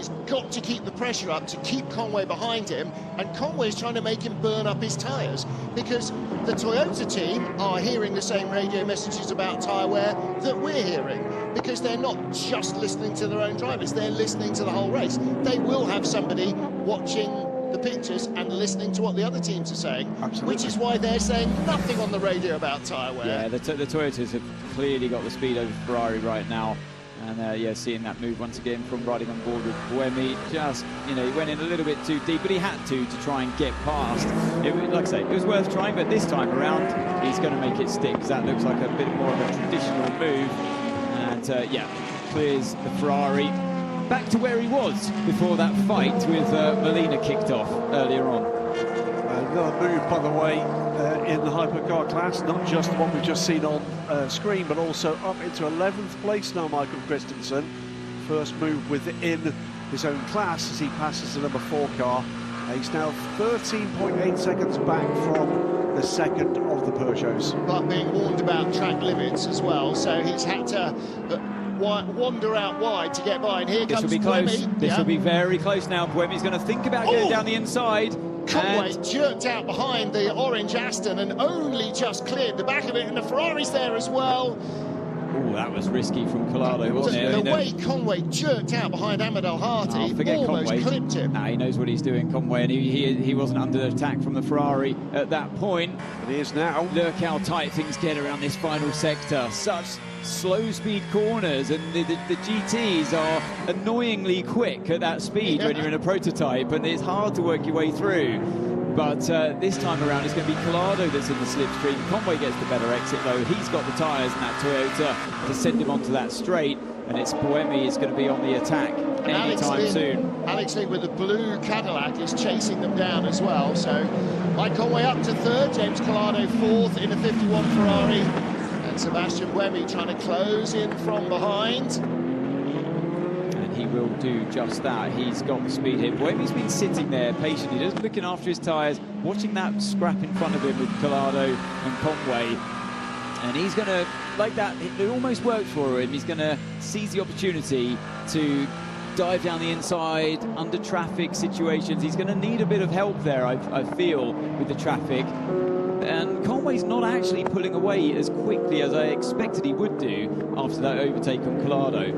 He's got to keep the pressure up to keep Conway behind him, and Conway's trying to make him burn up his tyres, because the Toyota team are hearing the same radio messages about tyre wear that we're hearing, because they're not just listening to their own drivers, they're listening to the whole race. They will have somebody watching the pictures and listening to what the other teams are saying. Absolutely. Which is why they're saying nothing on the radio about tyre wear. Yeah, the Toyotas have clearly got the speed over Ferrari right now. And yeah, seeing that move once again from riding on board with Buemi, just, you know, he went in a little bit too deep, but he had to try and get past. Like I say, it was worth trying, but this time around, he's going to make it stick, because that looks like a bit more of a traditional move. And yeah, clears the Ferrari back to where he was before that fight with Molina kicked off earlier on. Another move, by the way, in the hypercar class, not just what we've just seen on screen, but also up into 11th place now, Michael Christensen. First move within his own class as he passes the number 4 car. He's now 13.8 seconds back from the second of the Peugeots. But being warned about track limits as well, so he's had to wander out wide to get by, and here comes Buemi. This will be very close now. Buemi's going to think about going down the inside. Conway jerked out behind the orange Aston and only just cleared the back of it, and the Ferrari's there as well. Oh, that was risky from Collado, wasn't it? The way Conway jerked out behind Ahmed Al-Hati, almost Conway. clipped him. Nah, he knows what he's doing, Conway, and he wasn't under attack from the Ferrari at that point. But he is now. Look how tight things get around this final sector. Such slow speed corners, and the GTs are annoyingly quick at that speed when you're in a prototype, and it's hard to work your way through. But this time around, it's going to be Collado that's in the slipstream. Conway gets the better exit, though. He's got the tyres in that Toyota to send him onto that straight, and it's Buemi is going to be on the attack anytime soon. Alex Lee with the blue Cadillac is chasing them down as well. So Mike Conway up to 3rd, James Collado 4th in a 51 Ferrari, and Sebastian Buemi trying to close in from behind. He will do just that. He's got the speed here. Buemi's been sitting there patiently, just looking after his tyres, watching that scrap in front of him with Collado and Conway. And he's going to, like that, it almost worked for him. He's going to seize the opportunity to dive down the inside under traffic situations. He's going to need a bit of help there, I feel, with the traffic. And Conway's not actually pulling away as quickly as I expected he would do after that overtake on Collado.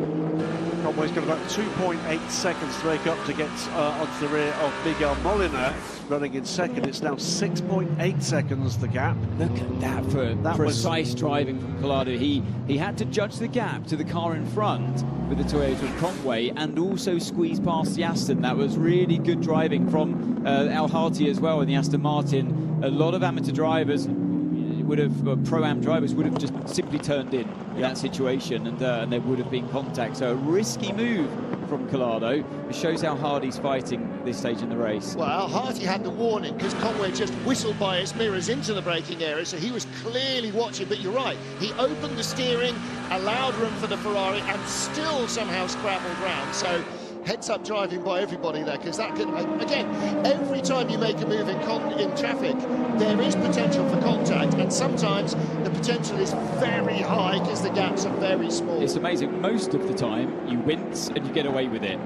Conway's got about 2.8 seconds to make up to get onto the rear of Miguel Molina, running in second. It's now 6.8 seconds, the gap. Look at that for precise driving from Collado. He had to judge the gap to the car in front with the Toyota and Conway, and also squeeze past the Aston. That was really good driving from Al-Hati as well in the Aston Martin. A lot of amateur drivers would have, pro-am drivers would have just simply turned in that situation, and there would have been contact. So a risky move from Collado. It shows how hard he's fighting this stage in the race. Well, Al-Hati had the warning because Conway just whistled by his mirrors into the braking area, so he was clearly watching. But you're right, he opened the steering, allowed room for the Ferrari, and still somehow scrambled round. So heads-up driving by everybody there, because that can, again, every time you make a move in traffic, there is potential for contact, and sometimes the potential is very high because the gaps are very small. It's amazing. Most of the time, you wince and you get away with it.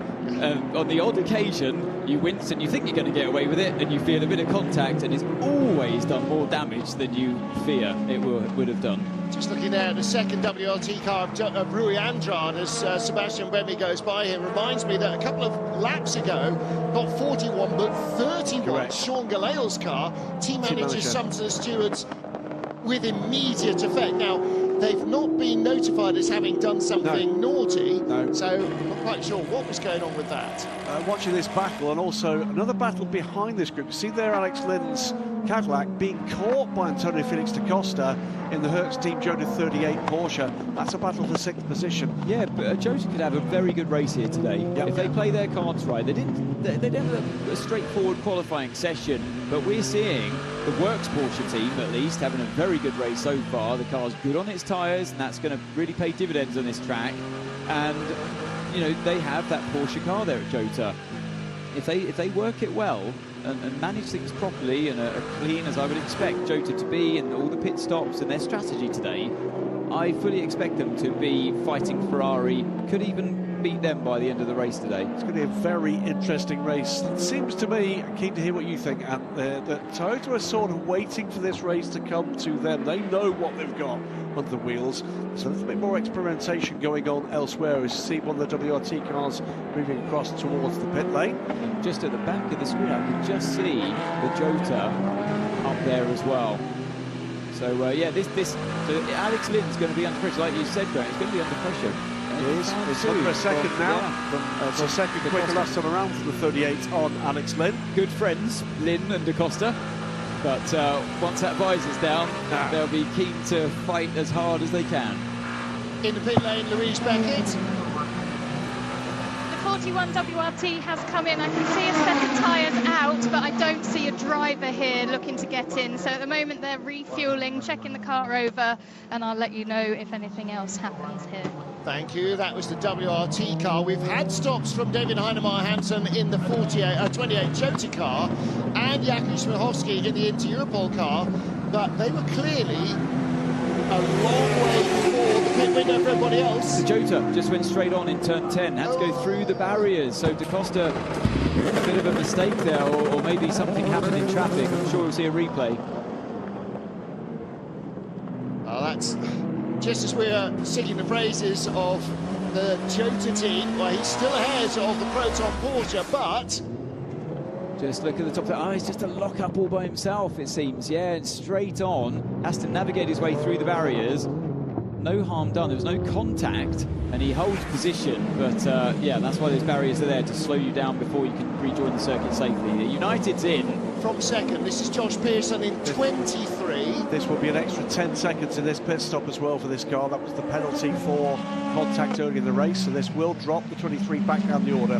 On the odd occasion, you wince and you think you're going to get away with it, and you feel a bit of contact, and it's always done more damage than you fear it would have done. Just looking there at the second WLT car of Rui Andrade as Sebastian Buemi goes by here. Reminds me that a couple of laps ago, not 41 but 31, correct, Sean Galeil's car, team manager Sumter Stewards with immediate effect. Now, they've not been notified as having done something naughty, so I'm not quite sure what was going on with that. Watching this battle, and also another battle behind this group. See there Alex Lynn's Cadillac being caught by Antonio Felix da Costa in the Hertz Team Jota 38 Porsche. That's a battle for 6th position. Yeah, but Jota could have a very good race here today. If they play their cards right. They didn't have a straightforward qualifying session, but we're seeing the Works Porsche team, at least, having a very good race so far. The car's good on its tyres, and that's going to really pay dividends on this track. And, you know, they have that Porsche car there at Jota. If they work it well and manage things properly and are clean, as I would expect Jota to be, and all the pit stops and their strategy today, I fully expect them to be fighting Ferrari, could even beat them by the end of the race today. It's going to be a very interesting race. It seems to me, I'm keen to hear what you think, Ant, that Toyota are sort of waiting for this race to come to them. They know what they've got under the wheels. There's a little bit more experimentation going on elsewhere as you see one of the WRT cars moving across towards the pit lane. Just at the back of the screen, I can just see the Jota up there as well. So yeah, so Alex Lynn's going to be under pressure, like you said, Grant. It's going to be under pressure. It is. It's under a second now. Yeah, from a second quicker last time around from the 38 on Alex Lynn. Good friends, Lynn and Da Costa. But once that visor's down, they'll be keen to fight as hard as they can. In the pit lane, Louise Beckett. The 41 WRT has come in. I can see a set of tyres out, but I don't see a driver here looking to get in. So at the moment they're refuelling, checking the car over, and I'll let you know if anything else happens here. Thank you. That was the WRT car. We've had stops from David Heinemeier Hansen in the 28 Jota car and Jakub Smiechowski in the Inter Europol car, but they were clearly a long way before the pit window for everybody else. The Jota just went straight on in turn 10, had to go through the barriers, so Da Costa, a bit of a mistake there, or maybe something happened in traffic. I'm sure we'll see a replay. Oh, that's just as we're singing the praises of the Jota team. Well, he's still ahead of the Proton Porsche, but just look at the top there. Oh, it's just a lock-up all by himself, it seems. Yeah, and straight on. Has to navigate his way through the barriers. No harm done. There was no contact, and he holds position. But, yeah, that's why those barriers are there, to slow you down before you can rejoin the circuit safely. The United's in. From second, this is Josh Pearson in 23. This will be an extra 10 seconds in this pit stop as well for this car. That was the penalty for contact early in the race, so this will drop the 23 back down the order.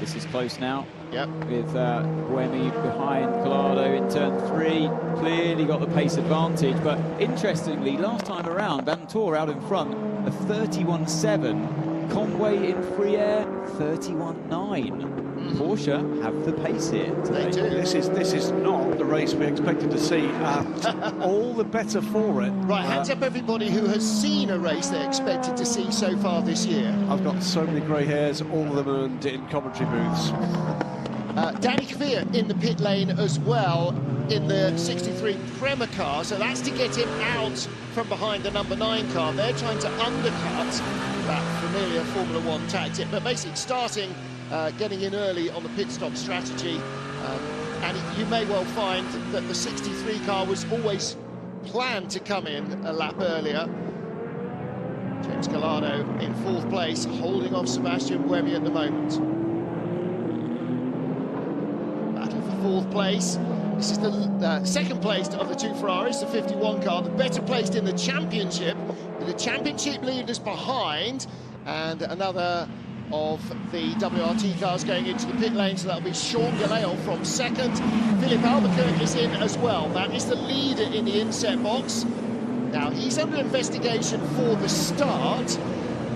This is close now. Yep. With Buemi behind Collado in turn 3. Clearly got the pace advantage, but interestingly, last time around, Vantor out in front, a 31.7. Conway in free air, 31.9. Porsche have the pace here today. They do. This is not the race we expected to see, and all the better for it. Right, hands up everybody who has seen a race they expected to see so far this year. I've got so many grey hairs, all of them earned in commentary booths. Danny Kvyat in the pit lane as well in the 63 Prema car, so that's to get him out from behind the number 9 car. They're trying to undercut that familiar Formula 1 tactic, but basically starting getting in early on the pit stop strategy, and you may well find that the 63 car was always planned to come in a lap earlier. James Collado in 4th place, holding off Sebastian Buemi at the moment. Battle for 4th place. This is the second place of the 2 Ferraris, the 51 car, the better placed in the championship, with the championship leaders behind, and another of the WRT cars going into the pit lane, so that'll be Sean Galeo from second. Philip Albuquerque is in as well. That is the leader in the inset box. Now, he's under investigation for the start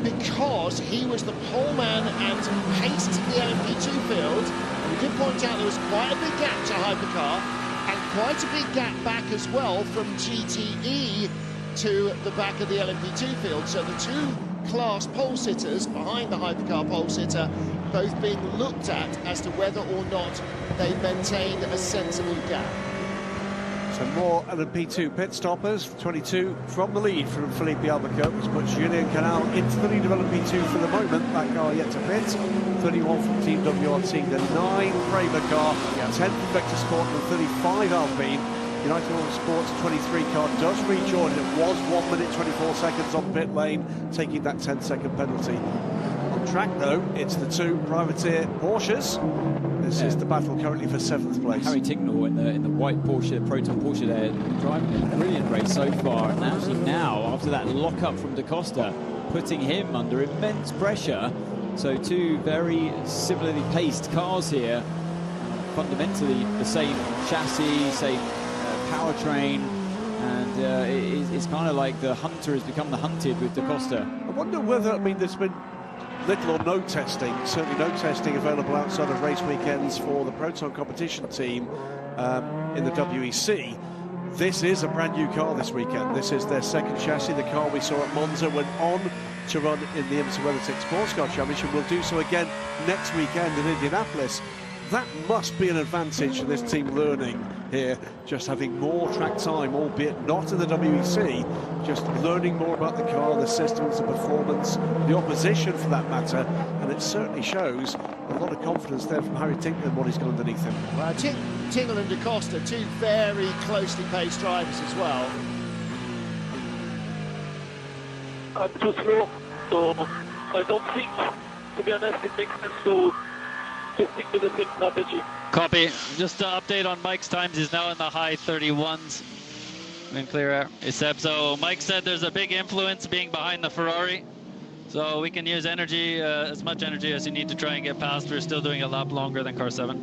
because he was the pole man and paced the LMP2 field. And we did point out there was quite a big gap to Hypercar and quite a big gap back as well from GTE to the back of the LMP2 field. So the 2 class pole sitters behind the Hypercar pole sitter both being looked at as to whether or not they maintained a sensible gap. So more LMP2 pit stoppers, 22 from the lead from Felipe Albuquerque, which puts Julien Canal into the lead of LMP2 for the moment. That car yet to pit. 31 from Team WRT, the 9 Prema car, 10 from Vector Sport, and 35 Alpine. United Motorsports 23 car does rejoin. It was 1 minute 24 seconds on pit lane, taking that 10-second penalty. On track though, it's the 2 privateer Porsches. This is the battle currently for 7th place. Harry Tignall in the white Porsche, the Proton Porsche there, driving a brilliant race so far. And actually now, after that lock-up from Da Costa, putting him under immense pressure. So 2 very similarly paced cars here. Fundamentally the same chassis, same powertrain, and it's kind of like the hunter has become the hunted with Da Costa. I wonder whether, I mean, there's been little or no testing, certainly no testing available outside of race weekends for the Proton competition team in the WEC. This is a brand new car this weekend. This is their second chassis. The car we saw at Monza went on to run in the IMSA WeatherTech Sports Car Championship. We'll do so again next weekend in Indianapolis. That must be an advantage for this team learning here, just having more track time, albeit not in the WEC, just learning more about the car, the systems, the performance, the opposition for that matter, and it certainly shows a lot of confidence there from Harry Tingle and what he's got underneath him. Well, Tingle and Da Costa, two very closely paced drivers as well. I'm too slow, so I don't think, to be honest, it makes sense to stick to the same strategy. Copy. Just to update on Mike's times, he's now in the high 31s in clear air. So Mike said there's a big influence being behind the Ferrari. So we can use energy, as much energy as you need to try and get past. We're still doing a lap longer than car 7.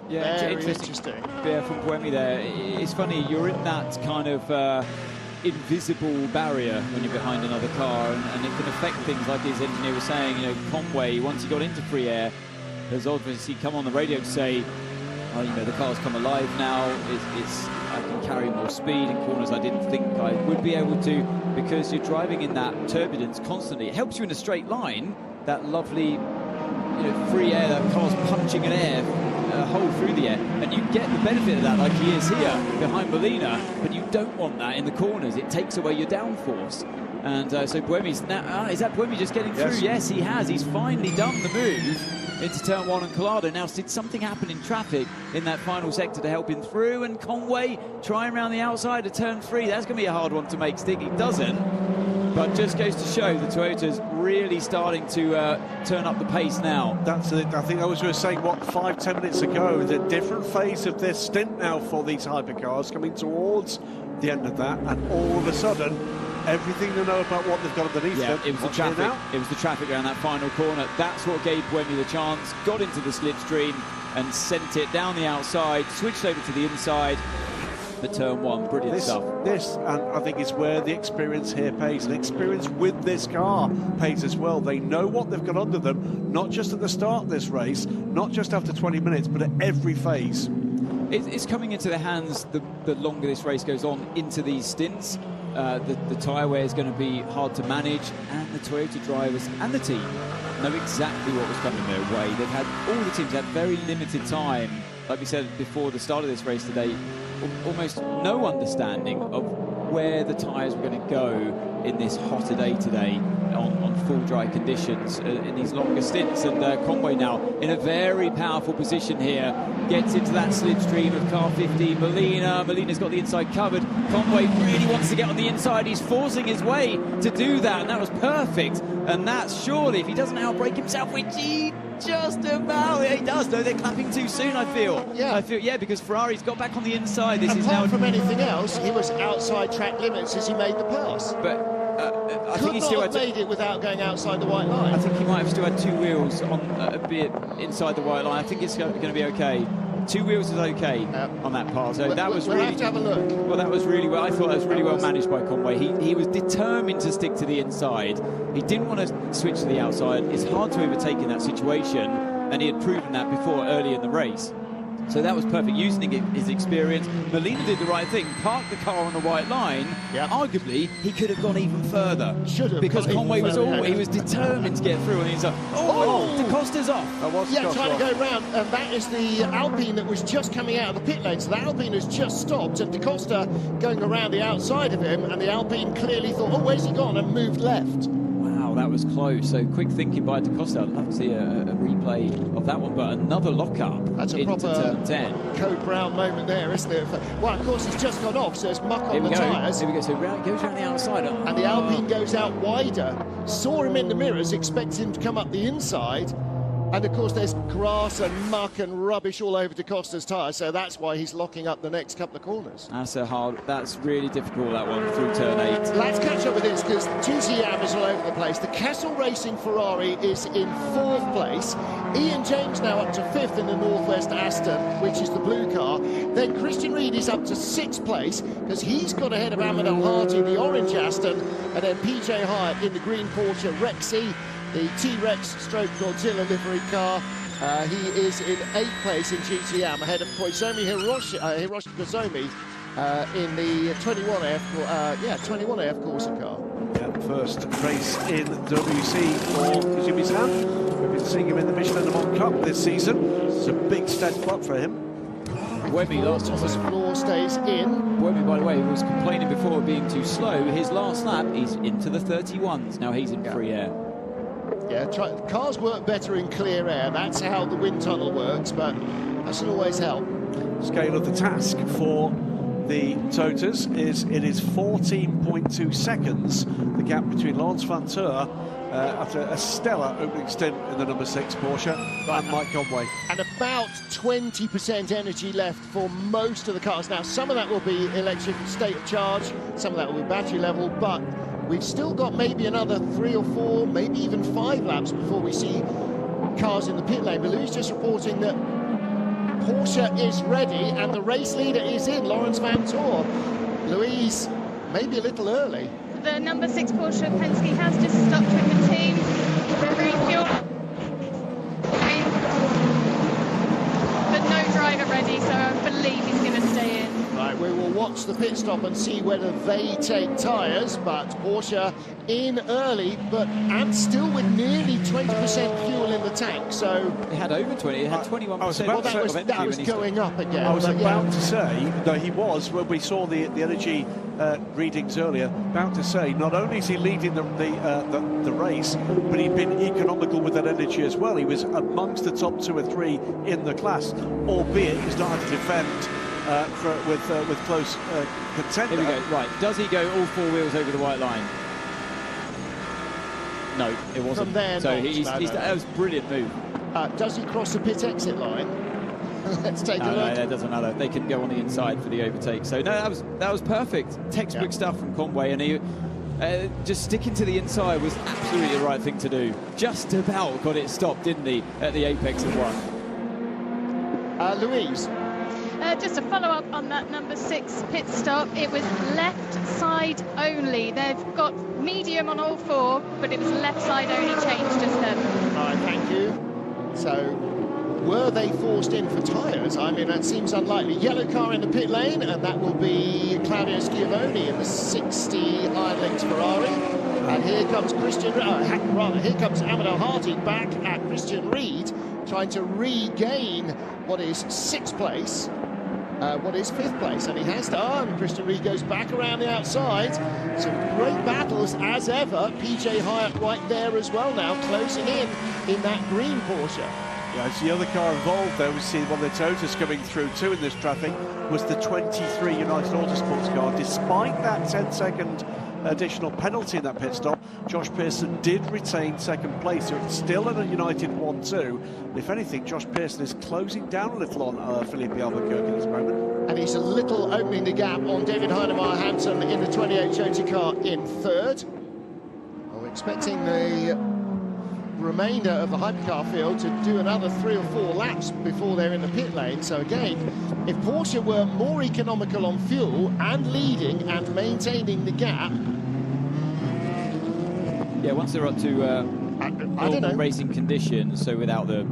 Yeah, very interesting. Yeah, from Buemi there. It's funny, you're in that kind of invisible barrier when you're behind another car, and it can affect things like his engineer was saying. You know, Conway, once he got into free air, has obviously come on the radio to say, oh, you know, the car's come alive now, I can carry more speed in corners I didn't think I would be able to, because you're driving in that turbulence constantly. It helps you in a straight line, that lovely, you know, free air, that car's punching an air a hole through the air, and you get the benefit of that like he is here behind Molina, but you don't want that in the corners. It takes away your downforce. And so Buemi's now, is that Buemi just getting through? Yes, he has. He's finally done the move into turn 1 and Collado. Now, did something happen in traffic in that final sector to help him through? And Conway trying around the outside of turn 3. That's going to be a hard one to make stick. He doesn't. But just goes to show the Toyota's really starting to turn up the pace now. That's it. I think I was going to say, what, 5-10 minutes ago, the different phase of this stint now for these hypercars, coming towards the end of that, and all of a sudden, everything they know about what they've got underneath them. It was the traffic. It was the traffic around that final corner. That's what gave Buemi the chance. Got into the slipstream and sent it down the outside, switched over to the inside. The turn 1, brilliant stuff. This, and I think, is where the experience here pays, and experience with this car pays as well. They know what they've got under them, not just at the start of this race, not just after 20 minutes, but at every phase. It's coming into their hands the longer this race goes on into these stints. The tyre wear is going to be hard to manage, and the Toyota drivers and the team know exactly what was coming their way. They've had, all the teams had very limited time, like we said before the start of this race today, almost no understanding of where the tyres were going to go in this hotter day today on full dry conditions in these longer stints. And Conway now in a very powerful position here, gets into that slipstream of car 15. Molina's got the inside covered. Conway really wants to get on the inside. He's forcing his way to do that, and that was perfect. And that's surely, if he doesn't outbrake himself, which he just about, he does, though. They're clapping too soon, I feel. Yeah, because Ferrari's got back on the inside. This is now, from anything else, he was outside track limits as he made the pass. But I think he still had made it without going outside the white line. I think he might have still had 2 wheels on a bit inside the white line. I think it's going to be okay. 2 wheels is okay on that pass. So that was we'll really. Have to have a look. Well, that was really well. I thought that was really well managed by Conway. He was determined to stick to the inside. He didn't want to switch to the outside. It's hard to overtake in that situation, and he had proven that before early in the race. So that was perfect, using his experience. Molina did the right thing, parked the car on the white line. Arguably, he could have gone even further. Should have. Because Conway was he was determined to get through, and he's like, Da Costa's off. Trying to go round, and that is the Alpine that was just coming out of the pit lane. So the Alpine has just stopped, and Da Costa going around the outside of him, and the Alpine clearly thought, oh, where's he gone, and moved left. Wow, that was close. So quick thinking by Da Costa. I'd love to see a replay of that one, but another lockup. That's a into proper turn 10. Code Brown moment there, isn't it? Well, of course, he's just gone off, so there's muck on the tyres. Here we go. So round, goes around the outside. And the Alpine goes out wider. Saw him in the mirrors, expected him to come up the inside. And of course, there's grass and muck and rubbish all over Da Costa's tyre, so that's why he's locking up the next couple of corners. That's really difficult, that one, through turn 8. Let's catch up with this, because GTM is all over the place. The Kessel Racing Ferrari is in 4th place. Ian James now up to 5th in the Northwest Aston, which is the blue car. Then Christian Reed is up to 6th place, because he's got ahead of Ahmed Al-Hadi, the orange Aston, and then PJ Hyatt in the green Porsche Rexy, the T-Rex stroke Godzilla livery car. He is in 8th place in GTM, ahead of Koizumi Hiroshi Koizumi in the 21F Corsa car. Yeah, First race in WEC for Fuji-san. We've been seeing him in the Michelin Le Mans Cup this season. It's a big step up for him. Webby last Thomas Floor stays in. Webby, by the way, was complaining before of being too slow. His last lap, he's into the 31s. Now he's in free air. Yeah, cars work better in clear air. That's how the wind tunnel works, but that doesn't always help. Scale of the task for the Totas is it is 14.2 seconds, the gap between Lance van Ter after a stellar opening stint in the number 6 Porsche and Mike Conway. And about 20% energy left for most of the cars. Now, some of that will be electric state of charge, some of that will be battery level, but we've still got maybe another 3 or 4, maybe even 5 laps before we see cars in the pit lane. But Louis just reporting that Porsche is ready and the race leader is in, Lawrence Van Tor. Louise, maybe a little early. The number 6 Porsche Penske has just stopped with the team. Refuel. But no driver ready, so I believe he's going to stay in. Right, we will watch the pit stop and see whether they take tyres, but Porsche in early, and still with nearly 20% fuel in the tank, so... It had over 20, it had 21%. Well, that was going up again. I was about to say, no, he was, when we saw the energy readings earlier, about to say, not only is he leading the race, but he'd been economical with that energy as well. He was amongst the top 2 or 3 in the class, albeit he's not had to defend with close contender. Here we go. Right, does he go all 4 wheels over the white line? No, it wasn't. From there, so no. that was a brilliant move. Does he cross the pit exit line? Let's take a look. No, that doesn't matter. They can go on the inside for the overtake. So no, that was perfect. Textbook stuff from Conway, and he just sticking to the inside was absolutely the right thing to do. Just about got it stopped, didn't he, at the apex of 1. Louise. Just to follow up on that number 6 pit stop, it was left side only. They've got medium on all 4, but it was left side only change just then. All right, thank you. So, were they forced in for tyres? I mean, that seems unlikely. Yellow car in the pit lane, and that will be Claudio Schiavone in the 60 Iron Lynx Ferrari. And here comes here comes Amadou Hardy back at Christian Reed, trying to regain what is 6th place. What is 5th place, and he has to and Christian Reed goes back around the outside. Some great battles as ever. PJ Hyatt right there as well now, closing in that green Porsche. Yeah, it's the other car involved there. We see one of the Totas coming through too in this traffic was the 23 United Autosports car. Despite that 10-second additional penalty in that pit stop, Josh Pearson did retain 2nd place, so it's still at a United 1-2. If anything, Josh Pearson is closing down a little on Felipe Albuquerque at this moment. And he's a little opening the gap on David Heinemeier Hansen in the 28 Joti car in 3rd. Well, we're expecting the remainder of the hypercar field to do another 3 or 4 laps before they're in the pit lane. So again, if Porsche were more economical on fuel and leading and maintaining the gap, yeah, once they're up to normal racing conditions, so without the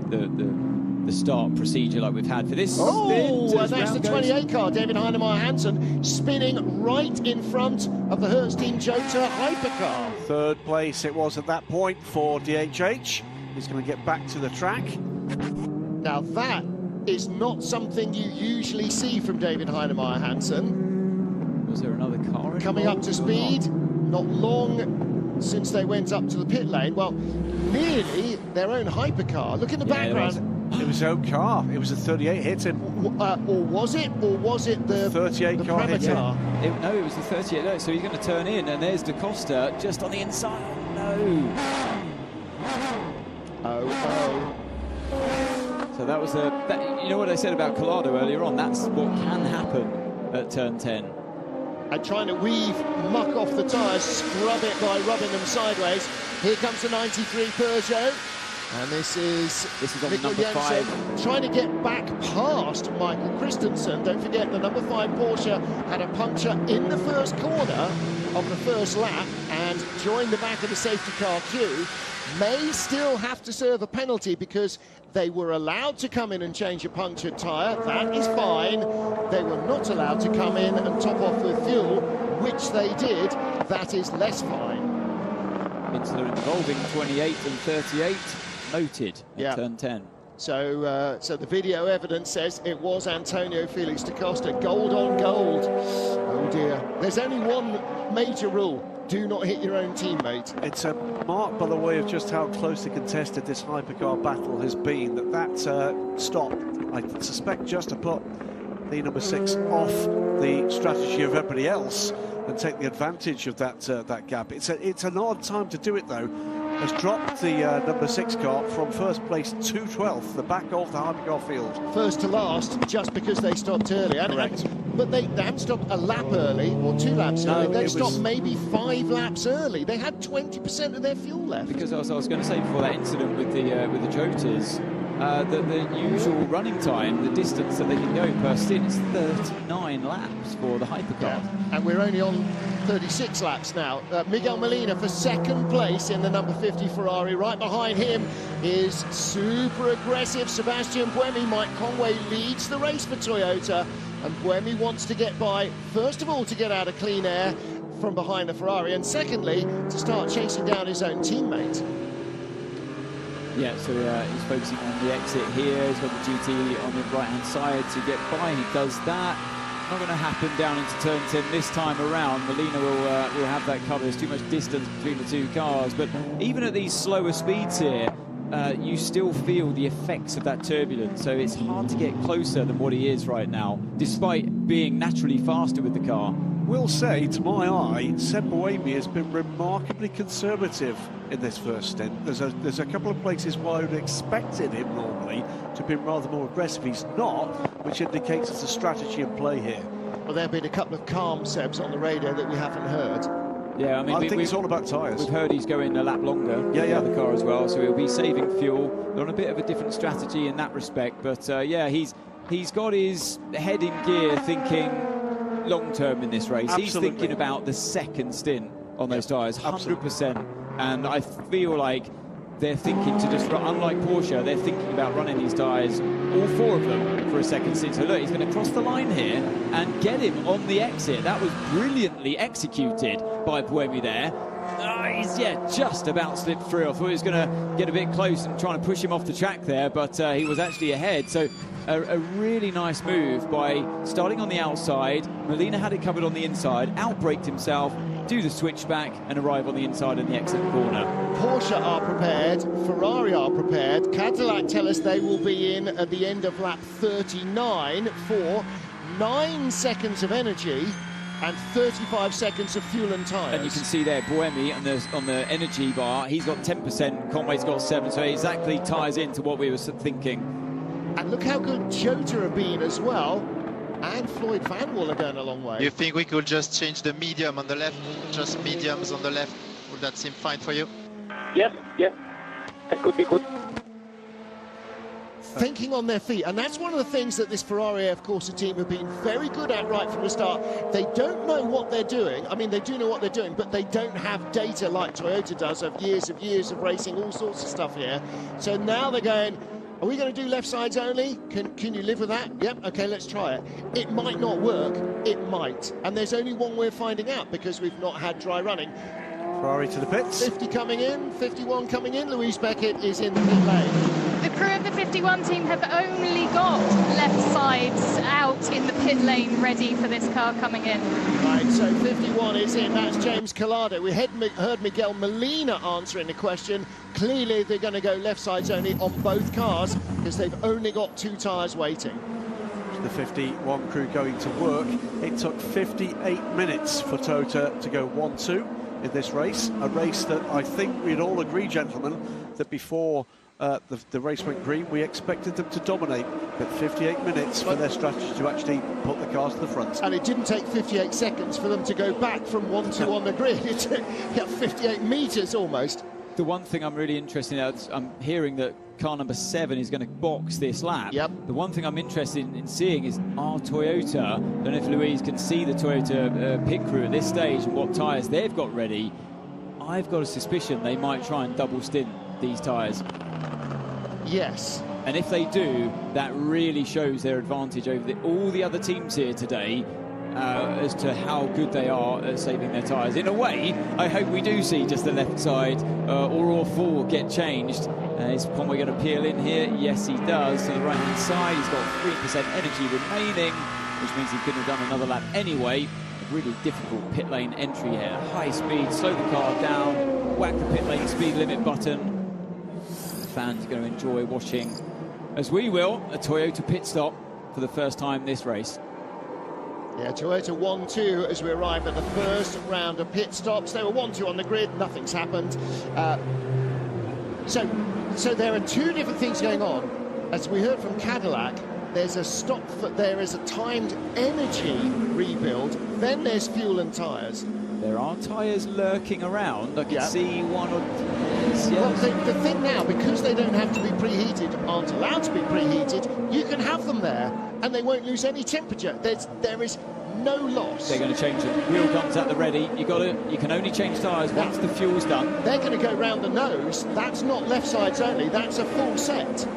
start procedure like we've had for this. Oh, and that's the 28 car, David Heinemeier Hansen, spinning right in front of the Hertz Team Jota hypercar. 3rd place it was at that point for DHH. He's going to get back to the track. Now that is not something you usually see from David Heinemeier Hansen. Was there another car coming up to speed? Not long since they went up to the pit lane. Well, nearly their own hypercar. Look in the background. It was his own car. It was a 38 hit him. Or was it? Or was it the 38 car hit him? No, it was the 38. No, so he's going to turn in, and there's Da Costa just on the inside. No. Oh. So that was you know what I said about Collado earlier on? That's what can happen at turn 10. And trying to weave muck off the tyres, scrub it by rubbing them sideways. Here comes the 93 Peugeot. And this is on Mikkel number Jensen 5. trying to get back past Michael Christensen. Don't forget the number 5 Porsche had a puncture in the first corner of the first lap and joined the back of the safety car queue. May still have to serve a penalty because they were allowed to come in and change a punctured tyre. That is fine. They were not allowed to come in and top off with fuel, which they did. That is less fine. Incident involving 28 and 38 noted at turn 10. So, so the video evidence says it was Antonio Felix da Costa, gold on gold. Oh dear. There's only one major rule: do not hit your own teammate. It's a mark, by the way, of just how closely contested this hypercar battle has been. That stop, I suspect, just to put the number 6 off the strategy of everybody else and take the advantage of that gap. It's an odd time to do it, though. Has dropped the number 6 car from first place to 12th, the back of the hypercar field. First to last, just because they stopped early. Correct. But they hadn't stopped a lap early or 2 laps early. No, They stopped maybe 5 laps early. They had 20% of their fuel left. Because I was going to say before that incident with the Jotas, the usual running time, the distance that they can go per stint, is 39 laps for the hypercar. Yeah. And we're only on 36 laps now. Miguel Molina for second place in the number 50 Ferrari. Right behind him is super aggressive Sebastian Buemi. Mike Conway leads the race for Toyota, and Buemi wants to get by, first of all, to get out of clean air from behind the Ferrari, and secondly, to start chasing down his own teammate. Yeah, so he's focusing on the exit here. He's got the GT on the right-hand side to get by. He does that. Not going to happen down into turn 10 this time around. Molina will have that covered. There's too much distance between the two cars. But even at these slower speeds here, you still feel the effects of that turbulence. So it's hard to get closer than what he is right now, despite being naturally faster with the car. Will say, to my eye, Seb Buemi has been remarkably conservative in this first stint. There's a couple of places where I would have expected him normally to have been rather more aggressive. He's not, which indicates there's a strategy in play here. Well, there have been a couple of calm Sebs on the radio that we haven't heard. Yeah, I mean, I think it's all about tyres. We've heard he's going a lap longer with the other car as well, so he'll be saving fuel. They're on a bit of a different strategy in that respect, but yeah, he's got his head in gear, thinking long term in this race. Absolutely. He's thinking about the second stint on those tyres, 100%. And I feel like they're thinking to just run, unlike Porsche, they're thinking about running these tyres, all 4 of them, for a second stint. So look, he's going to cross the line here and get him on the exit. That was brilliantly executed by Buemi there. He's, just about slipped through. I thought he was going to get a bit close and trying to push him off the track there, but he was actually ahead. So a really nice move by starting on the outside. Molina had it covered on the inside, outbraked himself, do the switchback and arrive on the inside in the exit corner. Porsche are prepared, Ferrari are prepared. Cadillac tell us they will be in at the end of lap 39 for 9 seconds of energy and 35 seconds of fuel and tyres. And you can see there, Buemi on the energy bar, he's got 10%, Conway's got 7%, so it exactly ties into what we were thinking. And look how good Jota have been as well. And Floyd Van Wall are going a long way. You think we could just change the medium on the left, just mediums on the left? Would that seem fine for you? Yes, that could be good. Thinking on their feet, and that's one of the things that this Ferrari F Corsa team have been very good at right from the start. They don't know what they're doing. I mean, they do know what they're doing, but they don't have data like Toyota does of years of racing, all sorts of stuff here. So now they're going, are we going to do left sides only? Can you live with that? Yep, okay, let's try it. It might not work, it might. And there's only one way of finding out because we've not had dry running. Ferrari to the pits. 50 coming in, 51 coming in. Louise Beckett is in the pit lane. The crew of the 51 team have only got left sides out in the pit lane ready for this car coming in. Right, so 51 is in. That's James Collado. We heard Miguel Molina answering the question. Clearly they're going to go left sides only on both cars because they've only got 2 tyres waiting. The 51 crew going to work. It took 58 minutes for Toyota to go 1-2 in this race, a race that I think we'd all agree, gentlemen, that before the race went green, we expected them to dominate, but 58 minutes for their strategy to actually put the cars to the front. And it didn't take 58 seconds for them to go back from 1-2 on the grid. It took 58 metres almost. The one thing I'm really interested in, I'm hearing that car number 7 is going to box this lap. Yep. The one thing I'm interested in seeing is our Toyota. I don't know if Louise can see the Toyota pit crew at this stage and what tyres they've got ready. I've got a suspicion they might try and double stint these tyres. Yes. And if they do, that really shows their advantage over all the other teams here today. as to how good they are at saving their tyres. In a way, I hope we do see just the left side or all four get changed. Is Conway going to peel in here? Yes, he does. To the right-hand side, he's got 3% energy remaining, which means he couldn't have done another lap anyway. A really difficult pit lane entry here. High speed, slow the car down, whack the pit lane speed limit button. The fans are going to enjoy watching, as we will, a Toyota pit stop for the first time this race. Yeah, Toyota 1-2 as we arrive at the first round of pit stops. They were 1-2 on the grid, nothing's happened. So there are two different things going on. As we heard from Cadillac, there's a stop, there is a timed energy rebuild, then there's fuel and tyres. There are tyres lurking around. I can see one or two. Well, the thing now, because they don't have to be preheated, aren't allowed to be preheated, you can have them there and they won't lose any temperature. There is no loss. They're going to change them. Wheel guns at the ready. You can only change tyres once the fuel's done. They're going to go round the nose. That's not left sides only. That's a full set.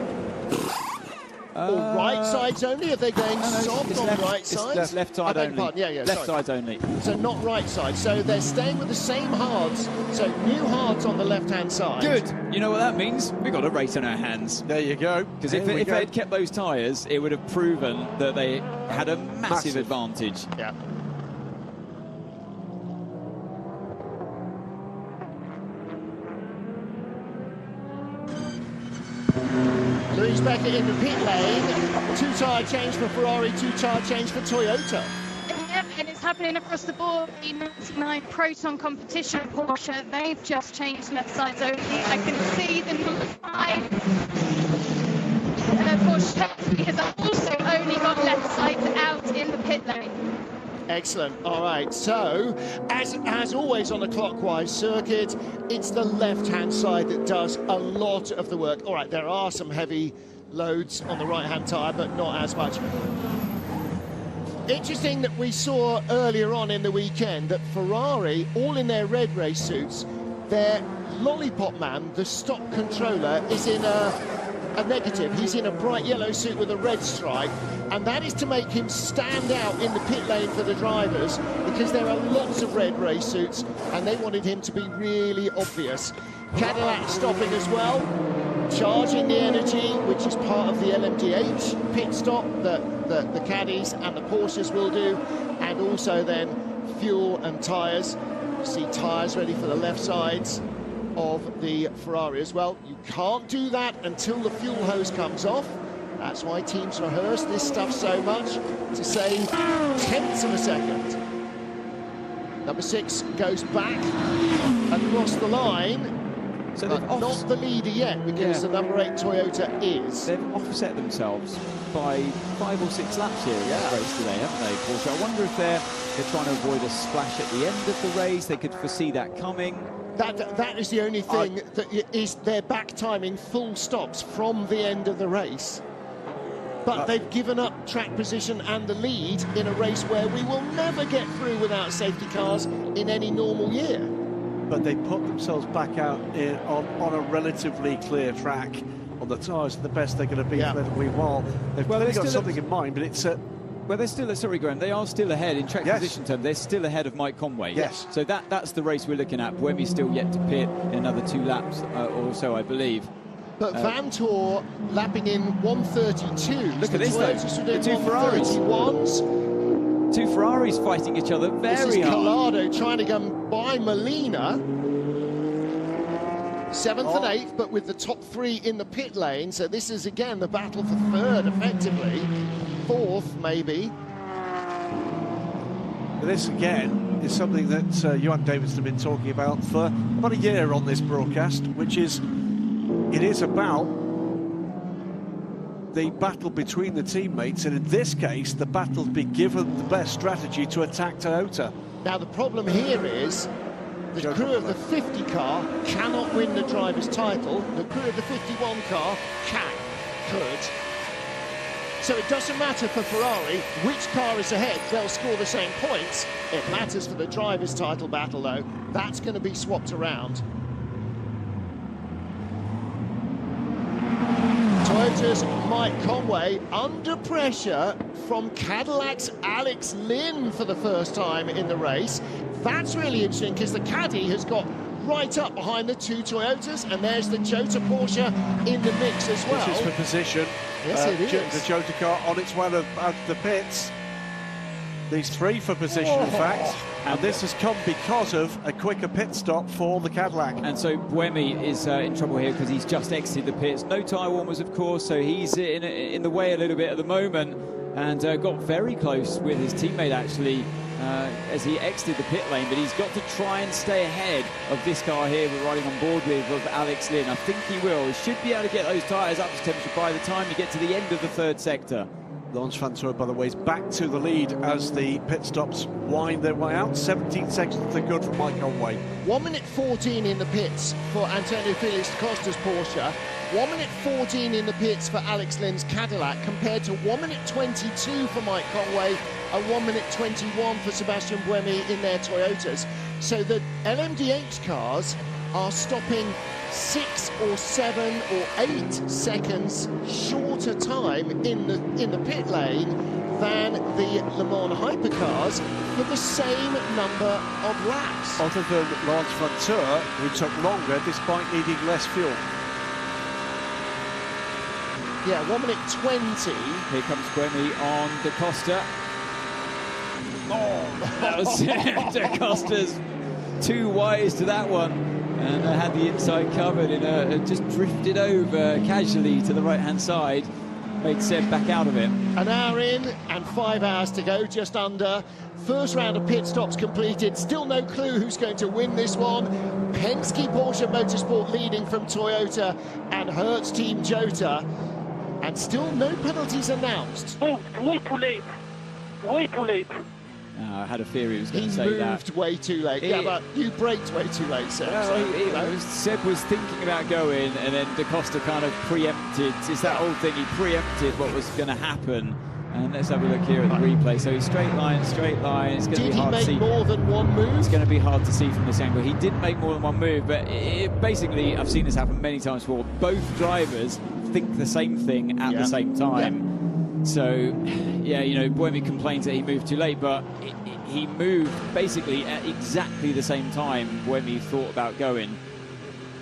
Or right sides only? Are they going soft on right sides? It's left side only. Left sides only. So not right side. So they're staying with the same hards. So new hards on the left-hand side. Good. You know what that means? We've got a race on our hands. There you go. Because if they had kept those tyres, it would have proven that they had a massive advantage. Yeah. Louis Beckett in the pit lane. 2 tyre change for Ferrari, 2 tyre change for Toyota. Yep, and it's happening across the board. The 99 Proton competition Porsche, they've just changed left sides only. I can see the number 5. Porsche Ferrari has also only got left sides out in the pit lane. Excellent. All right, so as always on a clockwise circuit, it's the left-hand side that does a lot of the work. All right, there are some heavy loads on the right-hand tyre, but not as much. Interesting that we saw earlier on in the weekend that Ferrari, all in their red race suits, their lollipop man, the stock controller, is in a negative. He's in a bright yellow suit with a red stripe, and that is to make him stand out in the pit lane for the drivers, because there are lots of red race suits and they wanted him to be really obvious. Cadillac stopping as well, charging the energy, which is part of the LMDH pit stop that the Caddies and the Porsches will do, and also then fuel and tyres. You see tyres ready for the left sides of the Ferrari as well. You can't do that until the fuel hose comes off. That's why teams rehearse this stuff so much, to save tenths of a second. Number 6 goes back across the line. So they've not the leader yet, because the number 8 Toyota is. They've offset themselves by 5 or 6 laps here in this race today, haven't they, Porsche? I wonder if they're trying to avoid a splash at the end of the race. They could foresee that coming. That is the only thing that is their back timing full stops from the end of the race. But they've given up track position and the lead in a race where we will never get through without safety cars in any normal year. But they put themselves back out on a relatively clear track on the tyres, the best they're going to be for a wee while. They've clearly got something in mind, but it's well, they're still, sorry Graham, they are still ahead in track position terms. They're still ahead of Mike Conway. Yes. So that's the race we're looking at. Buemi's still yet to pit in another 2 laps or so, I believe. But Vantor lapping in 132. Look at this though, the 2 Ferraris. 2 Ferraris fighting each other very hard. This is Collado trying to go by Molina. 7th and 8th, but with the top 3 in the pit lane. So this is again the battle for 3rd, effectively. 4th, maybe. This again is something that Johan Davidson have been talking about for about a year on this broadcast, which is it is about the battle between the teammates, and in this case the battle's been given the best strategy to attack Toyota. Now the problem here is the crew of the 50 car cannot win the driver's title. The crew of the 51 car could. So it doesn't matter for Ferrari which car is ahead, they'll score the same points. It matters for the driver's title battle though. That's going to be swapped around. Toyota Toyota's Mike Conway under pressure from Cadillac's Alex Lynn for the first time in the race. That's really interesting because the Caddy has got right up behind the two Toyotas, and there's the Jota Porsche in the mix as well. This is for position. Yes, it is. The Jota car on its way out of the pits. These three for position, in fact. And this has come because of a quicker pit stop for the Cadillac. And so Buemi is in trouble here because he's just exited the pits. No tyre warmers, of course, so he's in the way a little bit at the moment, and got very close with his teammate, actually, as he exited the pit lane. But he's got to try and stay ahead of this car here we're riding on board with, of Alex Lynn. I think he will. He should be able to get those tyres up to temperature by the time you get to the end of the third sector. Lance Vantour, by the way, is back to the lead as the pit stops wind their way out. 17 seconds to good for Mike Conway. 1 minute 14 in the pits for Antonio Felix da Costa's Porsche. 1 minute 14 in the pits for Alex Lynn's Cadillac, compared to 1 minute 22 for Mike Conway and 1 minute 21 for Sebastian Buemi in their Toyotas. So the LMDH cars are stopping 6 or 7 or 8 seconds shorter time in the pit lane than the Le Mans hypercars for the same number of laps. Other than Lance Vantour, who took longer despite needing less fuel. Yeah, 1 minute 20. Here comes Buemi on da Costa. Oh, that was da Costa's too wise to that one, and had the inside covered in just drifted over casually to the right-hand side, made Seb back out of it. An hour in and 5 hours to go, just under. First round of pit stops completed. Still no clue who's going to win this one. Penske Porsche Motorsport leading from Toyota and Hertz Team Jota. And still no penalties announced. Oh, way too late. Way too late. I had a theory he was going to say that. He moved way too late. Yeah, but you braked way too late, Seb. Well, Seb was thinking about going, and then da Costa kind of preempted. It's that old thing, he preempted what was going to happen. And let's have a look here at the replay. So straight line, straight line. It's going to be hard to see. Did he make more than one move? It's going to be hard to see from this angle. He did make more than one move, but basically, I've seen this happen many times before. Both drivers think the same thing at the same time. So, yeah, you know, Buemi complains that he moved too late, but he moved basically at exactly the same time Buemi thought about going.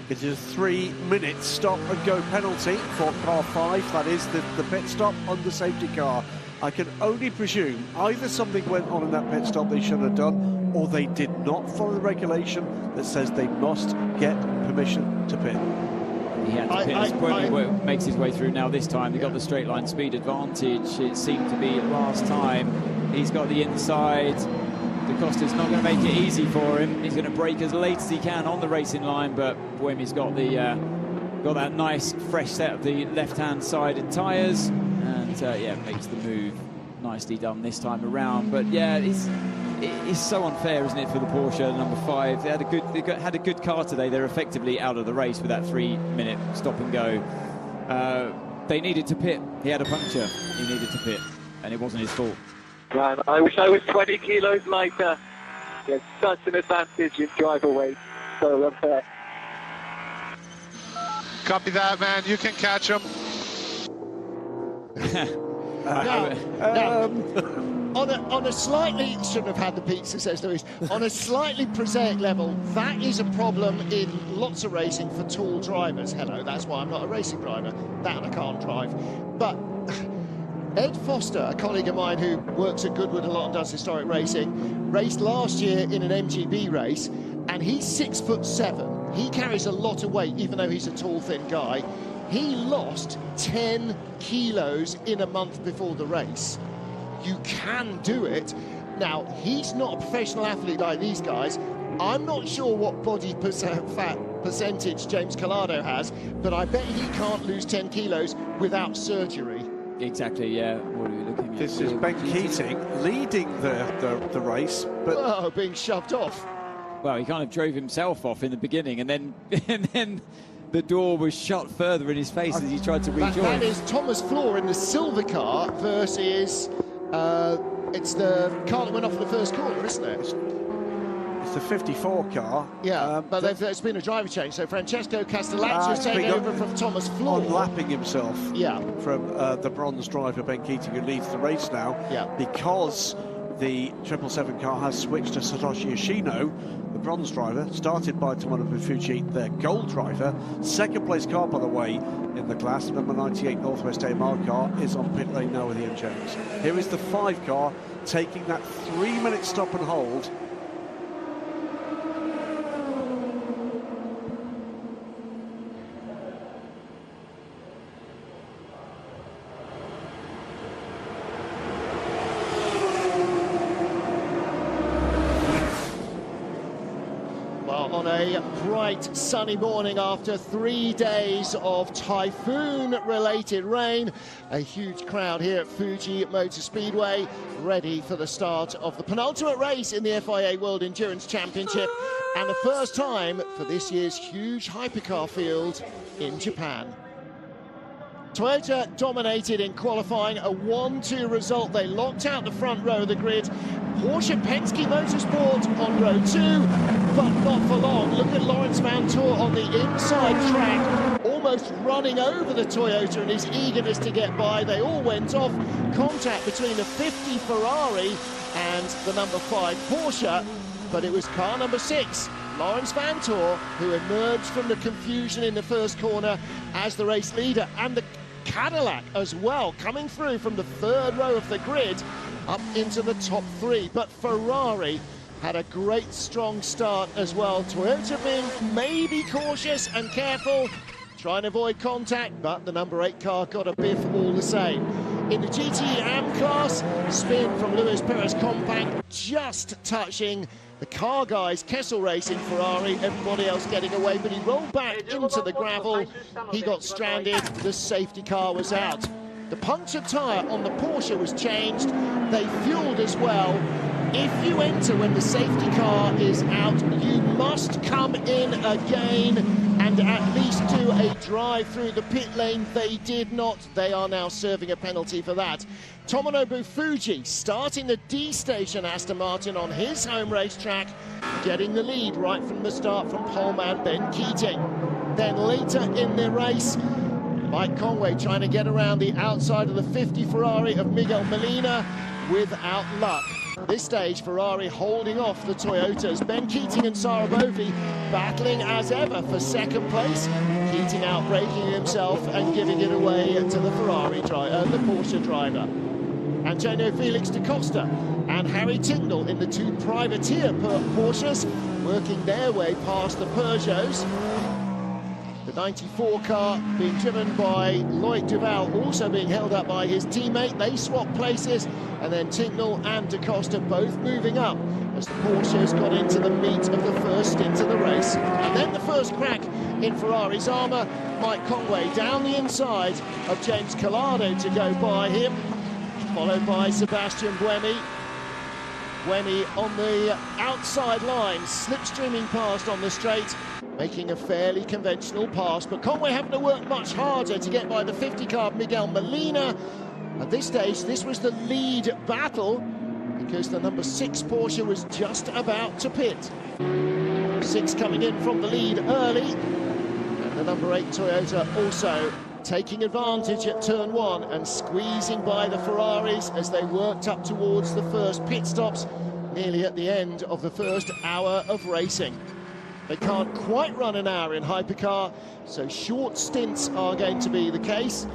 It is a 3-minute stop and go penalty for car 5. That is the pit stop on the safety car. I can only presume either something went on in that pit stop they shouldn't have done, or they did not follow the regulation that says they must get permission to pit. He had to pit as Buemi makes his way through now this time. They got the straight line speed advantage, it seemed to be last time. He's got the inside. Da Costa's not going to make it easy for him. He's going to brake as late as he can on the racing line, but Buemi's got that nice fresh set of the left-hand sided tyres, and yeah, makes the move. Nicely done this time around. But yeah, it's so unfair, isn't it, for the Porsche number 5? They had a good car today. They're effectively out of the race with that 3-minute stop and go. They needed to pit. He had a puncture. He needed to pit, and it wasn't his fault. Man, I wish I was 20 kilos lighter. He has such an advantage in driver weight. So unfair. Copy that, man. You can catch him. On a slightly, shouldn't have had the pizza, says Lewis, on a slightly prosaic level, that is a problem in lots of racing for tall drivers. Hello, that's why I'm not a racing driver. That I can't drive. But Ed Foster, a colleague of mine who works at Goodwood a lot and does historic racing, raced last year in an MGB race, and he's 6'7". He carries a lot of weight, even though he's a tall, thin guy. He lost 10 kilos in a month before the race. You can do it. Now, he's not a professional athlete like these guys. I'm not sure what body fat percentage James Collado has, but I bet he can't lose 10 kilos without surgery. Exactly, yeah. What are we looking at? This is Ben Keating leading the race, but being shoved off. Well, he kind of drove himself off in the beginning, and then the door was shut further in his face as he tried to rejoin. That is Thomas Floor in the silver car versus it's the car that went off in the first corner, isn't it? It's the 54 car. Yeah, but there's been a driver change. So Francesco Castellacci has taken over from Thomas Floor. Unlapping himself from the bronze driver, Ben Keating, who leads the race now. Yeah. Because the 777 car has switched to Satoshi Yoshino, the bronze driver, started by Tomonobu Fuji, their gold driver. Second place car, by the way, in the class, number 98 Northwest AMR car, is on pit lane now with Ian Jones. Here is the 5 car, taking that 3-minute stop and hold. On a bright sunny morning after 3 days of typhoon-related rain, a huge crowd here at Fuji Motor Speedway, ready for the start of the penultimate race in the FIA World Endurance Championship, and the first time for this year's huge hypercar field in Japan. Toyota dominated in qualifying, a 1-2 result. They locked out the front row of the grid. Porsche Penske Motorsport on row 2, but not for long. Look at Lawrence Vantour on the inside track, almost running over the Toyota in his eagerness to get by. They all went off. Contact between the 50 Ferrari and the number 5 Porsche, but it was car number 6, Lawrence Vantour, who emerged from the confusion in the first corner as the race leader, and the Cadillac as well, coming through from the 3rd row of the grid up into the top 3. But Ferrari had a great strong start as well. Toyota being maybe cautious and careful, trying to avoid contact, but the number 8 car got a biff all the same. In the GT AM class, spin from Luis Perez Compact, just touching the car guys, Kessel Racing, Ferrari, everybody else getting away, but he rolled back into the gravel. He got stranded, the safety car was out. The punctured tyre on the Porsche was changed, they fueled as well. If you enter when the safety car is out, you must come in again and at least do a drive through the pit lane. They did not. They are now serving a penalty for that. Tomonobu Fuji starting the D station Aston Martin on his home racetrack, getting the lead right from the start from poleman Ben Keating. Then later in the race, Mike Conway trying to get around the outside of the 50 Ferrari of Miguel Molina without luck. This stage, Ferrari holding off the Toyotas. Ben Keating and Sarabovi battling as ever for second place. Keating outbraking himself and giving it away to the the Porsche driver. Antonio Felix da Costa and Harry Tingle in the 2 privateer Porsches, working their way past the Peugeots. The 94 car being driven by Loic Duval, also being held up by his teammate. They swap places, and then Tingle and da Costa both moving up as the Porsches got into the meat of the first stint of the race. And then the first crack in Ferrari's armour. Mike Conway down the inside of James Collado to go by him, followed by Sebastian Buemi. Buemi on the outside line, slipstreaming past on the straight, making a fairly conventional pass, but Conway having to work much harder to get by the 50 car Miguel Molina. At this stage, this was the lead battle because the number 6 Porsche was just about to pit. 6 coming in from the lead early, and the number 8 Toyota also taking advantage at turn 1 and squeezing by the Ferraris as they worked up towards the first pit stops, nearly at the end of the first hour of racing. They can't quite run an hour in hypercar, so short stints are going to be the case.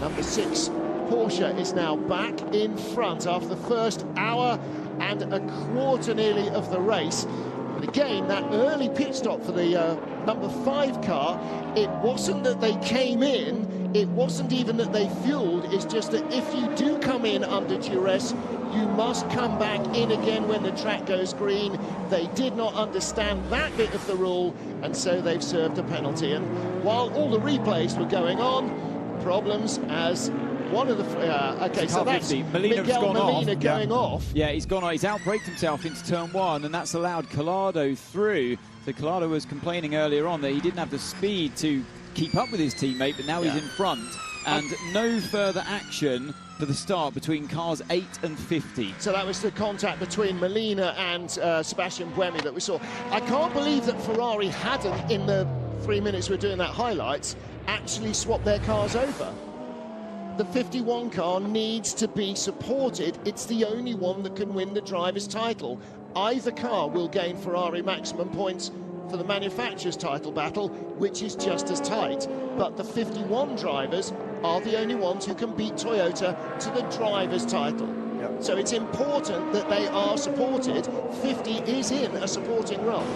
Number 6 Porsche is now back in front after the first hour and a quarter nearly of the race. But again, that early pit stop for the number 5 car, it wasn't that they came in, it wasn't even that they fueled, it's just that if you do come in under duress, you must come back in again when the track goes green. They did not understand that bit of the rule, and so they've served a penalty. And while all the replays were going on, problems as one of the... okay, so that's Miguel Molina going off. Yeah, he's gone on. He's outbraked himself into turn 1, and that's allowed Collado through. So Collado was complaining earlier on that he didn't have the speed to keep up with his teammate, but now he's in front. and no further action for the start between cars 8 and 50. So that was the contact between Molina and Sebastian Buemi that we saw. I can't believe that Ferrari hadn't, in the 3 minutes we're doing that highlights, actually swapped their cars over. The 51 car needs to be supported. It's the only one that can win the driver's title. Either car will gain Ferrari maximum points for the manufacturer's title battle, which is just as tight. But the 51 drivers are the only ones who can beat Toyota to the driver's title. Yep. So it's important that they are supported. 50 is in a supporting role.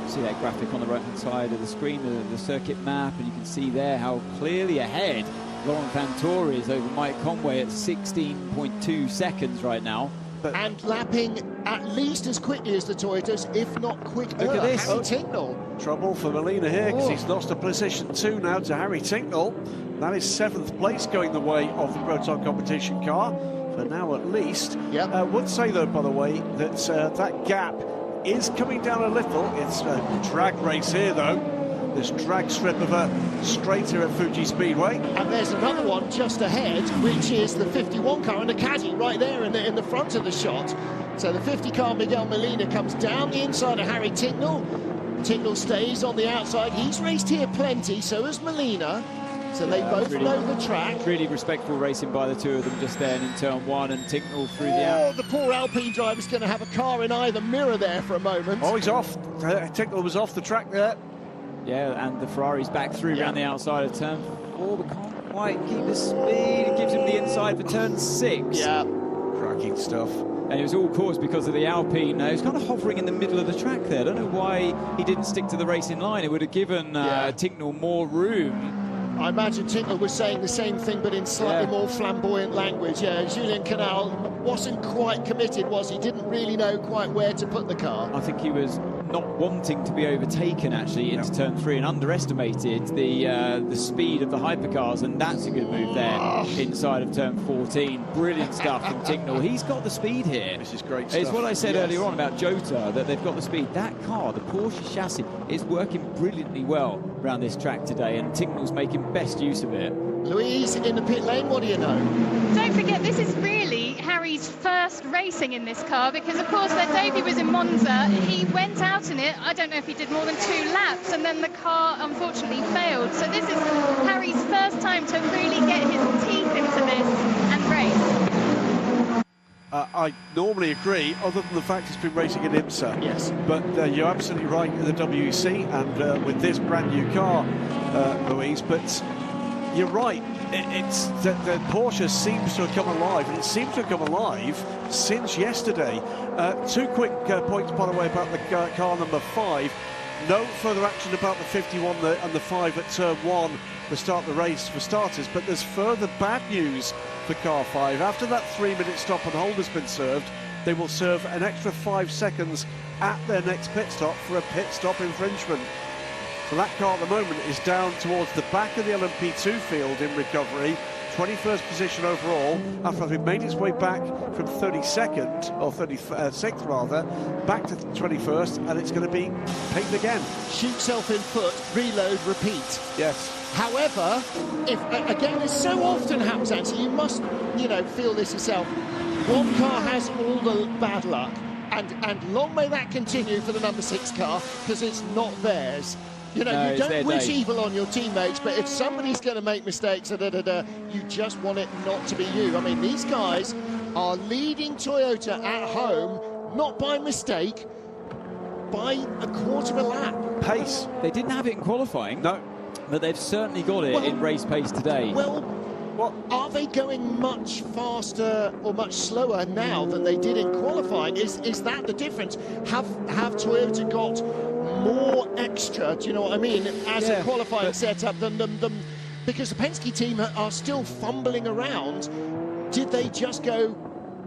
See that graphic on the right-hand side of the screen, the circuit map, and you can see there how clearly ahead Laurent Vantore is over Mike Conway at 16.2 seconds right now. And lapping at least as quickly as the Toyotas, if not quicker. Look at this. Harry Tincknell. Trouble for Molina here because he's lost a position 2 now to Harry Tincknell. That is 7th place going the way of the Proton competition car, for now at least. Yep. I would say, though, by the way, that that gap is coming down a little. It's a drag race here, though. This drag strip of a straight here at Fuji Speedway. And there's another one just ahead, which is the 51 car, and the caddy right there in the front of the shot. So the 50 car, Miguel Molina, comes down the inside of Harry Tincknell. Tincknell stays on the outside. He's raced here plenty, so has Molina. So they both know the track. Really respectful racing by the two of them just then in turn 1, and Tincknell through the out. The poor Alpine driver's going to have a car in either mirror there for a moment. Oh, he's off. Tincknell was off the track there. Yeah, and the Ferrari's back through around the outside of turn 4, but can't quite keep the speed. It gives him the inside for turn 6. Yeah. Cracking stuff. And it was all caused because of the Alpine. He was kind of hovering in the middle of the track there. I don't know why he didn't stick to the racing line. It would have given Tincknell more room. I imagine Tincknell was saying the same thing, but in slightly more flamboyant language. Yeah, Julien Canal wasn't quite committed, was he? Didn't really know quite where to put the car. I think he was not wanting to be overtaken, actually, into turn 3, and underestimated the speed of the hypercars, and that's a good move there inside of turn 14. Brilliant stuff from Tincknell. He's got the speed here. This is great stuff. It's what I said earlier on about Jota, that they've got the speed. That car, the Porsche chassis, is working brilliantly well around this track today, and Tincknell's making best use of it. Louise in the pit lane, what do you know? Don't forget, this is really Harry's first racing in this car, because of course their debut was in Monza. He went out in it, I don't know if he did more than 2 laps, and then the car unfortunately failed. So this is Harry's first time to really get his teeth into this and race. I normally agree, other than the fact he's been racing in IMSA. Yes. But you're absolutely right in the WEC and with this brand new car, Louise. But you're right. It's the Porsche seems to have come alive, and it seems to have come alive since yesterday. 2 quick points, by the way, about the car number 5. No further action about the 51 and the 5 at turn 1 to start the race for starters, but there's further bad news for car 5. After that 3-minute stop and hold has been served, they will serve an extra 5 seconds at their next pit stop for a pit stop infringement. So that car at the moment is down towards the back of the LMP2 field in recovery, 21st position overall, after having made its way back from 32nd, or 36th rather, back to 21st, and it's going to be pinged again. Shoot self in foot, reload, repeat. Yes. However, if again, this so often happens, Anthony, you must, feel this yourself. One car has all the bad luck, and long may that continue for the number 6 car, because it's not theirs. You don't wish evil on your teammates, but if somebody's going to make mistakes, you just want it not to be you. I mean, these guys are leading Toyota at home, not by mistake, by a quarter of a lap. Pace. They didn't have it in qualifying. No. But they've certainly got it in race pace today. Well, are they going much faster or much slower now than they did in qualifying? Is that the difference? Have Toyota got more extra, do you know what I mean, as a qualifying setup than them? Because the Penske team are still fumbling around. Did they just go,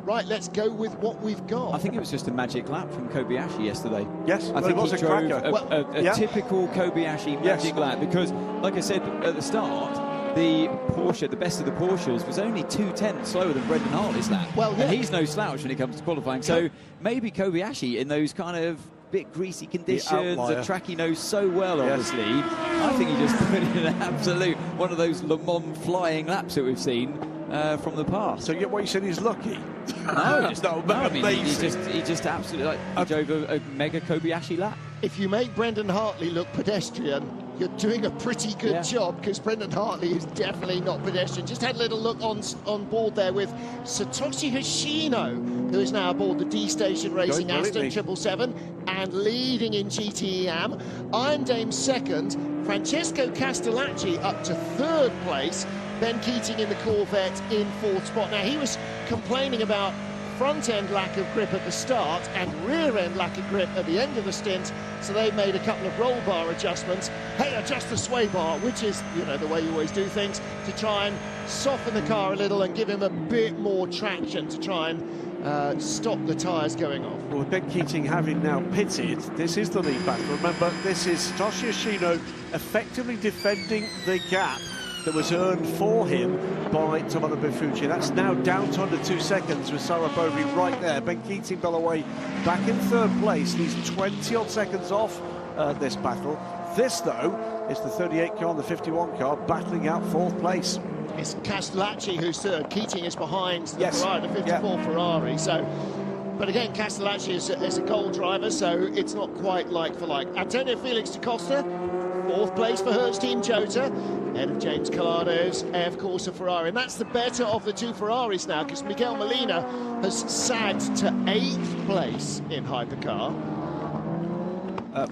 right, let's go with what we've got? I think it was just a magic lap from Kobayashi yesterday. Yes, I think it was he a drove cracker. a typical Kobayashi magic lap, because, like I said at the start, the Porsche, the best of the Porsches, was only 2/10 slower than Brendan Hartley's lap. Well, and he's no slouch when it comes to qualifying. So maybe Kobayashi, in those kind of bit greasy conditions, outlier. a track he knows so well, Yes. obviously. I think he just put in an absolute one of those Le Mans flying laps that we've seen from the past. So what you said, he's lucky? No, just, no, I mean, amazing. he just absolutely he drove a mega Kobayashi lap. If you make Brendan Hartley look pedestrian, you're doing a pretty good job, because Brendan Hartley is definitely not pedestrian. Just had a little look on board there with Satoshi Hoshino, who is now aboard the D-Station Racing Aston 777 and leading in GTE-AM. Iron Dame second, Francesco Castellacci up to third place, Ben Keating in the Corvette in fourth spot. Now, he was complaining about front-end lack of grip at the start and rear-end lack of grip at the end of the stint, so they made a couple of roll bar adjustments. Hey, adjust the sway bar, which is, you know, the way you always do things, to try and soften the car a little and give him a bit more traction to try and stop the tyres going off. Well, with Ben Keating having now pitted, this is the lead battle. Remember, this is Satoshi Hoshino effectively defending the gap that was earned for him by Tomono Fuji. That's now down to under 2 seconds with Sarah Bovey right there. Ben Keating, by the way, back in third place. He's 20-odd seconds off this battle. This, though, is the 38 car and the 51 car battling out fourth place. It's Castellacci who's third. Keating is behind the Ferrari, the 54 Yeah. Ferrari. So, but again, Castellacci is a gold driver, so it's not quite like for like. Antonio Felix da Costa, fourth place for Hertz Team Jota, ahead of James Calado's AF Corsa Ferrari. And that's the better of the two Ferraris now, because Miguel Molina has sagged to 8th place in Hypercar.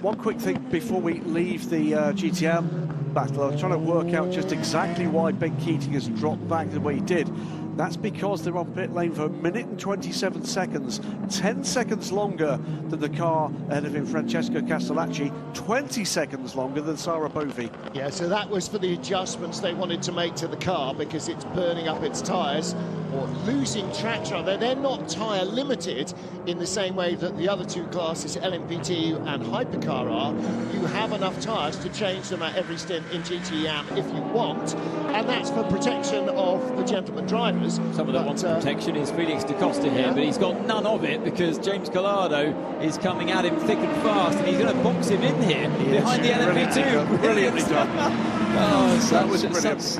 One quick thing before we leave the GTM battle. I'm trying to work out just exactly why Ben Keating has dropped back the way he did. That's because they're on pit lane for 1 minute and 27 seconds, 10 seconds longer than the car ahead of him, Francesco Castellacci, 20 seconds longer than Sarah Bovey. Yeah, so that was for the adjustments they wanted to make to the car, because it's burning up its tyres or losing traction. They're not tyre limited in the same way that the other two classes, LMP2 and Hypercar, are. You have enough tyres to change them at every stint in GTE-AM if you want, and that's for protection of the gentleman drivers. Someone that wants protection is Felix da Costa here, but he's got none of it because James Collado is coming at him thick and fast, and he's going to box him in here behind the LMP2. Brilliantly done. Oh, That was such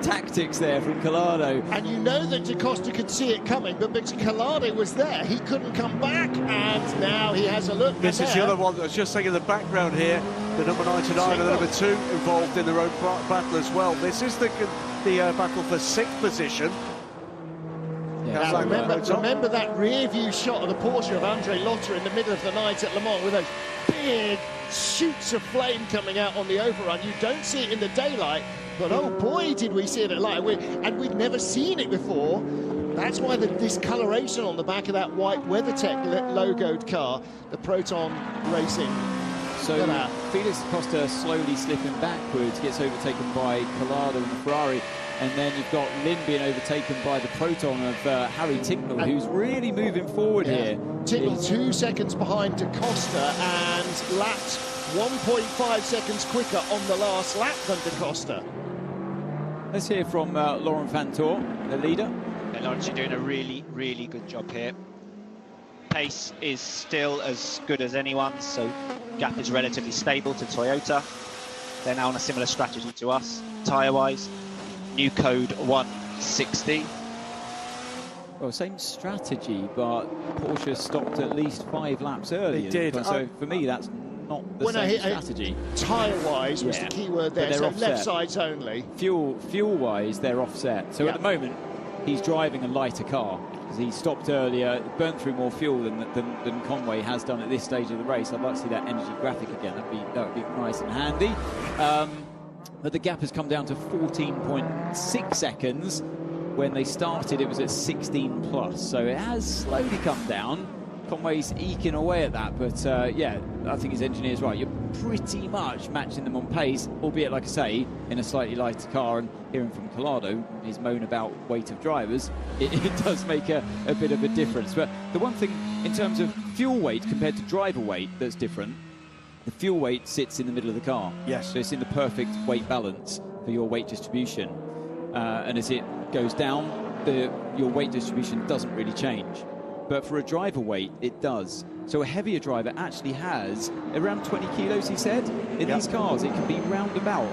tactics there from Collado. And you know that da Costa could see it coming, but because Collado was there, he couldn't come back, and now he has a look. This is the other one that was just saying in the background here, the number 99 and the number 2 involved in their own battle as well. This is the battle for 6th position. Yeah, Now, remember that rear view shot of the Porsche of Andre Lotter in the middle of the night at Le Mans with those big shoots of flame coming out on the overrun. You don't see it in the daylight, but oh boy, did we see it at light. And we'd never seen it before. That's why the discoloration on the back of that white WeatherTech logoed car, the Proton Racing. So Felix da Costa slowly slipping backwards, gets overtaken by Collado and the Ferrari, and then you've got Lynn being overtaken by the Proton of Harry Tinknell, who's really moving forward here. Tinknell 2 seconds behind da Costa and lapped 1.5 seconds quicker on the last lap than da Costa. Let's hear from Laurent Fantor, the leader. Yeah, Lawrence, you're doing a really, really good job here. Pace is still as good as anyone's, so gap is relatively stable to Toyota. They're now on a similar strategy to us, tyre-wise. New code 160. Well, same strategy, but Porsche stopped at least 5 laps earlier. They did. So for me, that's not the same strategy. Tyre-wise was the key word there, so offset. left sides only. Fuel-wise, they're offset. So at the moment, he's driving a lighter car because he stopped earlier, burnt through more fuel than Conway has done at this stage of the race. I'd like to see that energy graphic again. That would be nice and handy. But the gap has come down to 14.6 seconds. When they started, it was at 16 plus, so it has slowly come down. Conway's eking away at that, but yeah, I think his engineer's right. You're pretty much matching them on pace, albeit, like I say, in a slightly lighter car. And hearing from Collado, his moan about weight of drivers, it does make a bit of a difference. But the one thing in terms of fuel weight compared to driver weight that's different, the fuel weight sits in the middle of the car. Yes. So it's in the perfect weight balance for your weight distribution. And as it goes down, your weight distribution doesn't really change. but for a driver weight, it does. So a heavier driver actually has around 20 kilos, he said. In these cars, it can be round about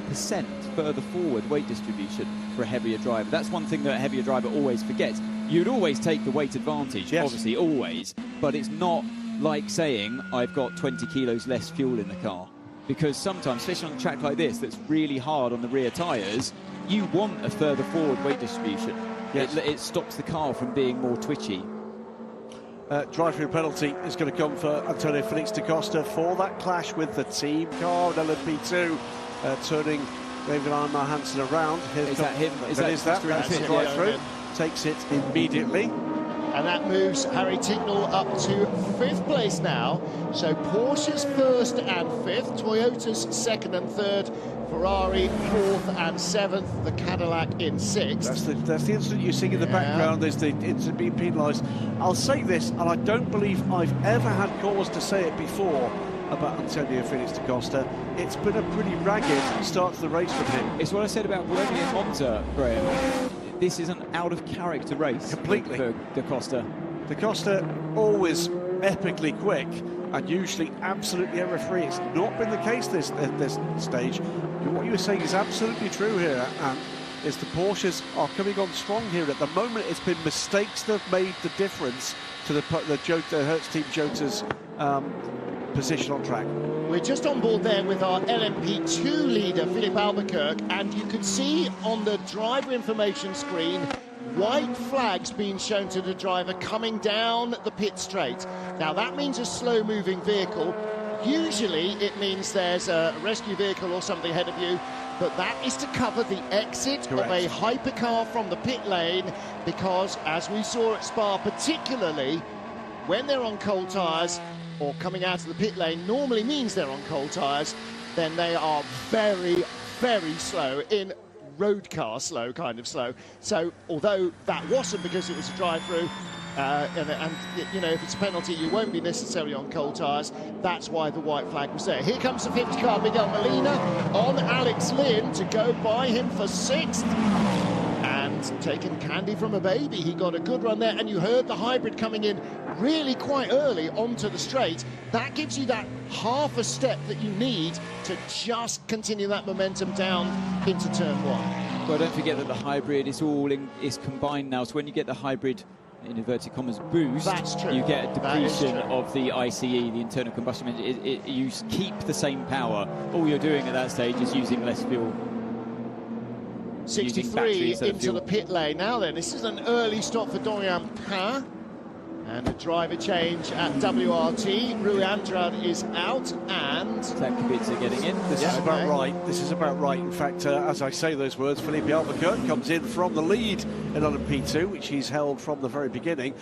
0.5% further forward weight distribution for a heavier driver. That's one thing that a heavier driver always forgets. You'd always take the weight advantage, obviously, always, but it's not like saying, I've got 20 kilos less fuel in the car. Because sometimes, especially on a track like this, that's really hard on the rear tyres, you want a further forward weight distribution. It stops the car from being more twitchy. Drive-through penalty is going to come for Antonio Felix da Costa for that clash with the team car in LMP2, turning David Einmar Hansen around. Is that him? That's the drive-through. Takes it immediately. And that moves Harry Tincknell up to 5th place now. So Porsche's 1st and 5th, Toyota's 2nd and 3rd, Ferrari 4th and 7th, the Cadillac in 6th. That's the incident you see in the background. There's the incident being penalised. I'll say this, and I don't believe I've ever had cause to say it before about Antonio Felix da Costa. It's been a pretty ragged start to the race for him. It's what I said about Buemi and Monza, Graham. This is an out-of-character race. Completely. For da Costa. Da Costa always epically quick and usually absolutely error-free. It's not been the case this stage. What you were saying is absolutely true here, and is the Porsches are coming on strong here. At the moment, it's been mistakes that have made the difference to the Hertz Team Jota's position on track. We're just on board there with our LMP2 leader, Philippe Albuquerque, and you can see on the driver information screen white flags being shown to the driver coming down the pit straight. Now that means a slow-moving vehicle. Usually it means there's a rescue vehicle or something ahead of you, but that is to cover the exit of a hypercar from the pit lane, because as we saw at Spa particularly, when they're on cold tyres or coming out of the pit lane normally means they're on cold tyres, then they are very, very slow, in road car slow, kind of slow. So although that wasn't because it was a drive-through, and you know, if it's a penalty, you won't be necessarily on cold tyres. That's why the white flag was there. Here comes the 50 car, Miguel Molina on Alex Lynn to go by him for 6th. And taking candy from a baby, he got a good run there, and you heard the hybrid coming in really quite early onto the straight. That gives you that half a step that you need to just continue that momentum down into turn 1. Well, don't forget that the hybrid is is combined now, so when you get the hybrid, in inverted commas, boost, that's true. You get a depletion of the ICE, the internal combustion engine. You keep the same power. All you're doing at that stage is using less fuel. 63 into the pit lane. Now then, this is an early stop for Dorian Pain. And a driver change at WRT. Rui Andrade is out, and Zach Kubica getting in. This is about right. This is about right. In fact, as I say those words, Felipe Albuquerque comes in from the lead in LMP2, which he's held from the very beginning.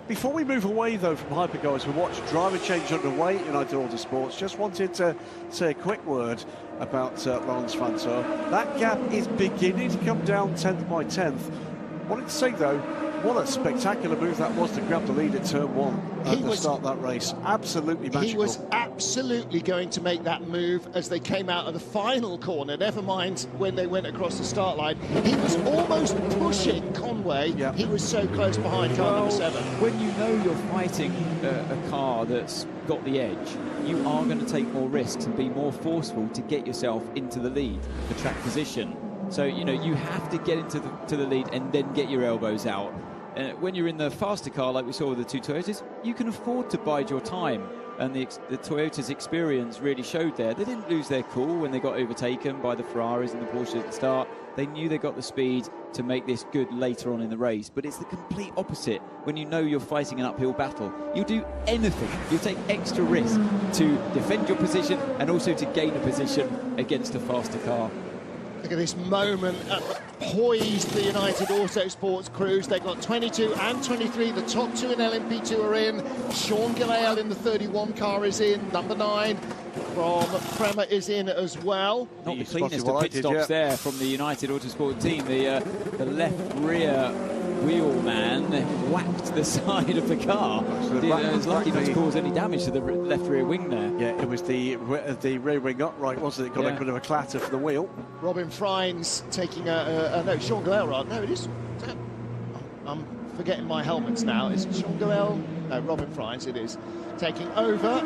Before we move away, though, from hypercars, we watch driver change underway at United Autosports. Just wanted to say a quick word about Lawrence Fantor. That gap is beginning to come down 10th by 10th. Wanted to say, though, what a spectacular move that was to grab the lead in turn 1 at the start of that race. Absolutely magical. He was absolutely going to make that move as they came out of the final corner, never mind when they went across the start line. He was almost pushing Conway. Yep. He was so close behind car number 7. When you know you're fighting a car that's got the edge, you are going to take more risks and be more forceful to get yourself into the lead, the track position. So, you know, you have to get into the lead and then get your elbows out. When you're in the faster car, like we saw with the 2 Toyotas, you can afford to bide your time. And the Toyota's experience really showed there. They didn't lose their cool when they got overtaken by the Ferraris and the Porsches at the start. They knew they got the speed to make this good later on in the race. But it's the complete opposite when you know you're fighting an uphill battle. You'll do anything. You'll take extra risk to defend your position and also to gain a position against a faster car. Look at this moment, poised the United Autosports crews. They've got 22 and 23. The top 2 in LMP2 are in. Sean Gillial in the 31 car is in. Number 9 from Prema is in as well. Not the cleanest of pit stops there from the United Autosport team. The left rear wheel man whacked the side of the car. It was lucky not to cause any damage to the left rear wing there. Yeah, it was the rear wing upright, wasn't it? Got a bit of a clatter for the wheel. Robin Frines taking no, Sean Gillial, no, it is. I'm forgetting my helmets now. Is it Sean Goel? No, Robin Fries, it is. Taking over.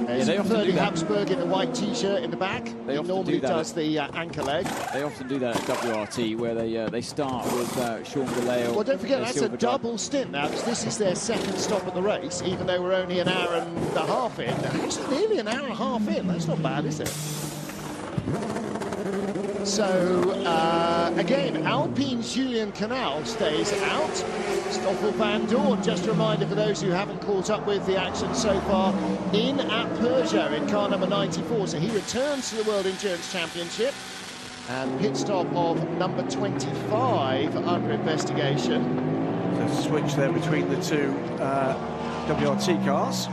Yeah, they often do that. Habsburg in the white T-shirt in the back. They he often normally do that does the anchor leg. They often do that at WRT, where they start with Sean Galale. Well, don't forget, that's a double stint now, because this is their second stop at the race, even though we're only an hour and a half in. Actually, nearly an hour and a half in. That's not bad, is it? So, again, Alpine's Julian Canal stays out. Stoffel Van Dorn, just a reminder for those who haven't caught up with the action so far, in at Peugeot in car number 94. So he returns to the World Endurance Championship. And pit stop of number 25 under investigation. So switch there between the two WRT cars.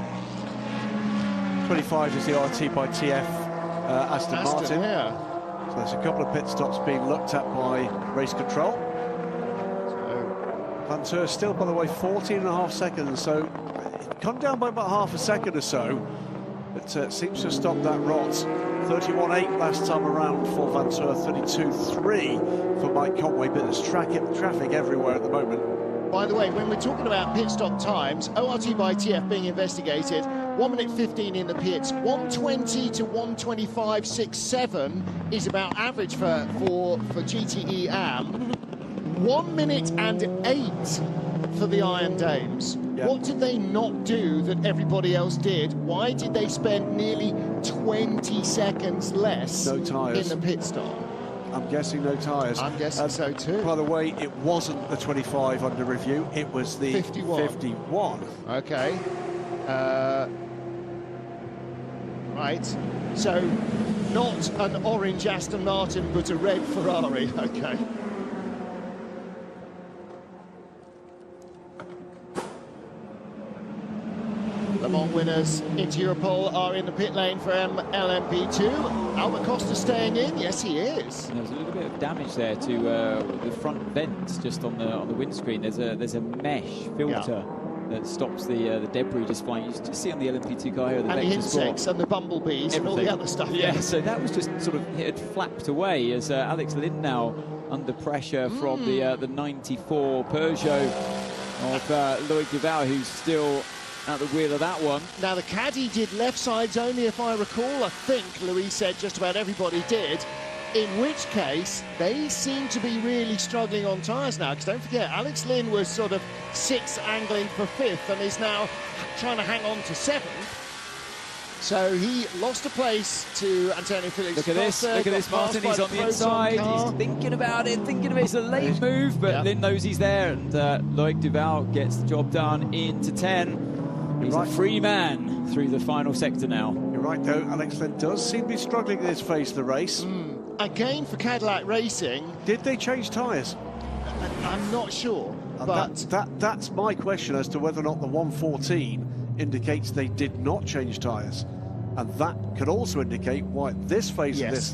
25 is the RT by TF Aston Martin. Yeah. So there's a couple of pit stops being looked at by race control. Van Teur still, by the way, 14.5 seconds, so it come down by about half a second or so. But seems to have stopped that rot. 31.8 last time around for Van Teur, 32.3 for Mike Conway, but there's traffic everywhere at the moment. By the way, when we're talking about pit stop times, ORT by TF being investigated, 1 minute 15 in the pits, 120 to 125.67 is about average for GTE AM. 1 minute and 8 for the Iron Dames. Yep. What did they not do that everybody else did? Why did they spend nearly 20 seconds less in the pit stop? I'm guessing no tyres. I'm guessing so too. By the way, it wasn't the 25 under review, it was the 51. Okay. Right. So, not an orange Aston Martin, but a red Ferrari. Okay. Le Mans winners into Europol are in the pit lane for LMP2. Albert Costa staying in, yes he is. There's a little bit of damage there to the front vents, just on the windscreen. There's a mesh filter that stops the debris just flying. You just see on the LMP2 car here, the and the insects and the bumblebees and all the other stuff. Yeah, so that was just sort of, it had flapped away as Alex Lindau under pressure from the 94 Peugeot of Loic Duval, who's still at the wheel of that one. Now the caddy did left sides only, if I recall. I think Louis said just about everybody did. In which case, they seem to be really struggling on tyres now, because don't forget, Alex Lynn was sort of 6th, angling for 5th, and is now trying to hang on to 7th. So he lost a place to Antonio Felix. Look at this, Martin, he's on the inside, he's thinking about it, it's a late move, but Lynn knows he's there, and Loic Duval gets the job done into 10. He's a free man through the final sector now. You're right, though. Alex Lynn does seem to be struggling in this phase of the race. Again, for Cadillac Racing... Did they change tyres? I'm not sure, but... That's my question as to whether or not the 114 indicates they did not change tyres. And that could also indicate why this phase of this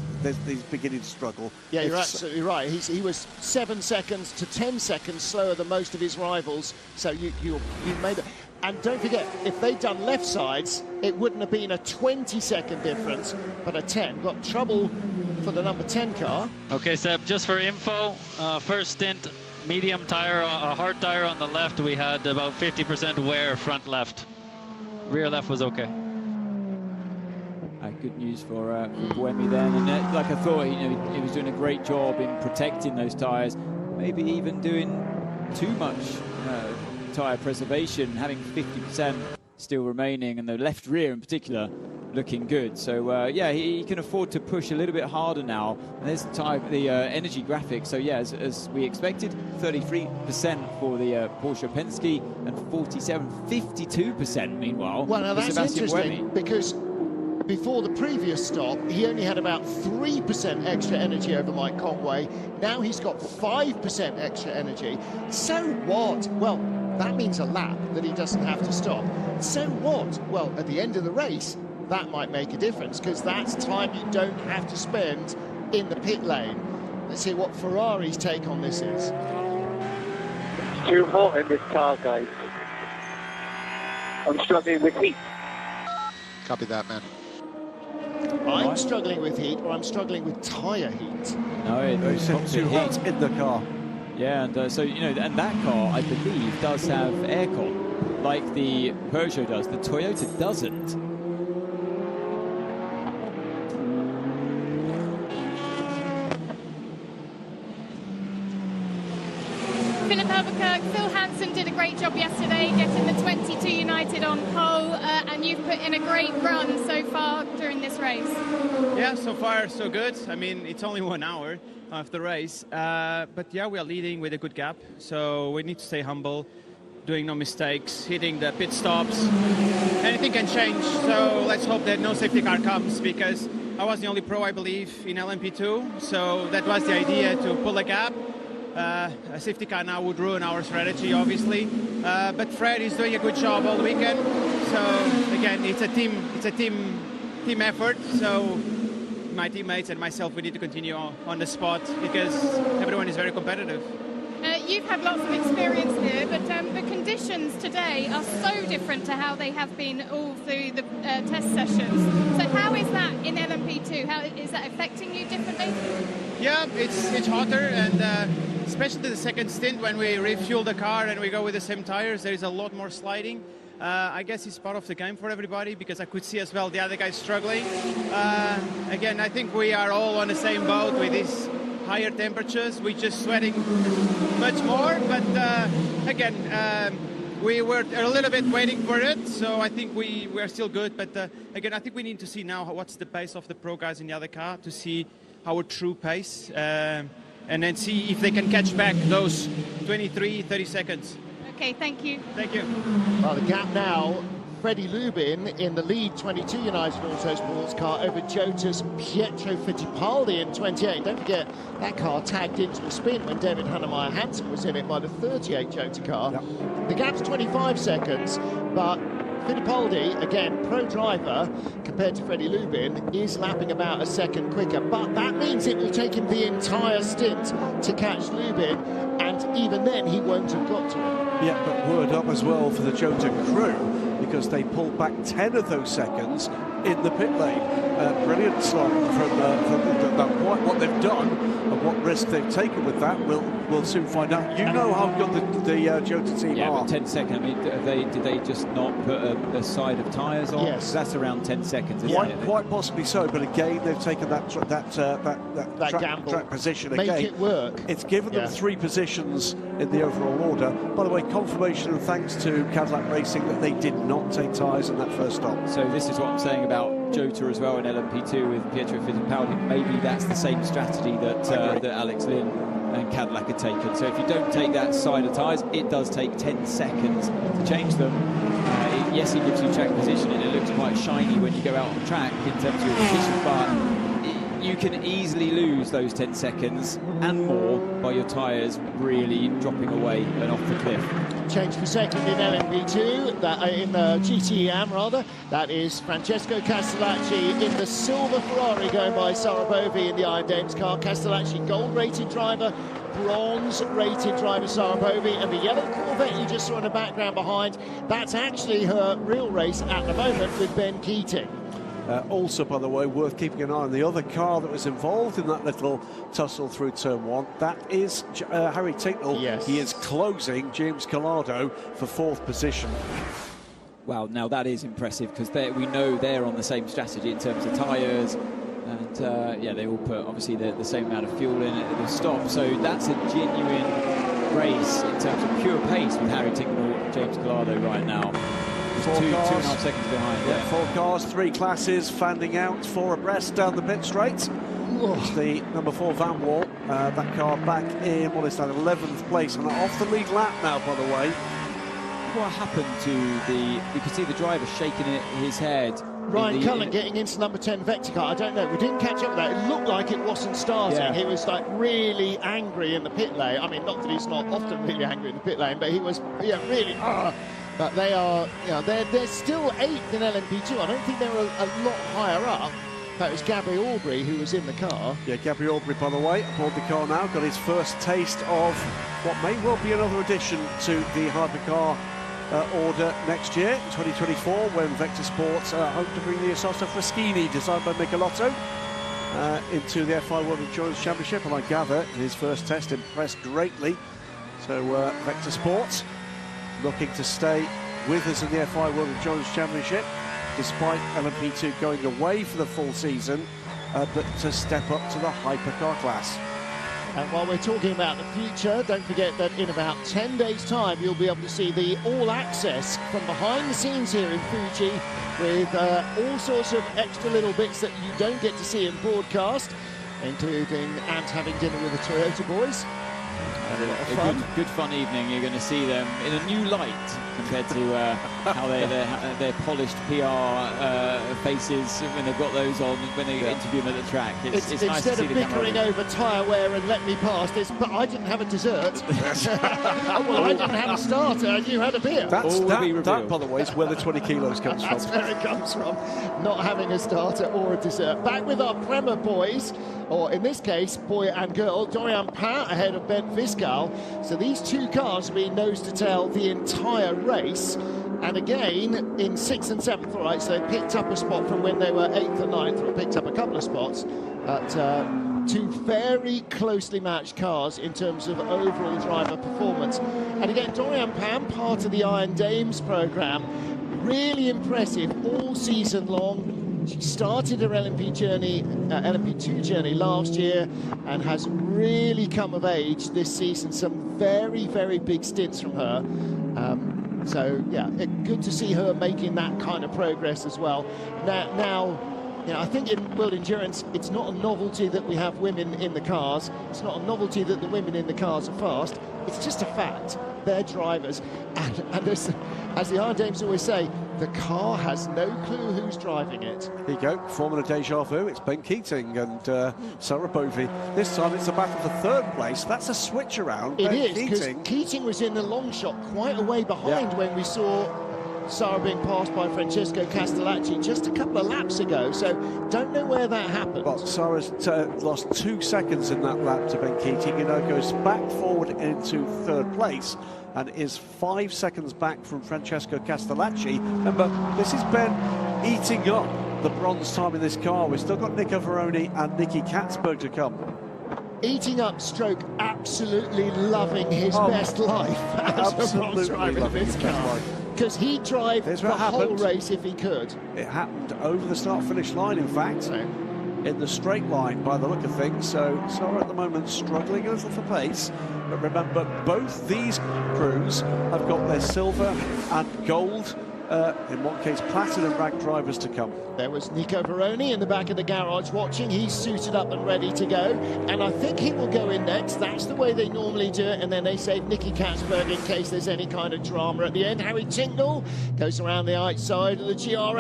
beginning to struggle. Yeah, you're absolutely right. He was 7 seconds to 10 seconds slower than most of his rivals. So you made it. And don't forget, if they'd done left sides, it wouldn't have been a 20-second difference, but a 10. Got trouble for the number 10 car. Okay, Seb, just for info, first stint, medium tire, a hard tire on the left. We had about 50% wear front left. Rear left was okay. Good news for Buemi then, and like I thought, he was doing a great job in protecting those tyres, maybe even doing too much tyre preservation, having 50% still remaining, and the left rear in particular looking good. So yeah, he can afford to push a little bit harder now. And there's the energy graphic. So yeah, as we expected, 33% for the Porsche Penske, and 52% meanwhile. Well, now that's interesting, because before the previous stop, he only had about 3% extra energy over Mike Conway. Now he's got 5% extra energy. So what? Well, that means a lap that he doesn't have to stop. So what? Well, at the end of the race, that might make a difference, because that's time you don't have to spend in the pit lane. Let's see what Ferrari's take on this is. It's too hot in this car, guys. I'm struggling with heat. Copy that, man. I'm struggling with heat, or I'm struggling with tyre heat. No, it's too hot in the car. Yeah, and so, you know, and that car, I believe, does have aircon, like the Peugeot does. The Toyota doesn't. Philip Albuquerque, Phil Hansen did a great job yesterday getting the 22 United on pole, and you've put in a great run so far during this race. Yeah, so far so good. I mean, it's only 1 hour of the race, but yeah, we are leading with a good gap, so we need to stay humble, doing no mistakes, hitting the pit stops. Anything can change, so let's hope that no safety car comes, because I was the only pro, I believe, in LMP2, so that was the idea, to pull a gap. A safety car now would ruin our strategy, obviously, but Fred is doing a good job all weekend. So again, it's a team effort. So my teammates and myself, we need to continue on the spot, because everyone is very competitive. You've had lots of experience here, but the conditions today are so different to how they have been all through the test sessions. So how is that in LMP2? How is that affecting you differently? Yeah, it's hotter, and especially the second stint when we refuel the car and we go with the same tires, there is a lot more sliding. I guess it's part of the game for everybody, because I could see as well the other guys struggling. Again, I think we are all on the same boat with these higher temperatures. We're just sweating much more, but again, we were a little bit waiting for it, so I think we are still good. But again, I think we need to see now what's the pace of the pro guys in the other car, to see our true pace, and then see if they can catch back those 30 seconds. Okay, thank you. Thank you. Well, the gap now, Freddie Lubin in the lead 22 United Autosports car over Jota's Pietro Fittipaldi in 28. Don't forget, that car tagged into a spin when David Hannemeyer Hansen was in it by the 38 Jota car. Yep. The gap's 25 seconds, but Fittipaldi, again, pro driver, compared to Freddie Lubin, is lapping about a second quicker. But that means it will take him the entire stint to catch Lubin, and even then he won't have got to him. Yeah, but word up as well for the Jota crew, because they pulled back 10 of those seconds in the pit lane. Brilliant start from what they've done and what risk they've taken with that. We'll soon find out. You know how good the Jota team are. But 10 seconds. I mean, did they just not put a side of tyres on? Yes. That's around 10 seconds, isn't it? Quite possibly so. But again, they've taken that track position again. Make it work. It's given them 3 positions in the overall order. By the way, confirmation and thanks to Cadillac Racing that they did not take tyres in that first stop. So this is what I'm saying about Jota as well in LMP2 with Pietro Fittipaldi. Maybe that's the same strategy that Alex Lynn and Cadillac had taken. So if you don't take that side of tyres, it does take 10 seconds to change them. Yes, it gives you track position and it looks quite shiny when you go out on track in terms of your position, but you can easily lose those 10 seconds and more by your tyres really dropping away and off the cliff. Change for second in LMP2, in GTEM rather. That is Francesco Castellacci in the silver Ferrari going by Sarabovi in the Iron Dames car. Castellacci gold-rated driver, bronze-rated driver Sarabovi, and the yellow Corvette you just saw in the background behind, that's actually her real race at the moment with Ben Keating. Also, by the way, worth keeping an eye on the other car that was involved in that little tussle through turn 1. That is Harry Tincknell. Yes. He is closing James Collado for 4th position. Wow, now that is impressive, because we know they're on the same strategy in terms of tyres, and yeah, they all put obviously the same amount of fuel in at the stop. So that's a genuine race in terms of pure pace with Harry Tincknell and James Collado right now. 2.5 seconds behind. Yeah, 4 cars, 3 classes, fanning out 4 abreast down the pit straight. It's the number 4 Van Wall. That car back in, what is that, 11th place, and off the lead lap now, by the way. What happened to you can see the driver shaking his head. Ryan Cullen getting into number 10 Vector car. I don't know, we didn't catch up with that. It looked like it wasn't starting. Yeah. He was like really angry in the pit lane. I mean, not that he's not often really angry in the pit lane, but he was really But they are, they're still 8th in LMP2. I don't think they're a lot higher up. That was Gabby Aubrey who was in the car. Yeah, Gabby Aubrey, by the way, aboard the car now, got his first taste of what may well be another addition to the hypercar order next year, 2024, when Vector Sports hope to bring the Isotta Fraschini, designed by Michelotto. into the FI World Endurance Championship, and I gather his first test impressed greatly. So Vector Sports looking to stay with us in the FI World Endurance Championship, despite LMP2 going away for the full season, but to step up to the hypercar class. And while we're talking about the future, don't forget that in about 10 days' time, you'll be able to see the all-access from behind the scenes here in Fuji, with all sorts of extra little bits that you don't get to see in broadcast, including and having dinner with the Toyota boys. A good fun evening. You're going to see them in a new light compared to how their polished PR faces when they've got those on when they interview them at the track. It's nice to instead see of the bickering over tyre wear and let me past, but I didn't have a dessert. Well, I didn't have a starter and you had a beer. That, by the way, is where the 20 kilos comes from. That's where it comes from, not having a starter or a dessert. Back with our Prema boys, or in this case, boy and girl, Dorian Pain ahead of Ben Viscal. So these two cars have been nose to tail the entire race. And again, in 6th and 7th, all right, so they picked up a spot from when they were 8th and 9th, or picked up a couple of spots. But two very closely matched cars in terms of overall driver performance. And again, Dorian Pain, part of the Iron Dames programme, really impressive all season long. She started her LMP2 journey last year and has really come of age this season. Some very, very big stints from her. So, yeah, good to see her making that kind of progress as well. Now, you know, I think in World Endurance, it's not a novelty that we have women in the cars. It's not a novelty that the women in the cars are fast. It's just a fact. They're drivers. And as the Iron Dames always say, the car has no clue who's driving it. Here you go, forming a deja vu. It's Ben Keating and Sarah Bovey. This time it's a battle for 3rd place. That's a switch around. It is, because Keating was in the long shot quite a way behind when we saw Sarah being passed by Francesco Castellacci just a couple of laps ago, so don't know where that happened. Well, Sarah's lost 2 seconds in that lap to Ben Keating, you know, goes back forward into 3rd place and is 5 seconds back from Francesco Castellacci. Remember, this is Ben eating up the bronze time in this car. We've still got Nico Veroni and Nicky Katzberg to come. Eating up stroke, absolutely loving his best life as a bronze driver in this car. Because he'd drive the whole race if he could. It happened over the start-finish line, in fact, in the straight line by the look of things. So Sarah at the moment struggling a little for pace. But remember, both these crews have got their silver and gold, in one case platinum ranked drivers to come. There was Nico Veroni in the back of the garage watching. He's suited up and ready to go, and I think he will go in next. That's the way they normally do it, and then they save Nicky Katzberg in case there's any kind of drama at the end. Harry Tincknell goes around the outside of the GR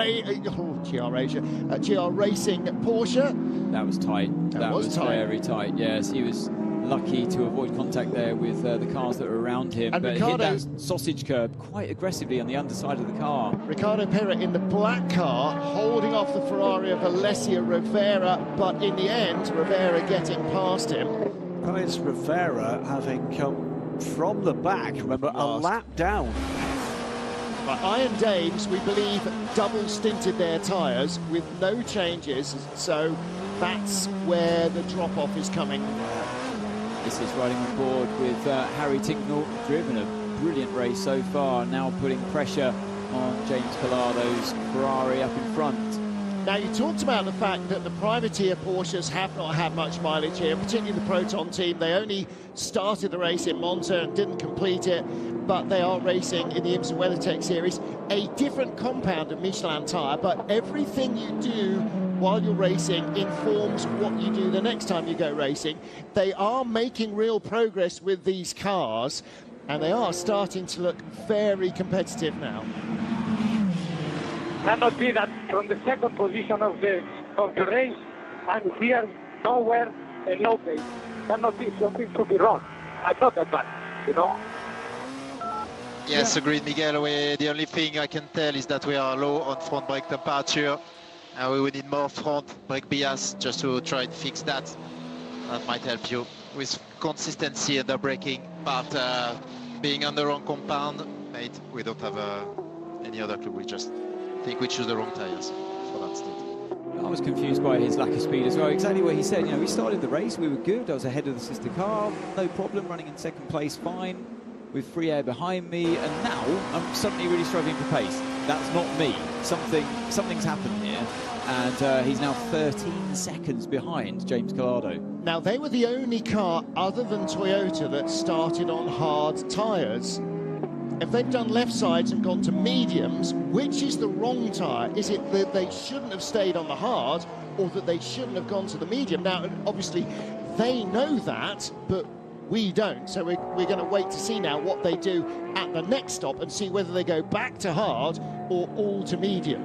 Racing Porsche. That was tight. That was tight. Very tight, yes. He was lucky to avoid contact there with the cars that were around him, and but Ricardo, hit that sausage curb quite aggressively on the underside of the car. Ricardo Pera in the black car, holding off the Ferrari of Alessia Rivera, but in the end, Rivera getting past him. That is Rivera having come from the back, remember, a lap down. But Iron Dames, we believe, double stinted their tyres with no changes, so that's where the drop-off is coming. This is riding on board with Harry Tincknell, driven a brilliant race so far, now putting pressure on James Collardo's Ferrari up in front. Now, you talked about the fact that the privateer Porsches have not had much mileage here, particularly the Proton team. They only started the race in Monza and didn't complete it, but they are racing in the IMSA WeatherTech series, a different compound of Michelin tyre, but everything you do while you're racing informs what you do the next time you go racing. They are making real progress with these cars, and they are starting to look very competitive now. Cannot be that from the 2nd position of the race, I'm here nowhere a low pace. Cannot be, something to be wrong. I'm not that bad, you know. Yes, agreed, Miguel. The only thing I can tell is that we are low on front brake temperature, and we would need more front brake bias just to try and fix that. That might help you with consistency in the braking, but being on the wrong compound, mate, we don't have any other clue. We just think we choose the wrong tires for that state. I was confused by his lack of speed as well. Exactly what he said. You know, we started the race, we were good. I was ahead of the sister car, no problem, running in second place, fine, with free air behind me. And now I'm suddenly really struggling for pace. That's not me. Something's happened here, and he's now 13 seconds behind James Collado. Now, they were the only car other than Toyota that started on hard tyres. If they've done left sides and gone to mediums, which is the wrong tyre? Is it that they shouldn't have stayed on the hard, or that they shouldn't have gone to the medium? Now, obviously, they know that, but we don't. So we're going to wait to see now what they do at the next stop and see whether they go back to hard or all to medium.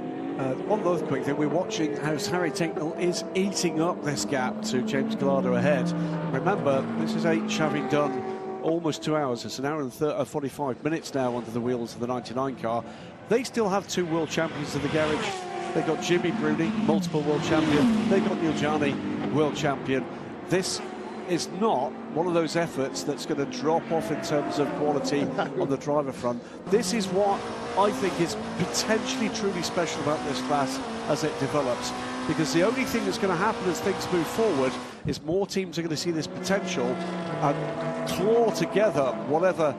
One other quick thing, we're watching how Harry Tinknell is eating up this gap to James Collado ahead. Remember, this is H having done almost 2 hours. It's an hour and 45 minutes now under the wheels of the 99 car. They still have 2 world champions in the garage. They've got Jimmy Bruni, multiple world champion. They've got Neil Jani, world champion. This is not one of those efforts that's going to drop off in terms of quality on the driver front. This is what I think is potentially truly special about this class as it develops, because the only thing that's going to happen as things move forward is more teams are going to see this potential and claw together whatever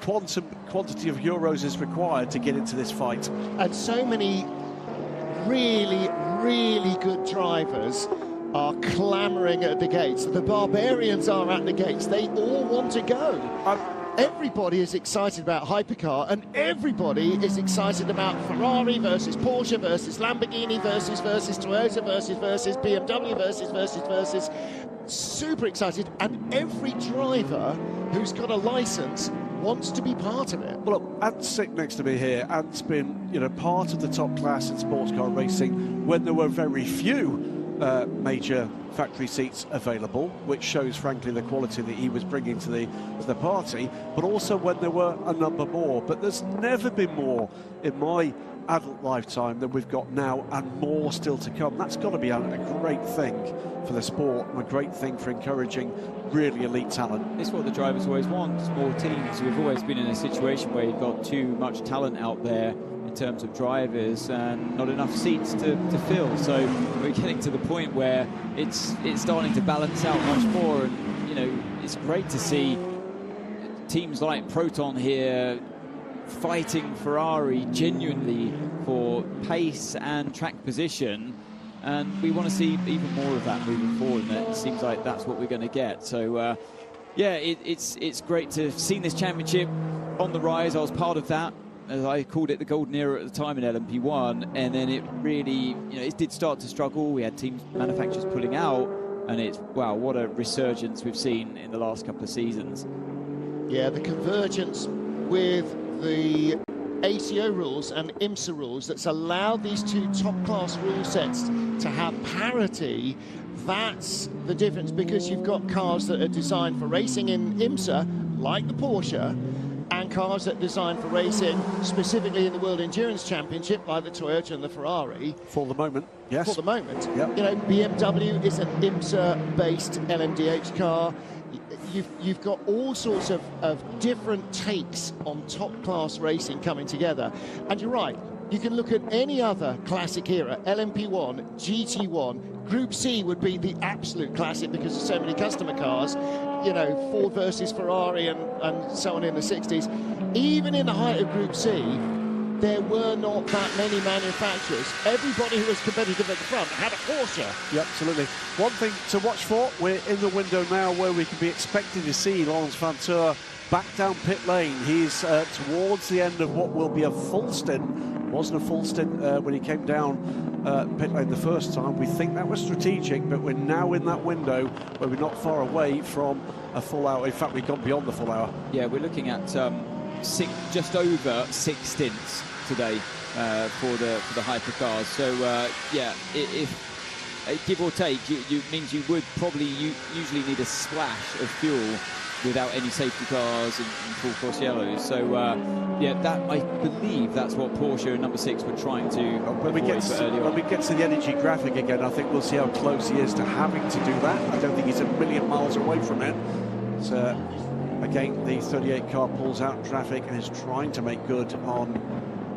quantity of euros is required to get into this fight. And so many really, really good drivers are clamouring at the gates. The Barbarians are at the gates. They all want to go. Everybody is excited about hypercar, and everybody is excited about Ferrari versus Porsche versus Lamborghini versus Toyota versus BMW versus. Super excited, and every driver who's got a license wants to be part of it. Well, look, Ant's sitting next to me here. Ant's been, you know, part of the top class in sports car racing when there were very few major factory seats available, which shows frankly the quality that he was bringing to the party, but also when there were a number more. But there's never been more in my adult lifetime than we've got now, and more still to come. That's got to be a great thing for the sport and a great thing for encouraging really elite talent. It's what the drivers always want, more teams. We've always been in a situation where you've got too much talent out there in terms of drivers and not enough seats to fill. So we're getting to the point where it's starting to balance out much more, and you know, it's great to see teams like Proton here fighting Ferrari genuinely for pace and track position, and we want to see even more of that moving forward, and it seems like that's what we're going to get. So yeah, it's great to have seen this championship on the rise. I was part of that, as I called it, the golden era at the time in LMP1, and then it really, you know, it did start to struggle. We had teams, manufacturers pulling out, and it's, wow, what a resurgence we've seen in the last couple of seasons. Yeah, the convergence with the ACO rules and IMSA rules that's allowed these two top-class rule sets to have parity. That's the difference, because you've got cars that are designed for racing in IMSA, like the Porsche, and cars that are designed for racing specifically in the World Endurance Championship, like the Toyota and the Ferrari. For the moment, yes. For the moment. Yep. You know, BMW is an IMSA-based LMDH car. You've got all sorts of different takes on top-class racing coming together. And you're right, you can look at any other classic era, LMP1, GT1, Group C would be the absolute classic because of so many customer cars, you know, Ford versus Ferrari and so on in the 60s. Even in the height of Group C, there were not that many manufacturers. Everybody who was competitive at the front had a Porsche. Yeah, absolutely. One thing to watch for, we're in the window now where we can be expecting to see Laurens Vanthoor back down pit lane. He's towards the end of what will be a full stint. Wasn't a full stint when he came down pit lane the first time. We think that was strategic, but we're now in that window where we're not far away from a full hour. In fact, we've gone beyond the full hour. Yeah, we're looking at just over 6 stints today for the hypercars. So yeah, if give or take, you means you would probably usually need a splash of fuel without any safety cars and full course yellows. So yeah, that, I believe that's what Porsche and number 6 were trying to when we get to the energy graphic again, I think we'll see how close he is to having to do that. I don't think he's a million miles away from it. So again, the 38 car pulls out in traffic and is trying to make good on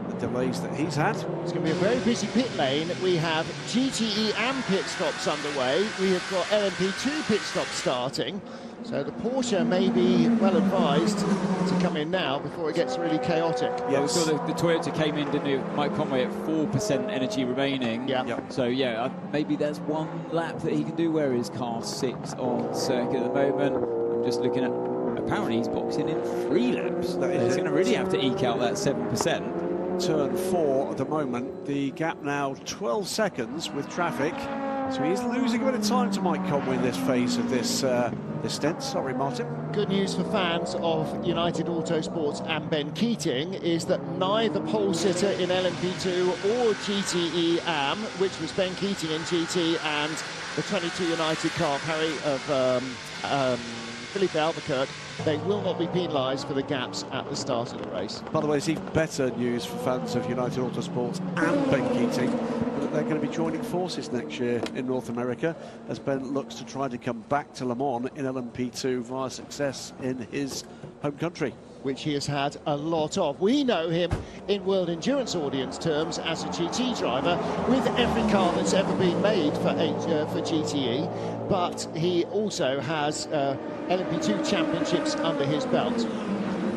the delays that he's had. It's going to be a very busy pit lane. We have GTE and pit stops underway. We have got LMP2 pit stops starting. So the Porsche may be well advised to come in now before it gets really chaotic. Yeah, we saw the Toyota came in, didn't it? Mike Conway at 4% energy remaining. Yeah. So yeah, maybe there's one lap that he can do where his car's 6 on circuit at the moment. I'm just looking at, apparently he's boxing in 3 laps. He's going to really have to eke out that 7%. Turn 4 at the moment. The gap now 12 seconds with traffic. So he's losing a bit of time to Mike Conway in this phase of this stint. Sorry, Martin. Good news for fans of United Autosports and Ben Keating is that neither pole sitter in LMP2 or GTE AM, which was Ben Keating in GT and the 22 United car, Harry of Felipe Albuquerque, they will not be penalised for the gaps at the start of the race. By the way, it's even better news for fans of United Autosports and Ben Keating that they're going to be joining forces next year in North America as Ben looks to try to come back to Le Mans in LMP2 via success in his home country, which he has had a lot of. We know him in World Endurance audience terms as a GT driver with every car that's ever been made for GTE, but he also has LMP2 championships under his belt.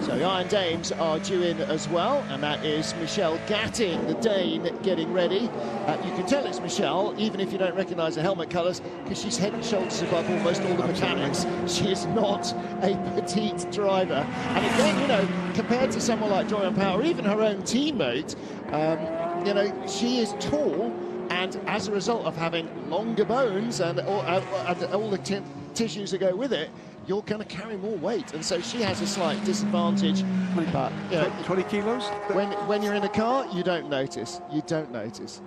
So the Iron Dames are due in as well, and that is Michelle Gatting, the Dane, getting ready. You can tell it's Michelle, even if you don't recognise the helmet colours, because she's head and shoulders above almost all the mechanics. She is not a petite driver. And again, you know, compared to someone like Dorian Power, or even her own teammate, you know, she is tall, and as a result of having longer bones and all the tissues that go with it, you're going to carry more weight, and so she has a slight disadvantage. But you know, 20 kilos? When you're in a car, you don't notice. You don't notice.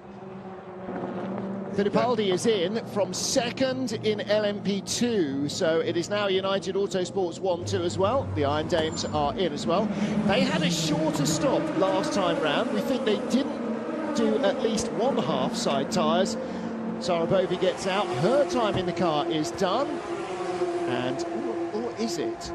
Fittipaldi is in from second in LMP2, so it is now United Autosports 1-2 as well. The Iron Dames are in as well. They had a shorter stop last time round. We think they didn't do at least one half side tyres. Sarah Bovey gets out. Her time in the car is done. And, or is it?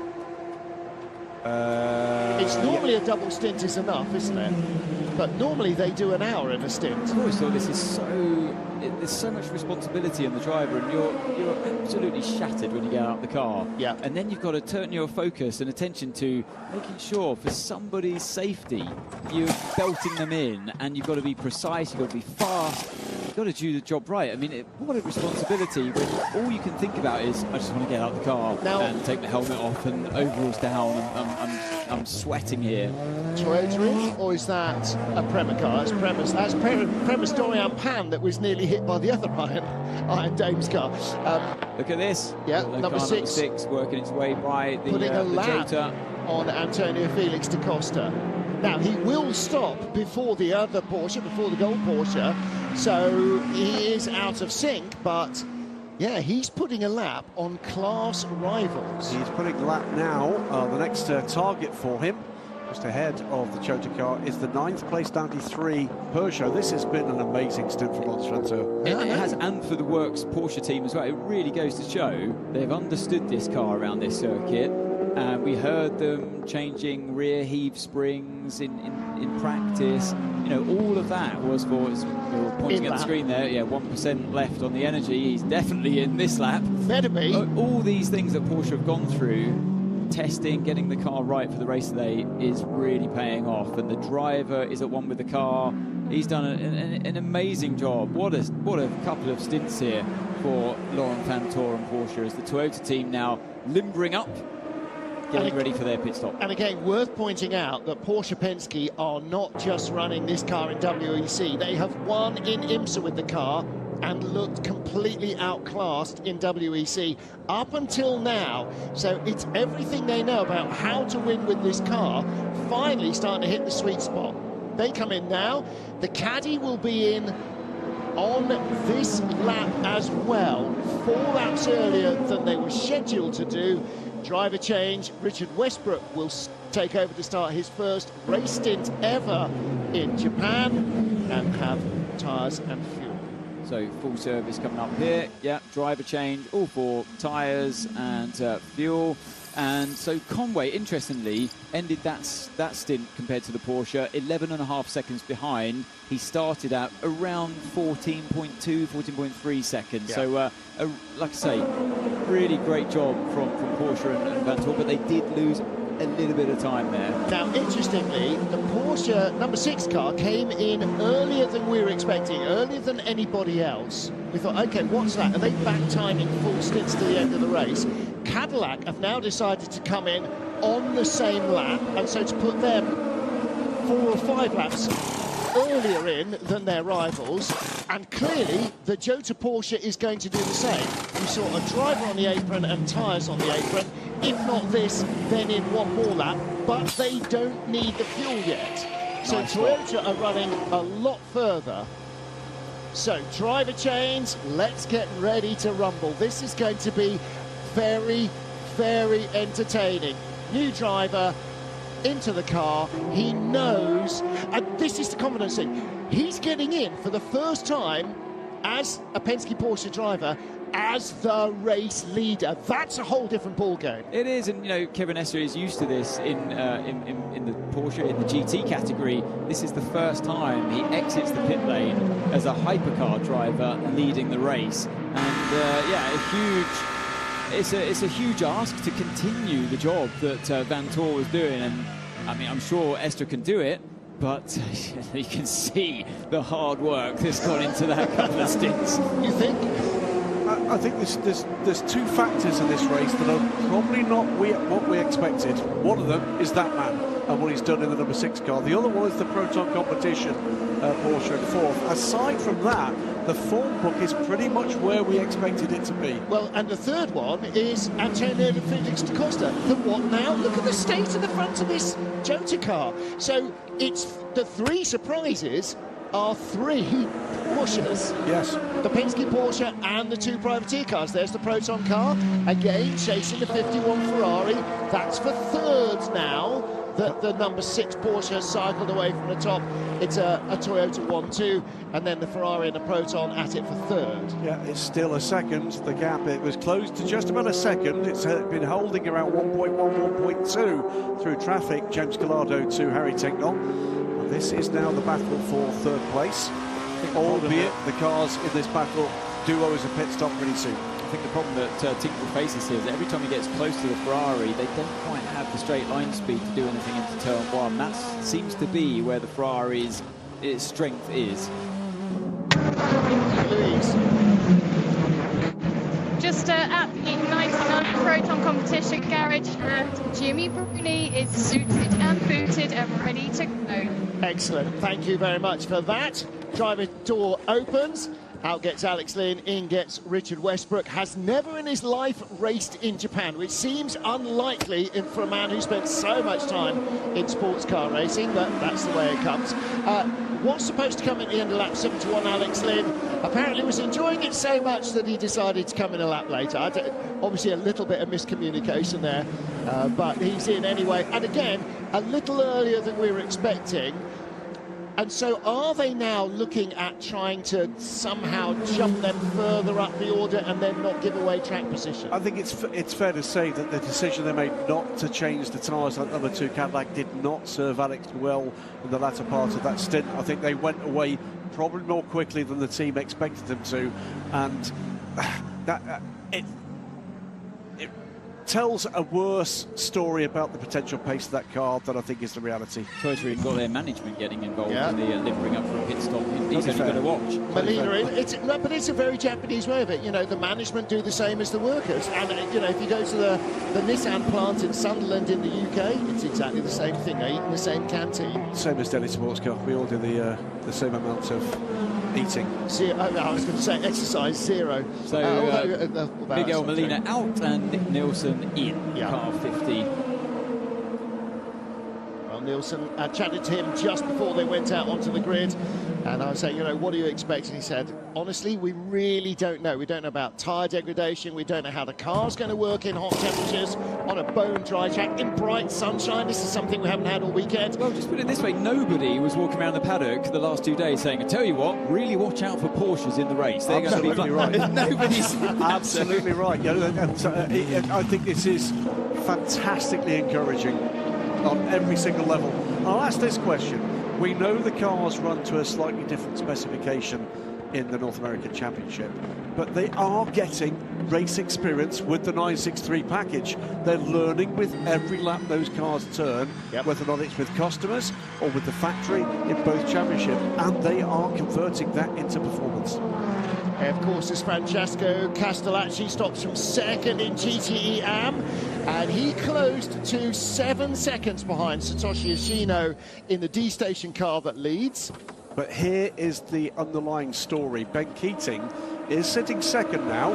It's normally a double stint is enough, isn't it? But normally they do an hour in a stint. I always thought this is so... There's so much responsibility on the driver, and you're absolutely shattered when you get out of the car. Yeah. And then you've got to turn your focus and attention to making sure for somebody's safety you're belting them in, and you've got to be precise, you've got to be fast, you've got to do the job right. I mean, what a responsibility when all you can think about is, I just want to get out of the car now, and take the helmet off and overalls down, and I'm sweating here. Toyota in, or is that a Prema car? That's Prema's Dorian Pan that was nearly hit by the other Iron Dames car. Look at this. Yeah, number 6 working its way by the putting a lap Jota on Antonio Felix da Costa. Now he will stop before the other Porsche, before the gold Porsche, so he is out of sync, but yeah, he's putting a lap on class rivals. He's putting a lap now. The next target for him, just ahead of the Jota car, is the 9th place 93 Peugeot. This has been an amazing stint for Monstranto. It has, and for the Works Porsche team as well. It really goes to show they've understood this car around this circuit. And we heard them changing rear heave springs in practice. You know, all of that was for, as you're pointing at the screen there, yeah, 1% left on the energy. He's definitely in this lap. Better be. All these things that Porsche have gone through, testing, getting the car right for the race today, is really paying off. And the driver is at one with the car. He's done an amazing job. What a couple of stints here for Laurent Fantor and Porsche, as the Toyota team now limbering up, getting ready for their pit stop. And again, worth pointing out that Porsche Penske are not just running this car in WEC. They have won in IMSA with the car and looked completely outclassed in WEC up until now. So it's everything they know about how to win with this car finally starting to hit the sweet spot. They come in now. The caddy will be in on this lap as well, 4 laps earlier than they were scheduled to do. Driver change, Richard Westbrook will take over to start his first race stint ever in Japan and have tyres and fuel. So full service coming up here. Yeah, driver change, all for tyres and fuel. And so Conway, interestingly, ended that stint compared to the Porsche 11.5 seconds behind. He started at around 14.2, 14.3 seconds. Yeah. So, like I say, really great job from Porsche and Vantor, but they did lose a little bit of time there. Now, interestingly, the Porsche number 6 car came in earlier than we were expecting, earlier than anybody else. We thought, OK, what's that? Are they back timing full stints to the end of the race? Cadillac have now decided to come in on the same lap, and so to put them 4 or 5 laps earlier in than their rivals, and clearly the Jota Porsche is going to do the same. We saw a driver on the apron and tyres on the apron. If not this, then in one more lap, but they don't need the fuel yet. So nice Toyota are running a lot further. So driver change, let's get ready to rumble. This is going to be very, very entertaining. New driver into the car, he knows, and this is the confidence thing, he's getting in for the first time as a Penske Porsche driver as the race leader. That's a whole different ball game. It is, and you know, Kevin Esser is used to this in the Porsche, in the GT category. This is the first time he exits the pit lane as a hypercar driver leading the race, and yeah, it's a huge ask to continue the job that Vantor was doing, and I mean, I'm sure Esther can do it, but you can see the hard work that's gone into that couple of stints. You think? I think there's 2 factors in this race that are probably not what we expected. One of them is that man and what he's done in the number 6 car. The other one is the Proton competition, Porsche in 4th. Aside from that, the form book is pretty much where we expected it to be. Well, and the third one is Antonio Felix da Costa. The what now? Look at the state of the front of this Jota car. So it's the 3 surprises are 3 Porsches. Yes. The Penske Porsche and the 2 privateer cars. There's the Proton car, again chasing the 51 Ferrari. That's for 3rd now. The number 6 Porsche has cycled away from the top. It's a Toyota 1-2, and then the Ferrari and the Proton at it for 3rd. Yeah, it's still a 2nd. The gap, it was closed to just about a 2nd. It's been holding around 1.1, 1.2 through traffic. James Collado to Harry Tinknell. This is now the battle for 3rd place, albeit the cars in this battle do owe us a pit stop pretty soon. I think the problem that Tinknell faces here is that every time he gets close to the Ferrari, they don't quite have the straight line speed to do anything into turn 1. That seems to be where the Ferrari's strength is. Just at the 99 Proton competition garage, and Jimmy Bruni is suited and booted and ready to go. Excellent, thank you very much for that. Driver door opens. Out gets Alex Lynn, in gets Richard Westbrook. Has never in his life raced in Japan, which seems unlikely for a man who spent so much time in sports car racing, but that's the way it comes. Was supposed to come at the end of lap 71, Alex Lynn apparently was enjoying it so much that he decided to come in a lap later. Obviously a little bit of miscommunication there, but he's in anyway. And again, a little earlier than we were expecting. And so are they now looking at trying to somehow jump them further up the order and then not give away track position? I think it's fair to say that the decision they made not to change the tyres on number 2 Cadillac did not serve Alex well in the latter part of that stint. I think they went away probably more quickly than the team expected them to, and it tells a worse story about the potential pace of that car than I think is the reality. Toyota even got their management getting involved in the limbering up for a pit stop. He's only got to watch. Molina, but it's a very Japanese way of it. You know, the management do the same as the workers. And, you know, if you go to the Nissan plant in Sunderland in the UK, it's exactly the same thing. They eat in the same canteen. Same as Delhi Sports Car. We all do the same amount of eating. I was going to say exercise 0. So Miguel Molina out and Nick Nielsen in car 50. Well, Nielsen chatted to him just before they went out onto the grid, and I was saying, you know, what do you expect? And he said, honestly, we really don't know. We don't know about tyre degradation. We don't know how the car's going to work in hot temperatures, on a bone dry track, in bright sunshine. This is something we haven't had all weekend. Well, just put it this way, nobody was walking around the paddock the last 2 days saying, I tell you what, really watch out for Porsches in the race. They're absolutely going to be right. Nobody's absolutely right. Yeah, I think this is fantastically encouraging on every single level. I'll ask this question. We know the cars run to a slightly different specification in the North American Championship, but they are getting race experience with the 963 package. They're learning with every lap those cars turn, whether or not it's with customers or with the factory in both championships, and they are converting that into performance. Of course, as Francesco Castellacci stops from second in GTE AM, and he closed to 7 seconds behind Satoshi Ishino in the D station car that leads. But here is the underlying story. Ben Keating is sitting second now.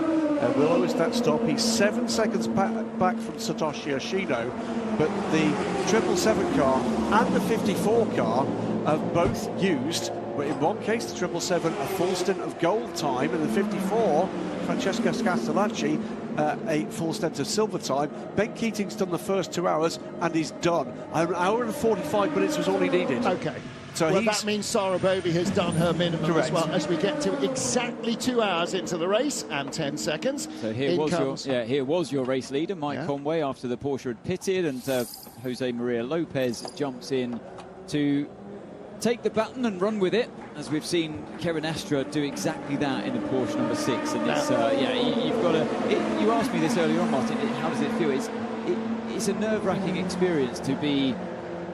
Willow is that stop. He's 7 seconds back from Satoshi Ishino, but the 777 car and the 54 car have both used, but in one case, the 777, a full stint of gold time, and the 54, Francesco Castellacci, a full stint of silver time. Ben Keating's done the first 2 hours, and he's done. An hour and 45 minutes was all he needed. Okay. So well, that means Sarah Bovey has done her minimum as well, as we get to exactly 2 hours into the race and 10 seconds. So here was your race leader, Mike Conway, after the Porsche had pitted, and Jose Maria Lopez jumps in to take the baton and run with it, as we've seen Kevin Astra do exactly that in the Porsche number 6. And it's you've got to. You asked me this earlier on, Martin. How does it feel? It's a nerve-wracking experience to be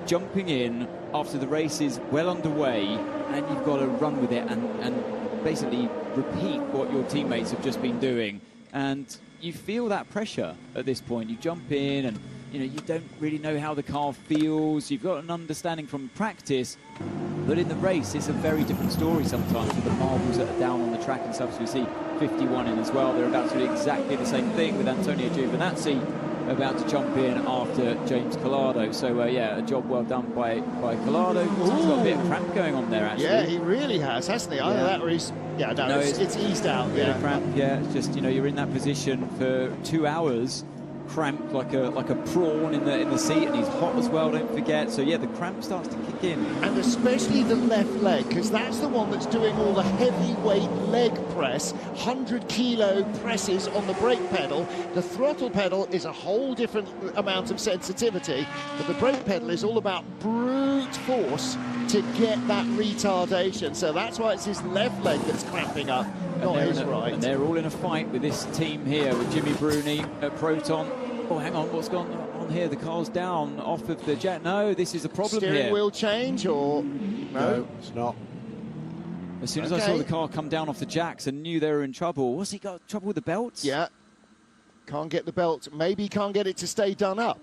jumping in after the race is well underway, and you've got to run with it and basically repeat what your teammates have just been doing. And you feel that pressure at this point. You jump in and you don't really know how the car feels. You've got an understanding from practice, but in the race it's a very different story sometimes with the marbles that are down on the track and stuff. So we see 51 in as well. They're about to do exactly the same thing with Antonio Giovinazzi about to jump in after James Collado. So a job well done by Collado. He's got a bit of cramp going on there, actually. Yeah, he really has, hasn't he? Either that or he's it's eased out. Yeah, cramp. Yeah, it's just you're in that position for 2 hours, cramped like a prawn in the seat, and he's hot as well, don't forget. So the cramp starts to kick in, and especially the left leg, because that's the one that's doing all the heavyweight leg press, 100-kilo presses on the brake pedal. The throttle pedal is a whole different amount of sensitivity, but the brake pedal is all about brute force to get that retardation. So that's why it's his left leg that's cramping up, not his right. And they're all in a fight with this team here, with Jimmy Bruni at Proton. Oh, hang on, what's gone on here? The car's down off of the jet. No, this is a problem here. Steering wheel change, or no, it's not. As soon as I saw the car come down off the jacks and knew they were in trouble. What's he got? Trouble with the belts? Yeah. Can't get the belt. Maybe can't get it to stay done up.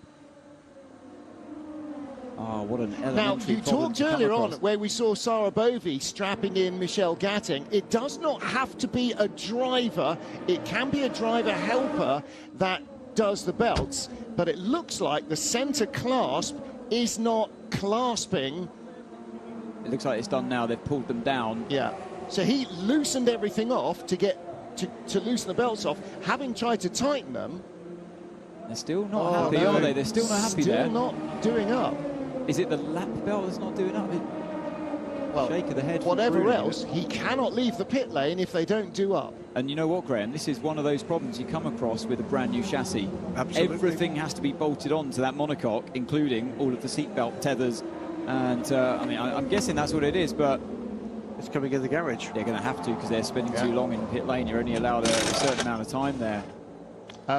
Oh, what an elementary Now, you problem talked earlier on where we saw Sarah Bovey strapping in Michelle Gatting. It does not have to be a driver. It can be a driver helper that does the belts, but it looks like the center clasp is not clasping. It looks like it's done now. They've pulled them down. Yeah. So he loosened everything off to get to loosen the belts off, having tried to tighten them. They're still not happy, are they? They're still not happy there. Still not doing up. Is it the lap belt that's not doing up? Well, shake of the head. Whatever else, he cannot leave the pit lane if they don't do up. And you know what, Graham? This is one of those problems you come across with a brand new chassis. Absolutely. Everything has to be bolted on to that monocoque, including all of the seatbelt tethers. And I'm guessing that's what it is, but it's coming in the garage. They're going to have to, because they're spending too long in pit lane. You're only allowed a certain amount of time there.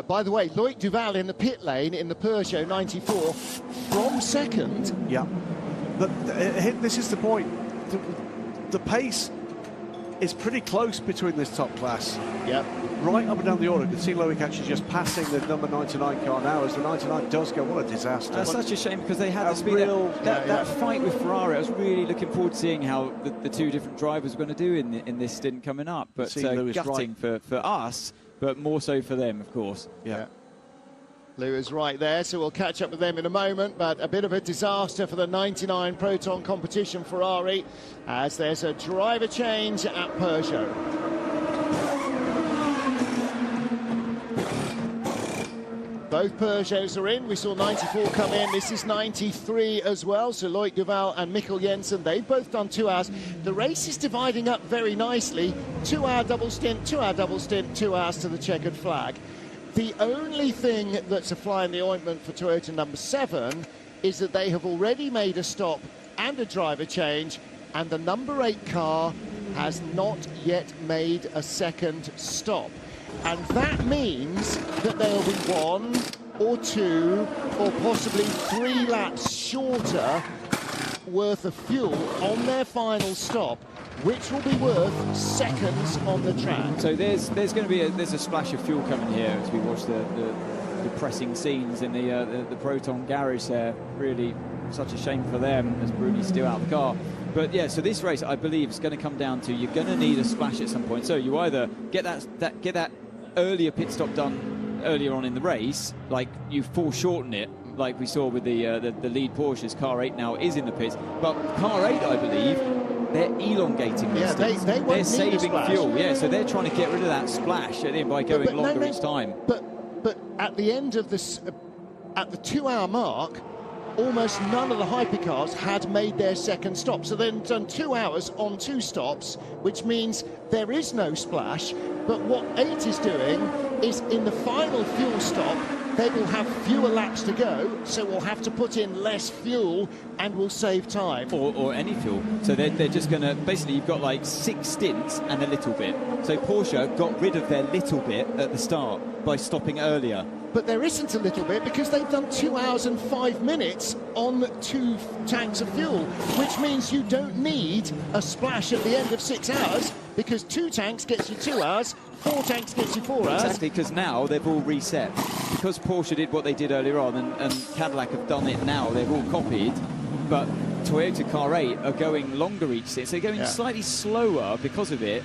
By the way, Loic Duval in the pit lane in the Peugeot 94 from second. Yeah. But this is the point. The pace is pretty close between this top class. Yeah. Right up and down the order. You can see Loic actually just passing the number 99 car now as the 99 does go. What a disaster. That's such a shame, because they had the speed. That fight with Ferrari, I was really looking forward to seeing how the two different drivers were going to do in this stint coming up. But gutting for us, but more so for them, of course. Yeah. Lewis right there, so we'll catch up with them in a moment, but a bit of a disaster for the 99 Proton competition Ferrari, as there's a driver change at Peugeot. Both Peugeots are in. We saw 94 come in. This is 93 as well. So Loic Duval and Mikkel Jensen, they've both done 2 hours. The race is dividing up very nicely. 2 hour double stint, 2 hour double stint, 2 hours to the checkered flag. The only thing that's a fly in the ointment for Toyota number 7 is that they have already made a stop and a driver change, and the number 8 car has not yet made a second stop. And that means that they'll be 1 or 2 or possibly 3 laps shorter worth of fuel on their final stop, which will be worth seconds on the track. So there's going to be a splash of fuel coming here as we watch the depressing scenes in the Proton garage there. Really such a shame for them as Bruni's still out of the car. But yeah, so this race I believe is going to come down to you're going to need a splash at some point. So you either get that earlier pit stop done earlier on in the race, like you foreshorten it, like we saw with the lead Porsche's. Car 8 now is in the pits, but car 8 I believe they're elongating this. Yeah, they're saving fuel. Yeah, so they're trying to get rid of that splash at the end by going longer each time. But at the end of this, at the 2-hour mark, almost none of the hypercars had made their second stop. So they've done 2 hours on 2 stops, which means there is no splash. But what 8 is doing is in the final fuel stop, they will have fewer laps to go, so we'll have to put in less fuel and we'll save time. Or any fuel. So they're just going to, basically you've got like 6 stints and a little bit. So Porsche got rid of their little bit at the start by stopping earlier. But there isn't a little bit because they've done 2 hours and 5 minutes on 2 tanks of fuel, which means you don't need a splash at the end of 6 hours because 2 tanks gets you 2 hours, 4 tanks gets you 4 hours. Exactly, because now they've all reset. Because Porsche did what they did earlier on and Cadillac have done it now, they've all copied. But Toyota Car 8 are going longer each stint, so they're going slightly slower because of it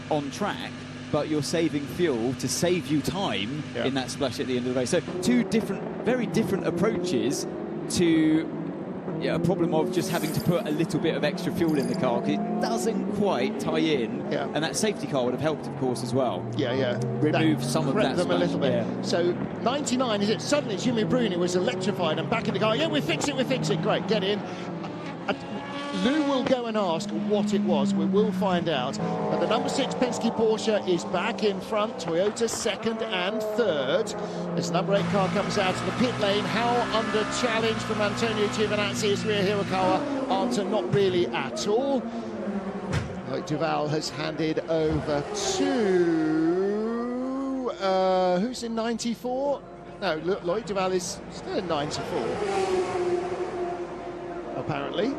on track. But you're saving fuel to save you time in that splash at the end of the race. So 2 very different approaches to a problem of just having to put a little bit of extra fuel in the car because it doesn't quite tie in. Yeah. And that safety car would have helped, of course, as well. Yeah. Remove some of that them splash. a little bit. Yeah. So 99, is it? Suddenly Jimmy Bruni was electrified and back in the car. Yeah, we fix it. Great, get in. Lou will go and ask what it was. We will find out. But the number 6 Penske Porsche is back in front. Toyota 2nd and 3rd. This number 8 car comes out of the pit lane. How under challenge from Antonio Giovinazzi is Ryo Hirakawa? Answer, not really at all. Loic Duval has handed over to... who's in 94? No, Loic Duval is still in 94. Apparently.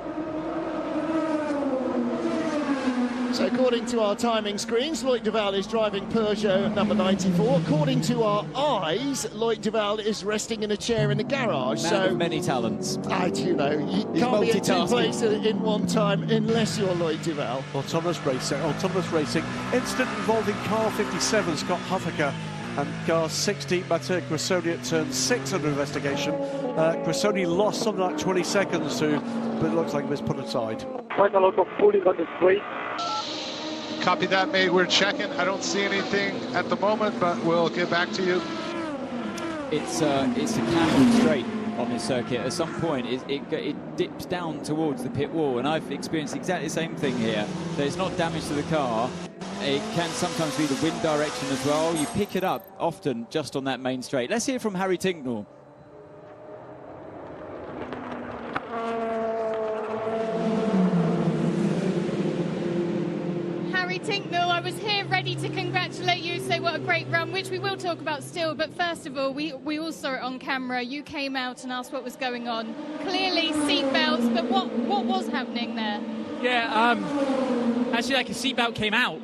So according to our timing screens, Loic Duval is driving Peugeot number 94. According to our eyes, Loic Duval is resting in a chair in the garage. Man of many talents. You can't be in 2 places in one time unless you're Loic Duval. Autonomous racing. Incident involving car 57, Scott Huffaker, and car 60, Matteo Grissoni at turn 6 under investigation. Grissoni lost something like 20 seconds but it looks like he was put aside. Quite a lot of pulling on the straight. Copy that, mate. We're checking. I don't see anything at the moment, but we'll get back to you. It's a casual straight on this circuit. At some point, it dips down towards the pit wall, and I've experienced exactly the same thing here. So it's not damage to the car. It can sometimes be the wind direction as well. You pick it up often just on that main straight. Let's hear from Harry Tinknell. Tinknell, I was here ready to congratulate you, say what a great run, which we will talk about still, but first of all, we all saw it on camera. You came out and asked what was going on. Clearly seatbelts, but what was happening there? Yeah, actually like a seatbelt came out,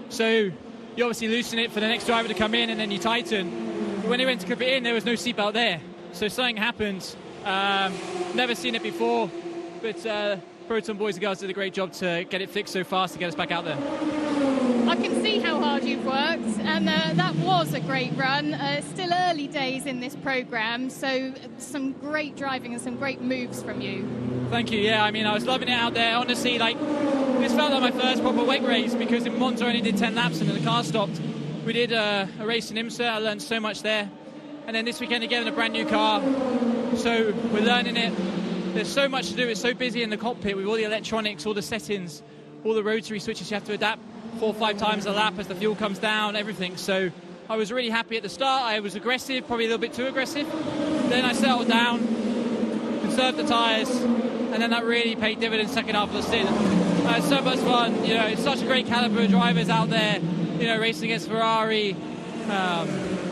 so you obviously loosen it for the next driver to come in and then you tighten. But when they went to clip it in, there was no seatbelt there, so something happened. Never seen it before, but Proton boys and girls did a great job to get it fixed so fast to get us back out there. I can see how hard you've worked, and that was a great run. Still early days in this programme, so some great driving and some great moves from you. Thank you. Yeah, I mean, I was loving it out there. Honestly, this felt like my first proper WEC race because in Monza I only did 10 laps and then the car stopped. We did a race in IMSA. I learned so much there. And then this weekend again in a brand new car. So we're learning it. There's so much to do. It's so busy in the cockpit with all the electronics, all the settings, all the rotary switches you have to adapt 4 or 5 times a lap as the fuel comes down, everything. So I was really happy at the start. I was aggressive, probably a little bit too aggressive. Then I settled down, conserved the tyres, and then that really paid dividends second half of the stint. It's so much fun. You know, it's such a great caliber of drivers out there. You know, racing against Ferrari,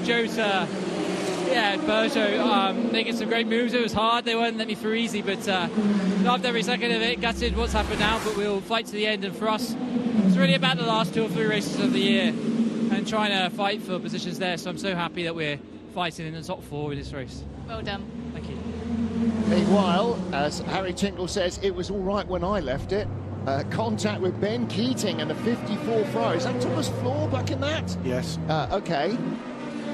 Jota, yeah, Peugeot, making some great moves. It was hard. They wouldn't let me through easy, but loved every second of it. Gutted what's happened now, but we'll fight to the end. And for us, it's really about the last 2 or 3 races of the year and trying to fight for positions there. So I'm so happy that we're fighting in the top 4 with this race. Well done. Thank you. Meanwhile, as Harry Tinkle says, it was all right when I left it. Contact with Ben Keating and the 54 Ferrari. Is that Thomas Floor back in that? Yes. Okay.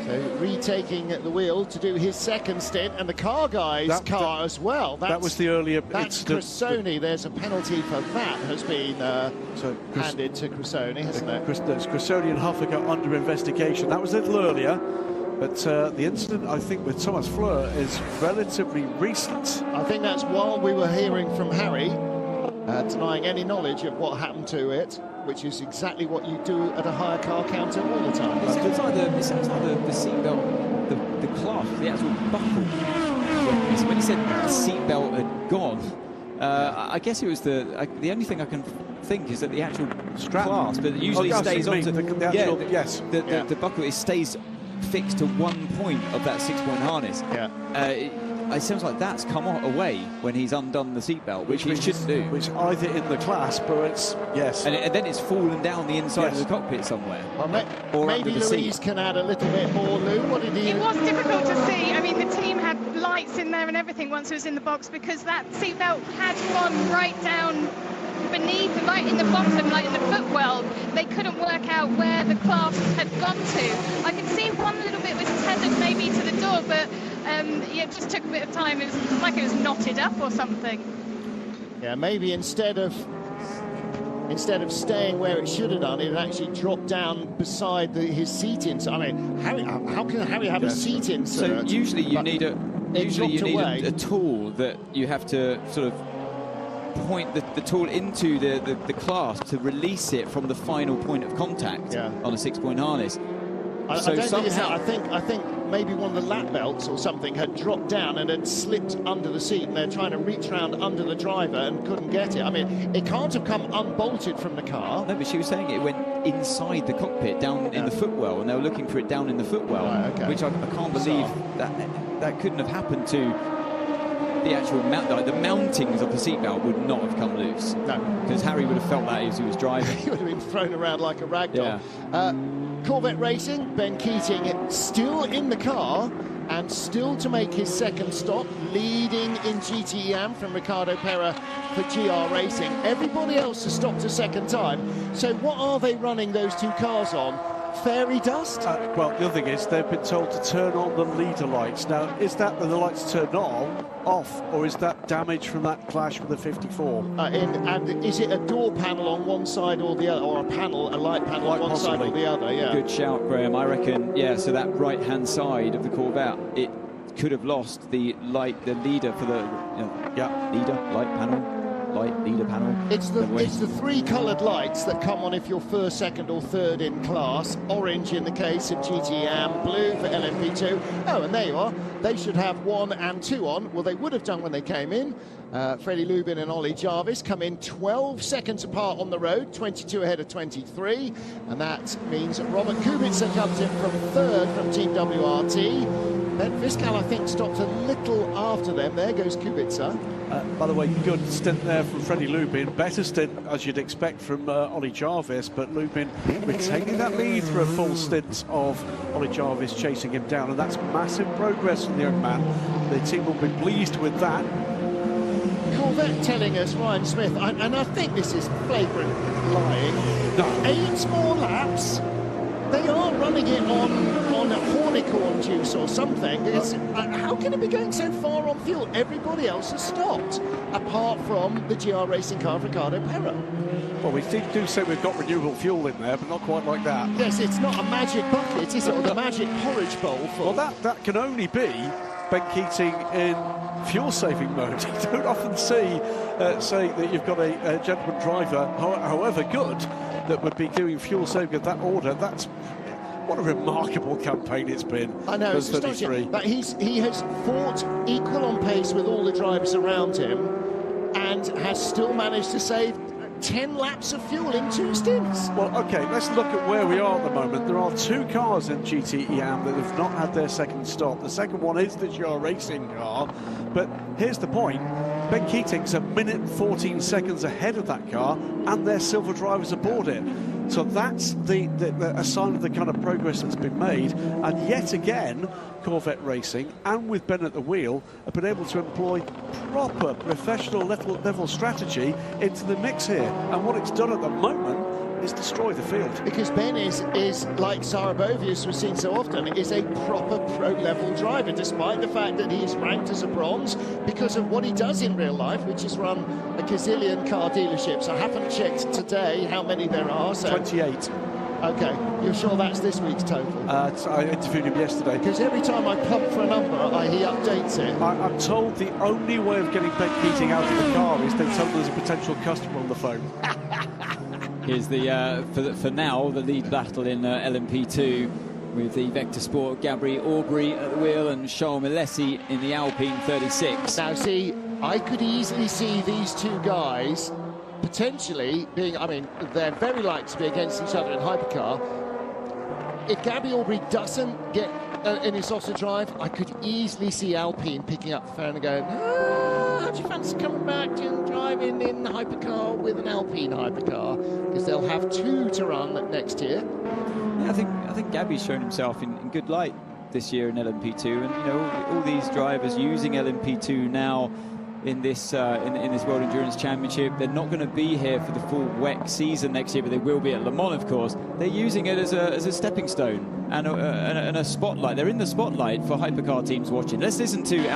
So retaking the wheel to do his second stint, and the car guy's car as well. That was the earlier That's Cressoni. There's a penalty for that has been handed to Cressoni, hasn't it? Cressoni and Huffaker under investigation. That was a little earlier, but the incident, I think, with Thomas Fleur is relatively recent. I think that's while we were hearing from Harry, denying any knowledge of what happened to it, which is exactly what you do at a higher car counter all the time. It sounds like the seatbelt, the clasp, the actual buckle. When he said the seatbelt had gone, I guess it was the only thing I can think is that the actual clasp that usually stays onto the buckle, it stays fixed to one point of that 6-point harness. Yeah. It sounds like that's come away when he's undone the seatbelt, which he shouldn't do. Which either in the clasp or it's, yes. And then it's fallen down the inside of the cockpit somewhere. Well, or maybe under the Louise seat. can add a little bit more, Lou. What did he... It was difficult to see. I mean, the team had lights in there and everything once it was in the box because that seatbelt had gone right down beneath, right in the bottom, like in the footwell. They couldn't work out where the clasp had gone to. I could see one little bit was tethered maybe to the door, but it just took a bit of time. It was like it was knotted up or something. Yeah, maybe instead of staying where it should have done, it actually dropped down beside his seat insert. I mean, how can Harry have a seat insert? So usually you need a tool that you have to sort of point the tool into the clasp to release it from the final point of contact on a 6-point harness. I don't think it's that. I think maybe one of the lap belts or something had dropped down and had slipped under the seat, and they're trying to reach around under the driver and couldn't get it. I mean, it can't have come unbolted from the car. No, but she was saying it went inside the cockpit, down in the footwell, and they were looking for it down in the footwell, which I can't believe that couldn't have happened to the actual the mountings of the seatbelt would not have come loose. No, because Harry would have felt that as he was driving. He would have been thrown around like a rag doll. Corvette Racing, Ben Keating still in the car and still to make his second stop, leading in GTEM from Ricardo Pera for GR Racing. Everybody else has stopped a second time. So what are they running those two cars on? Fairy dust? Well, the other thing is they've been told to turn on the leader lights. Now, is that the lights turned off, or is that damage from that clash with the 54? And is it a door panel on one side or the other, or a light panel on one side or the other? Yeah. Good shout, Graham. I reckon, so that right-hand side of the Corvette, it could have lost the leader for the light leader panel. It's the 3 coloured lights that come on if you're first, second or third in class. Orange in the case of GTM, blue for LMP2. Oh, and there you are. They should have 1 and 2 on. Well, they would have done when they came in. Freddie Lubin and Ollie Jarvis come in 12 seconds apart on the road, 22 ahead of 23. And that means Robert Kubica comes in from third from Team WRT. Ben Fiscal, I think, stopped a little after them. There goes Kubica. By the way, good stint there from Freddie Lubin. Better stint, as you'd expect, from Ollie Jarvis, but Lubin retaining that lead through a full stint of Ollie Jarvis chasing him down, and that's massive progress from the young man. The team will be pleased with that. Corvette telling us, Ryan Smith, and I think this is flagrant lying, 8 more laps. They are running it on Hornicorn juice or something. How can it be going so far on fuel? Everybody else has stopped, apart from the GR Racing car of Ricardo Pera. Well, we do say we've got renewable fuel in there, but not quite like that. Yes, it's not a magic bucket, is it? Or the magic porridge bowl full. Well, that can only be Ben Keating in fuel-saving mode. You don't often see say that you've got a gentleman driver, however good, that would be doing fuel saving of that order. What a remarkable campaign it's been. I know, it's astonishing. But he has fought equal on pace with all the drivers around him and has still managed to save 10 laps of fuel in 2 stints. Well, okay, let's look at where we are at the moment. There are 2 cars in GTEM that have not had their second stop. The second one is the Jar Racing car. But here's the point. Ben Keating's a minute 14 seconds ahead of that car, and their silver drivers aboard it. So that's a sign of the kind of progress that's been made. And yet again, Corvette Racing, and with Ben at the wheel, have been able to employ proper professional level strategy into the mix here. And what it's done at the moment is destroy the field. Because Ben is like Sarabovius, we've seen so often, is a proper pro-level driver, despite the fact that he's ranked as a bronze because of what he does in real life, which is run a gazillion car dealerships. I haven't checked today how many there are. So 28. Okay, you're sure that's this week's total? I interviewed him yesterday. Because every time I pump for a number, he updates it. I'm told the only way of getting Ben Keating out of the car is they tell him there's a potential customer on the phone. Here's the for now the lead battle in LMP2 with the Vector Sport Gabri Aubry at the wheel and Charles Milesi in the Alpine 36. Now see, I could easily see these 2 guys potentially being, I mean, they're very likely to be against each other in hypercar. If Gabri Aubry doesn't get any sausage drive, I could easily see Alpine picking up the phone and going, how do you fancy coming back and driving in hypercar with an Alpine hypercar? Because they'll have 2 to run next year. Yeah, I think Gabby's shown himself in good light this year in LMP2, and you know, all these drivers using LMP2 now in this World Endurance Championship. They're not going to be here for the full WEC season next year, but they will be at Le Mans, of course. They're using it as a stepping stone and a spotlight. They're in the spotlight for hypercar teams watching. Let's listen to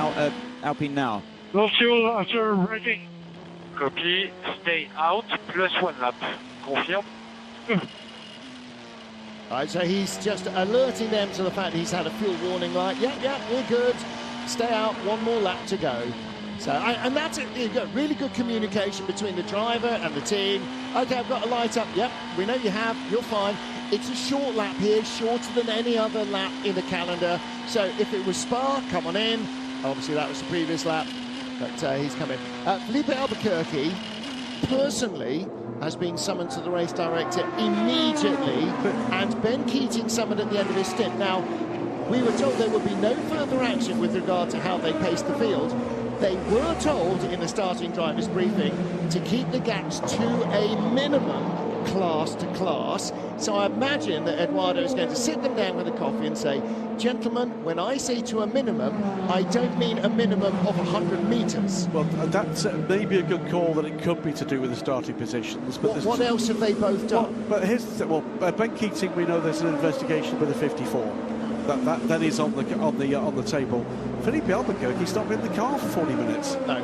Alpine now. Low fuel after braking. Copy. Stay out. +1 lap. Confirm. Right, so he's just alerting them to the fact he's had a fuel warning light. Yeah, we're good. Stay out. 1 more lap to go. So, and that's it. You've got really good communication between the driver and the team. Okay, I've got a light up. Yep, we know you have. You're fine. It's a short lap here, shorter than any other lap in the calendar. So if it was Spa, come on in. Obviously, that was the previous lap, but he's coming. Felipe Albuquerque, personally, has been summoned to the race director immediately, and Ben Keating summoned at the end of his stint. Now, we were told there would be no further action with regard to how they paced the field. They were told in the starting drivers briefing to keep the gaps to a minimum class to class. So I imagine that Eduardo is going to sit them down with a coffee and say, gentlemen, when I say to a minimum, I don't mean a minimum of 100 metres. Well, that's maybe a good call that it could be to do with the starting positions. But what else have they both done? Well, but here's the thing. Ben Keating, we know there's an investigation with a 54. That is on the table. Felipe Albuquerque's not been in the car for 40 minutes. No,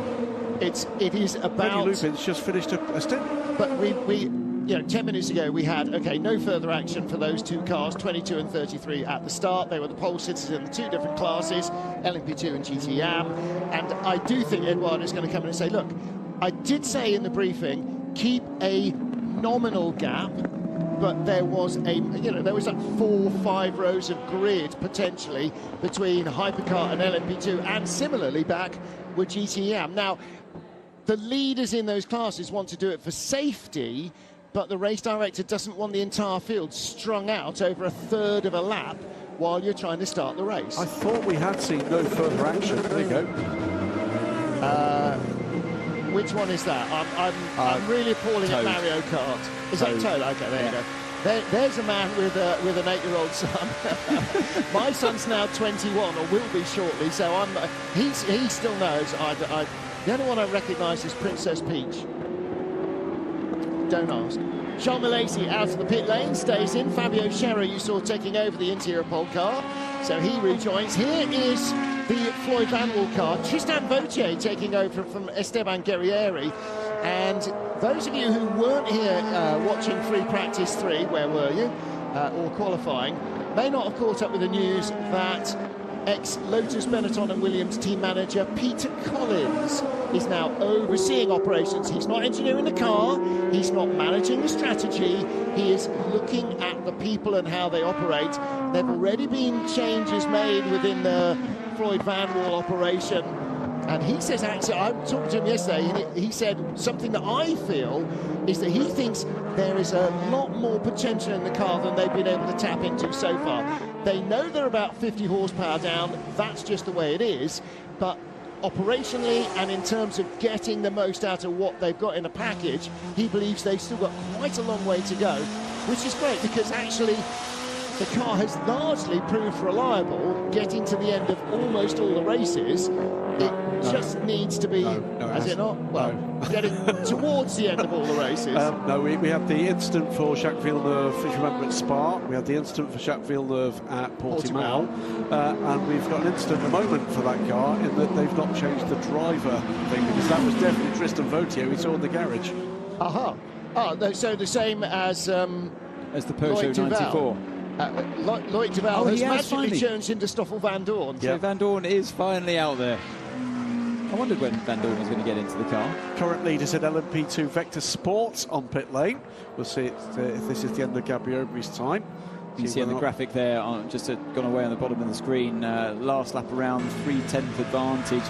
it is about. Freddie Lupin's just finished a stint. But we 10 minutes ago we had no further action for those 2 cars, 22 and 33 at the start. They were the pole sitters in the 2 different classes, LMP2 and GTEM. And I do think Eduardo is going to come in and say, look, I did say in the briefing, keep a nominal gap. But there was there was like 4 or 5 rows of grid potentially between hypercar and LMP2, and similarly back with GTEM. Now, the leaders in those classes want to do it for safety, but the race director doesn't want the entire field strung out over a third of a lap while you're trying to start the race. I thought we had seen no further action. There you go. Which one is that? I'm really appalling at Mario Kart. Is that Toad? Okay, there you go. There's a man with an 8-year-old son. My son's now 21, or will be shortly, so he still knows. The only one I recognise is Princess Peach. Don't ask. Charles Milesi out of the pit lane, stays in. Fabio Scherer you saw taking over the interior pole car, so he rejoins. Here is the Floyd Van Wall car. Tristan Vautier taking over from Esteban Guerrieri. And those of you who weren't here watching free practice 3, where were you, or qualifying, may not have caught up with the news that ex-Lotus Benetton and Williams team manager Peter Collins is now overseeing operations. He's not engineering the car, he's not managing the strategy, he is looking at the people and how they operate. There have already been changes made within the Floyd Van Wall operation. And he says, actually, I talked to him yesterday, and he said something that I feel is that he thinks there is a lot more potential in the car than they've been able to tap into so far. They know they're about 50 horsepower down, that's just the way it is, but operationally and in terms of getting the most out of what they've got in a package, he believes they've still got quite a long way to go, which is great because actually the car has largely proved reliable, getting to the end of almost all the races. It just needs to be, has it not? Well, getting towards the end of all the races. No, we had the incident for Jacques Villeneuve, if you remember, at Spa. We had the incident for Jacques Villeneuve at Portimao. And we've got an incident at the moment for that car in that they've not changed the driver thing, because that was definitely Tristan Vautier we saw in the garage. Aha. Oh, so the same as the Peugeot 94. Loic Duval has magically changed into Stoffel Van Dorn. So Van Dorn is finally out there. I wondered when Van Dorn was going to get into the car. Current leaders at LMP2 Vector Sports on pit lane. We'll see if this is the end of Gabby Obri's time. You can see on the graphic there, just gone away on the bottom of the screen, last lap around, 3/10 advantage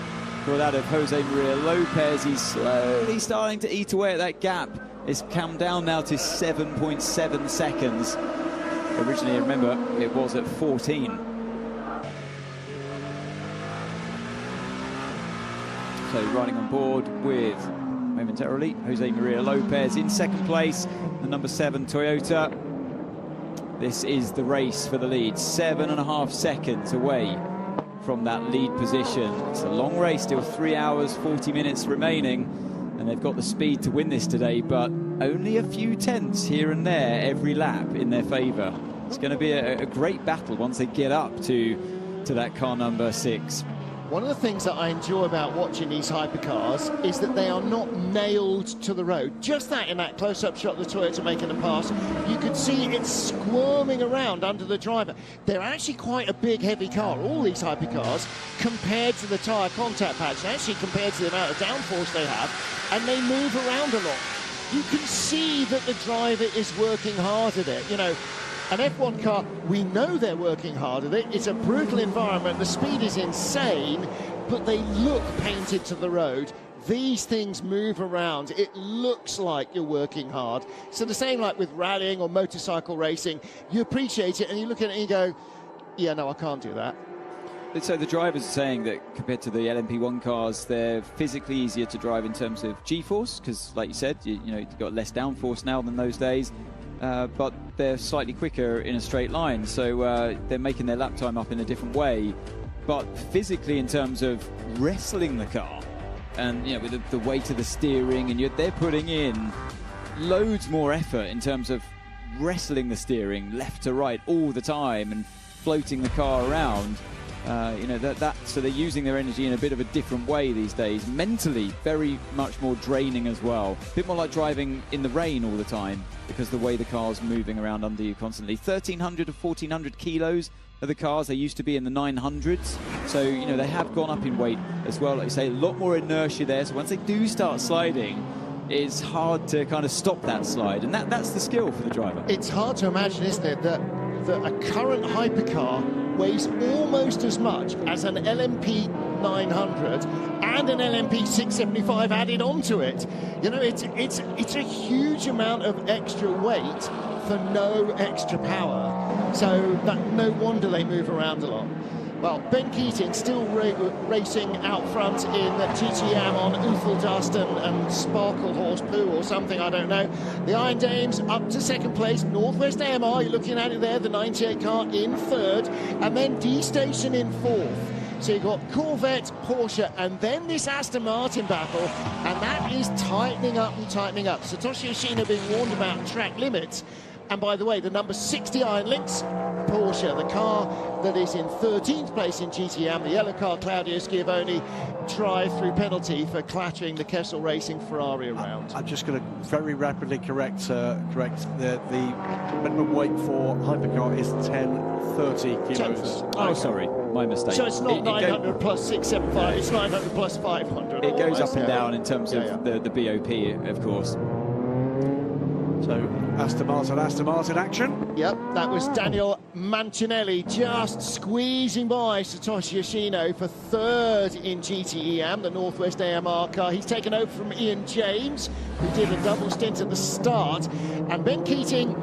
for that of Jose Maria Lopez. He's slowly starting to eat away at that gap. It's come down now to 7.7 seconds. Originally, remember, it was at 14. So riding on board with, momentarily, Jose Maria Lopez in second place, the number 7 Toyota. This is the race for the lead, 7.5 seconds away from that lead position. It's a long race, still 3 hours, 40 minutes remaining, and they've got the speed to win this today, but only a few tenths here and there every lap in their favour. It's going to be a great battle once they get up to that car number 6. One of the things that I enjoy about watching these hypercars is that they are not nailed to the road. Just that in that close-up shot of the Toyota making a pass, you could see it squirming around under the driver. They're actually quite a big, heavy car, all these hypercars, compared to the tyre contact patch, and actually compared to the amount of downforce they have, and they move around a lot. You can see that the driver is working hard at it. You know, an F1 car, we know they're working hard at it. It's a brutal environment. The speed is insane, but they look painted to the road. These things move around. It looks like you're working hard. So the same like with rallying or motorcycle racing, you appreciate it and you look at it and you go, yeah, no, I can't do that. So the drivers are saying that compared to the LMP1 cars, they're physically easier to drive in terms of G-force, because like you said, you know, you've got less downforce now than those days. But they're slightly quicker in a straight line, so they're making their lap time up in a different way. But physically, in terms of wrestling the car, and you know, with the weight of the steering, and they're putting in loads more effort in terms of wrestling the steering left to right all the time and floating the car around. You know, so they're using their energy in a bit of a different way these days. Mentally, very much more draining as well. A bit more like driving in the rain all the time, because the way the car's moving around under you constantly. 1,300 to 1,400 kilos are the cars. They used to be in the 900s. So, you know, they have gone up in weight as well. Like you say, a lot more inertia there. So once they do start sliding, it's hard to kind of stop that slide. And that's the skill for the driver. It's hard to imagine, isn't it, that a current hypercar weighs almost as much as an LMP 900 and an LMP 675 added onto it. You know, it's a huge amount of extra weight for no extra power. So no wonder they move around a lot. Well, Ben Keating still racing out front in GTM on Oofle Dust and Sparkle Horse Poo or something, I don't know. The Iron Dames up to second place. Northwest AMR, you're looking at it there, the 98 car in third. And then D-Station in fourth. So you've got Corvette, Porsche, and then this Aston Martin battle. And that is tightening up and tightening up. Satoshi Yoshino being warned about track limits. And by the way, the number 60 Iron Lynx Porsche, the car that is in 13th place in GTM, the yellow car, Claudio Schiavone, drive-through penalty for clattering the Kessel Racing Ferrari around. I'm just going to very rapidly correct the minimum weight for hypercar is 1030 kilos. Oh, sorry, my mistake. So it's not 900 plus 675, it's 900 plus 500. It goes up and down in terms of the BOP, of course. So Aston Martin action. Yep, that was Daniel Mancinelli just squeezing by Satoshi Yoshino for third in GTEM, the Northwest AMR car. He's taken over from Ian James, who did a double stint at the start. And Ben Keating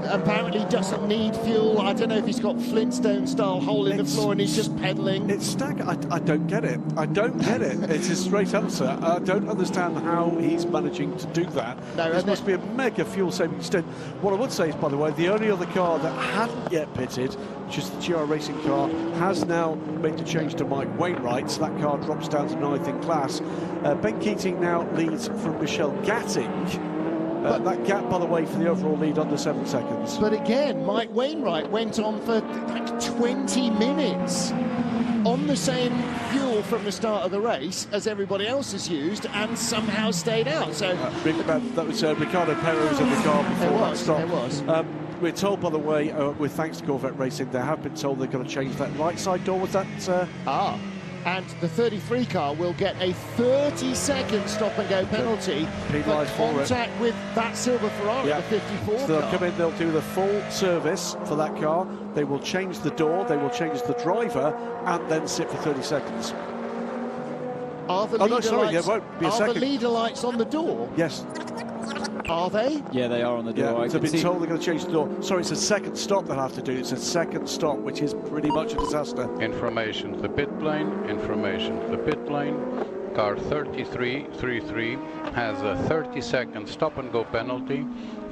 apparently doesn't need fuel. I don't know if he's got Flintstone-style hole in the floor and he's just pedalling. It's staggered. I don't get it. I don't get it. It's a straight answer. I don't understand how he's managing to do that. No, this must be a mega fuel-saving stint. What I would say is, by the way, the only other car that hadn't yet pitted, which is the GR Racing car, has now made the change to Mike Wainwright, so that car drops down to 9th in class. Ben Keating now leads from Michelle Gatting. That gap, by the way, for the overall lead under 7 seconds. But again, Mike Wainwright went on for like 20 minutes on the same fuel from the start of the race as everybody else has used and somehow stayed out. So that was Ricardo Perez in the car before that stop. It was. We're told, by the way, with thanks to Corvette Racing, they have been told they're going to change that right side door. Was that? And the 33 car will get a 30-second stop-and-go penalty for contact with that silver Ferrari, the 54 So they'll car. come in, they'll do the full service for that car. They will change the door, they will change the driver, and then sit for 30 seconds. Are the leader lights, lights on the door? Yes. Are they? Yeah, they are on the door. Yeah, they've been told they're going to change the door. Sorry, it's a second stop they'll have to do. It's a second stop, which is pretty much a disaster. Information, the pit lane. Information, the pit lane. Car 3333 has a 30-second stop-and-go penalty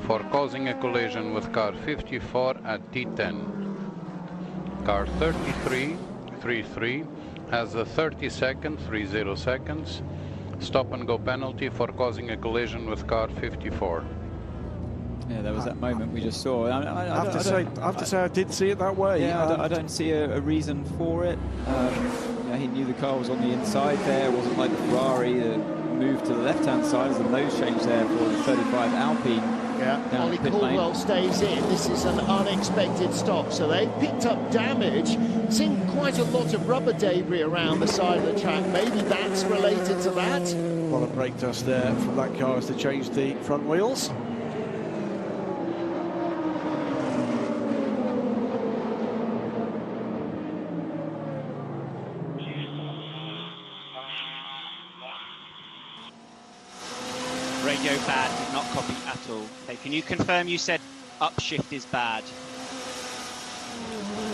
for causing a collision with car 54 at T10. Car 3333 has a 30 seconds stop-and-go penalty for causing a collision with car 54. Yeah, there was that moment we just saw. I have to say I did see it that way. Yeah, I don't see a reason for it. He knew the car was on the inside there. It wasn't like the Ferrari that moved to the left-hand side as the nose change there for the 35 Alpine. Yeah, Ollie Caldwell stays in. This is an unexpected stop, so they picked up damage. Seen quite a lot of rubber debris around the side of the track. Maybe that's related to that. A lot of brake dust there from that car as they changed the front wheels. Radio bad, did not copy at all. Okay, can you confirm you said upshift is bad?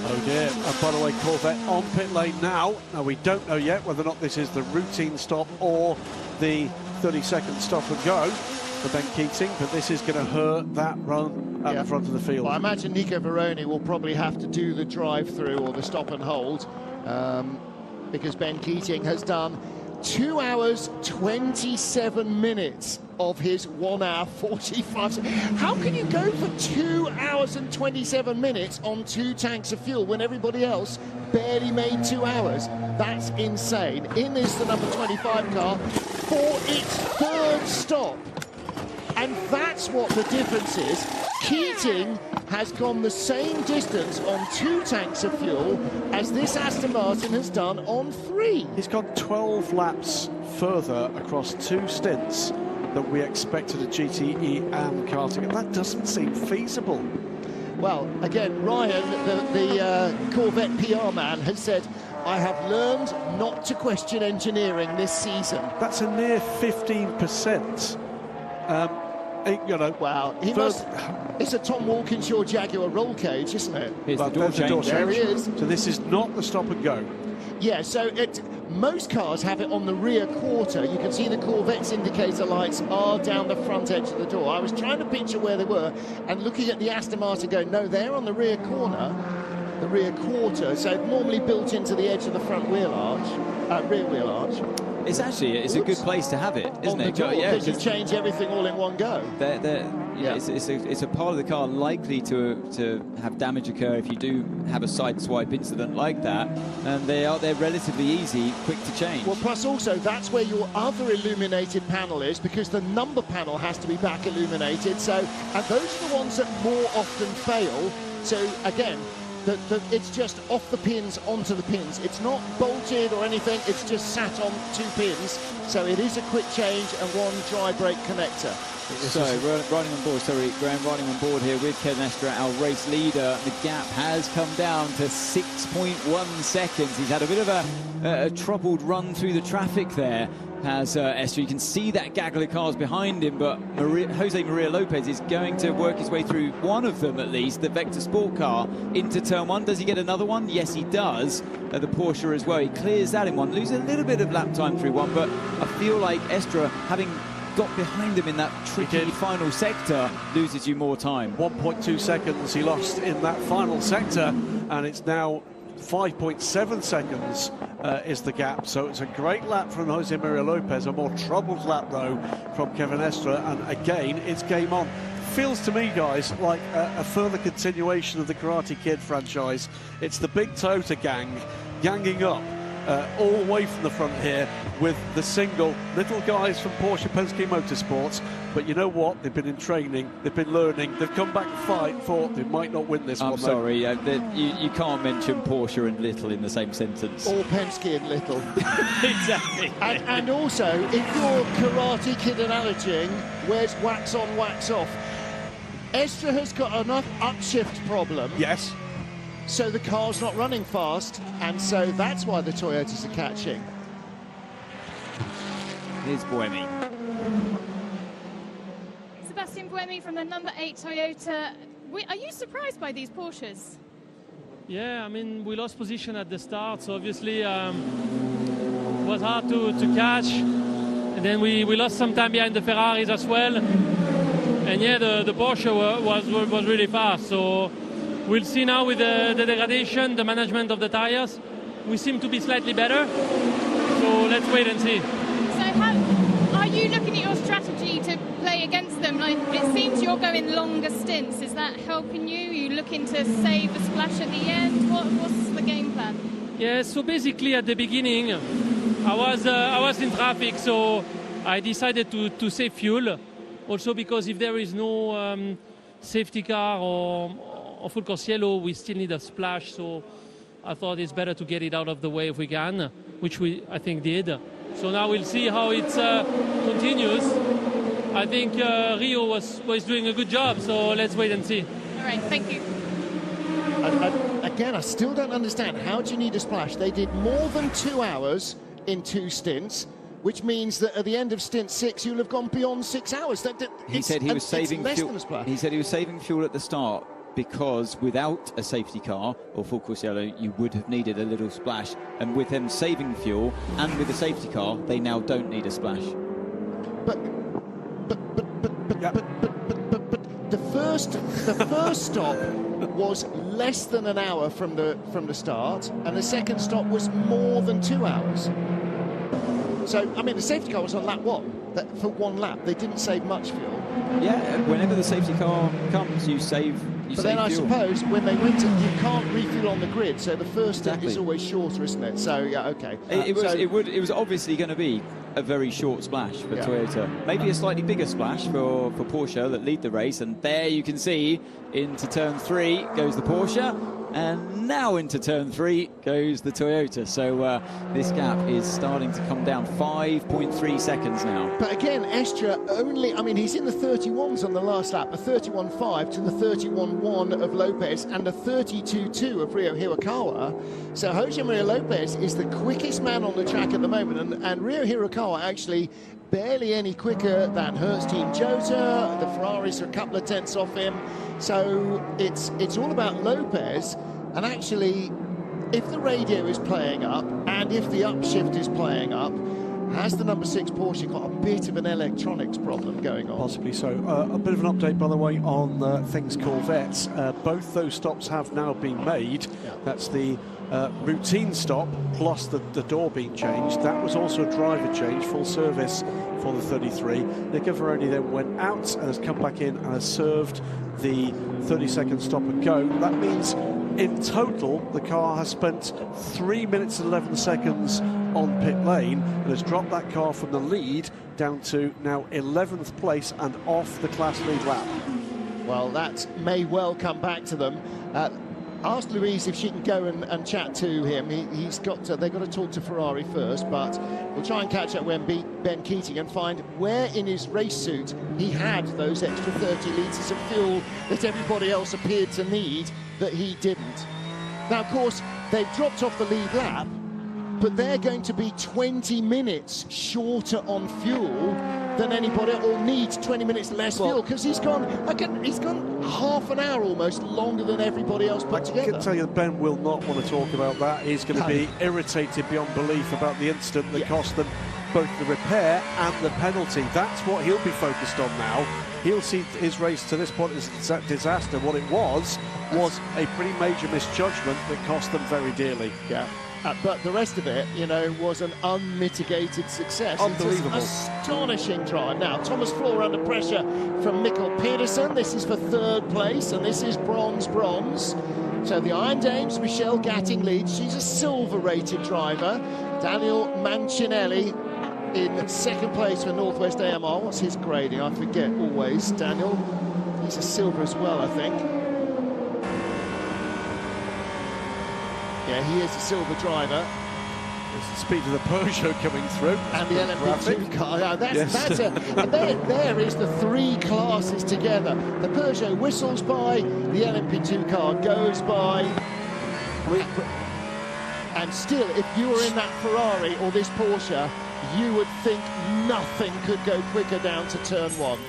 Oh dear, and by the way, Corvette on pit lane now. Now we don't know yet whether or not this is the routine stop or the 30-second stop and go for Ben Keating, but this is going to hurt that run at the front of the field. Well, I imagine Nico Veroni will probably have to do the drive-through or the stop and hold because Ben Keating has done 2 hours 27 minutes of his 1 hour 45. How can you go for 2 hours and 27 minutes on 2 tanks of fuel when everybody else barely made 2 hours? That's insane. In is the number 25 car for its third stop. And that's what the difference is. Keating has gone the same distance on 2 tanks of fuel as this Aston Martin has done on 3. He's gone 12 laps further across 2 stints than we expected a GTE and karting, and that doesn't seem feasible. Well, again, Ryan, the Corvette PR man, has said, I have learned not to question engineering this season. That's a near 15%. Wow, he must. It's a Tom Walkinshaw Jaguar roll cage, isn't it? Here's the door change. There he is. So this is not the stop and go. Yeah, so most cars have it on the rear quarter. You can see the Corvette's indicator lights are down the front edge of the door. I was trying to picture where they were and looking at the Aston Martin going, no, they're on the rear corner, the rear quarter, so normally built into the edge of the front wheel arch, rear wheel arch. It's actually a good place to have it, isn't it? Yeah, because you change everything all in one go. It's a part of the car likely to have damage occur if you do have a side swipe incident like that, and they're relatively easy, quick to change. Well, plus also that's where your other illuminated panel is, because the number panel has to be back illuminated. So, and those are the ones that more often fail. So again, it's just off the pins onto the pins. It's not bolted or anything, it's just sat on 2 pins. So it is a quick change and one dry brake connector. So riding on board, Graham riding on board here with Ken Estra, our race leader. The gap has come down to 6.1 seconds. He's had a bit of a troubled run through the traffic there, has Estra. You can see that gaggle of cars behind him, but Jose Maria Lopez is going to work his way through one of them at least, the Vector Sport car, into turn 1. Does he get another one? Yes, he does. The Porsche as well. He clears that in 1, loses a little bit of lap time through 1, but I feel like Estra, having got behind him in that tricky final sector, loses you more time. 1.2 seconds he lost in that final sector, and it's now 5.7 seconds is the gap. So it's a great lap from Jose Maria Lopez, a more troubled lap though from Kevin Estra, and again it's game on. Feels to me, guys, like a further continuation of the Karate Kid franchise. It's the big Toyota gang ganging up all the way from the front here with the single little guys from Porsche Penske Motorsports. But you know what? They've been in training, they've been learning, they've come back to fight, thought they might not win this one. I'm sorry, you can't mention Porsche and little in the same sentence. Or Penske and little. Exactly. And also, if you're Karate Kid analogying, where's wax on, wax off? Estra has got enough upshift problem. Yes. So the car's not running fast, and so that's why the Toyotas are catching. Here's Buemi. Sebastian Buemi from the number 8 Toyota. Are you surprised by these Porsches? Yeah, I mean, we lost position at the start, so obviously it was hard to catch. And then we lost some time behind the Ferraris as well. And yeah, the Porsche was really fast. So we'll see now with the degradation, the management of the tires. We seem to be slightly better. So let's wait and see. So how are you looking at your strategy to play against them? Like, it seems you're going longer stints. Is that helping you? Are you looking to save a splash at the end? What's the game plan? Yeah, so basically at the beginning, I was in traffic, so I decided to save fuel. Also because if there is no safety car or full course yellow, we still need a splash. So I thought it's better to get it out of the way if we can, which we, I think, did. So now we'll see how it continues. I think Rio was doing a good job, so let's wait and see. All right, thank you. Again, I still don't understand. How do you need a splash? They did more than 2 hours in 2 stints, which means that at the end of stint 6, you'll have gone beyond 6 hours. He said he was saving fuel. He said he was saving fuel at the start because without a safety car or full course yellow, you would have needed a little splash. And with them saving fuel and with a safety car, they now don't need a splash. But the first stop was less than an hour from the start, and the second stop was more than 2 hours. So, I mean, the safety car was on lap 1. For 1 lap, they didn't save much fuel. Yeah, whenever the safety car comes, you save But then I fuel. suppose when they went to, you can't refuel on the grid, so the first step is always shorter, isn't it? So, yeah, okay. It was obviously going to be a very short splash for Toyota. Maybe a slightly bigger splash for Porsche that lead the race. And there you can see into turn 3 goes the Porsche. And now into turn 3 goes the Toyota. So this gap is starting to come down. 5.3 seconds now. But again, Estra only, I mean, he's in the 31s on the last lap, a 31.5 to the 31.1 of Lopez and a 32.2 of Rio Hirakawa. So Jose Maria Lopez is the quickest man on the track at the moment, and Rio Hirakawa actually barely any quicker than Hertz Team Jota. The Ferraris are a couple of tenths off him. So it's all about Lopez, and actually if the radio is playing up and if the upshift is playing up, Has the number 6 Porsche got a bit of an electronics problem going on? Possibly so. A bit of an update, by the way, on things Corvettes. Both those stops have now been made. Yeah. That's the routine stop plus the door being changed. That was also a driver change, full service for the 33. Nico Veroni then went out and has come back in and has served the 30-second stop and go. That means in total the car has spent 3 minutes and 11 seconds on pit lane and has dropped that car from the lead down to now 11th place and off the class lead lap. Well, that may well come back to them. Ask Louise if she can go and chat to him. They've got to talk to Ferrari first, but we'll try and catch up with Ben Keating and find where in his race suit he had those extra 30 litres of fuel that everybody else appeared to need that he didn't. Now, of course, they've dropped off the lead lap, but they're going to be 20 minutes shorter on fuel than anybody, or needs 20 minutes less fuel, because he's gone half an hour almost longer than everybody else put together. I can tell you that Ben will not want to talk about that. He's going to be irritated beyond belief about the incident that cost them both the repair and the penalty. That's what he'll be focused on now. He'll see his race to this point as a disaster. What it was a pretty major misjudgment that cost them very dearly. Yeah. But the rest of it, was an unmitigated success. Unbelievable. It's an astonishing drive. Now, Thomas Floor under pressure from Mikkel Pedersen. This is for 3rd place, and this is bronze. So the Iron Dames, Michelle Gatting leads. She's a silver-rated driver. Daniel Mancinelli in 2nd place for Northwest AMR. What's his grading? I forget always, Daniel. He's a silver as well, I think. Yeah, he is a silver driver. There's the speed of the Peugeot coming through. And the LMP2 car. Now there is the 3 classes together. The Peugeot whistles by, the LMP2 car goes by. And still, if you were in that Ferrari or this Porsche, you would think nothing could go quicker down to turn 1.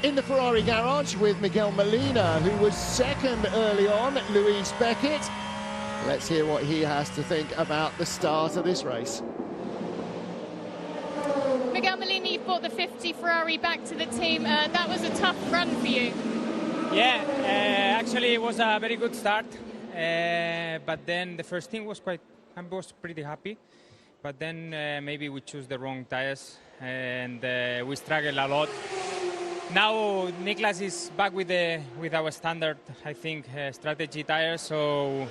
In the Ferrari garage with Miguel Molina, who was 2nd early on, Luis Beckett. Let's hear what he has to think about the start of this race. Miguel Molina, you've brought the 50 Ferrari back to the team. That was a tough run for you. Yeah, actually it was a very good start. But then the first thing was I was pretty happy. But then maybe we chose the wrong tires and we struggled a lot. Now Niklas is back with our standard, I think, strategy tires. So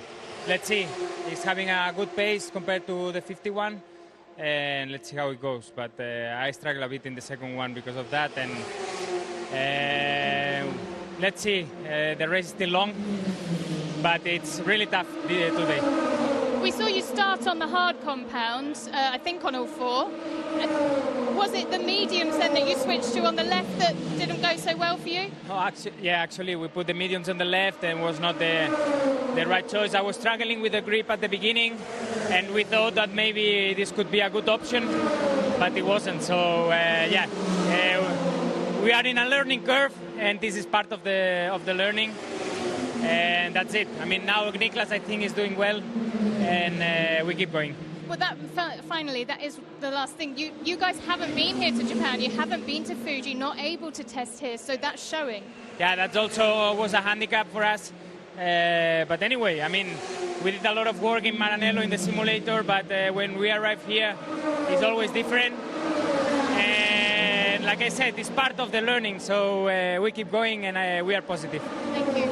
let's see. He's having a good pace compared to the 51, and let's see how it goes. But I struggle a bit in the second one because of that. And let's see. The race is still long, but it's really tough today. We saw you start on the hard compound, I think on all 4. Was it the mediums then that you switched to on the left that didn't go so well for you? Oh, actually we put the mediums on the left and was not the right choice. I was struggling with the grip at the beginning, and we thought that maybe this could be a good option, but it wasn't. So we are in a learning curve, and this is part of the learning, and that's it. I mean, now Niklas, I think, is doing well, and we keep going. Well, finally, that is the last thing. You guys haven't been here to Japan. You haven't been to Fuji, not able to test here, so that's showing. Yeah, that also was a handicap for us. But anyway, I mean, we did a lot of work in Maranello in the simulator, but when we arrive here, it's always different. And like I said, it's part of the learning, so we keep going, and we are positive. Thank you.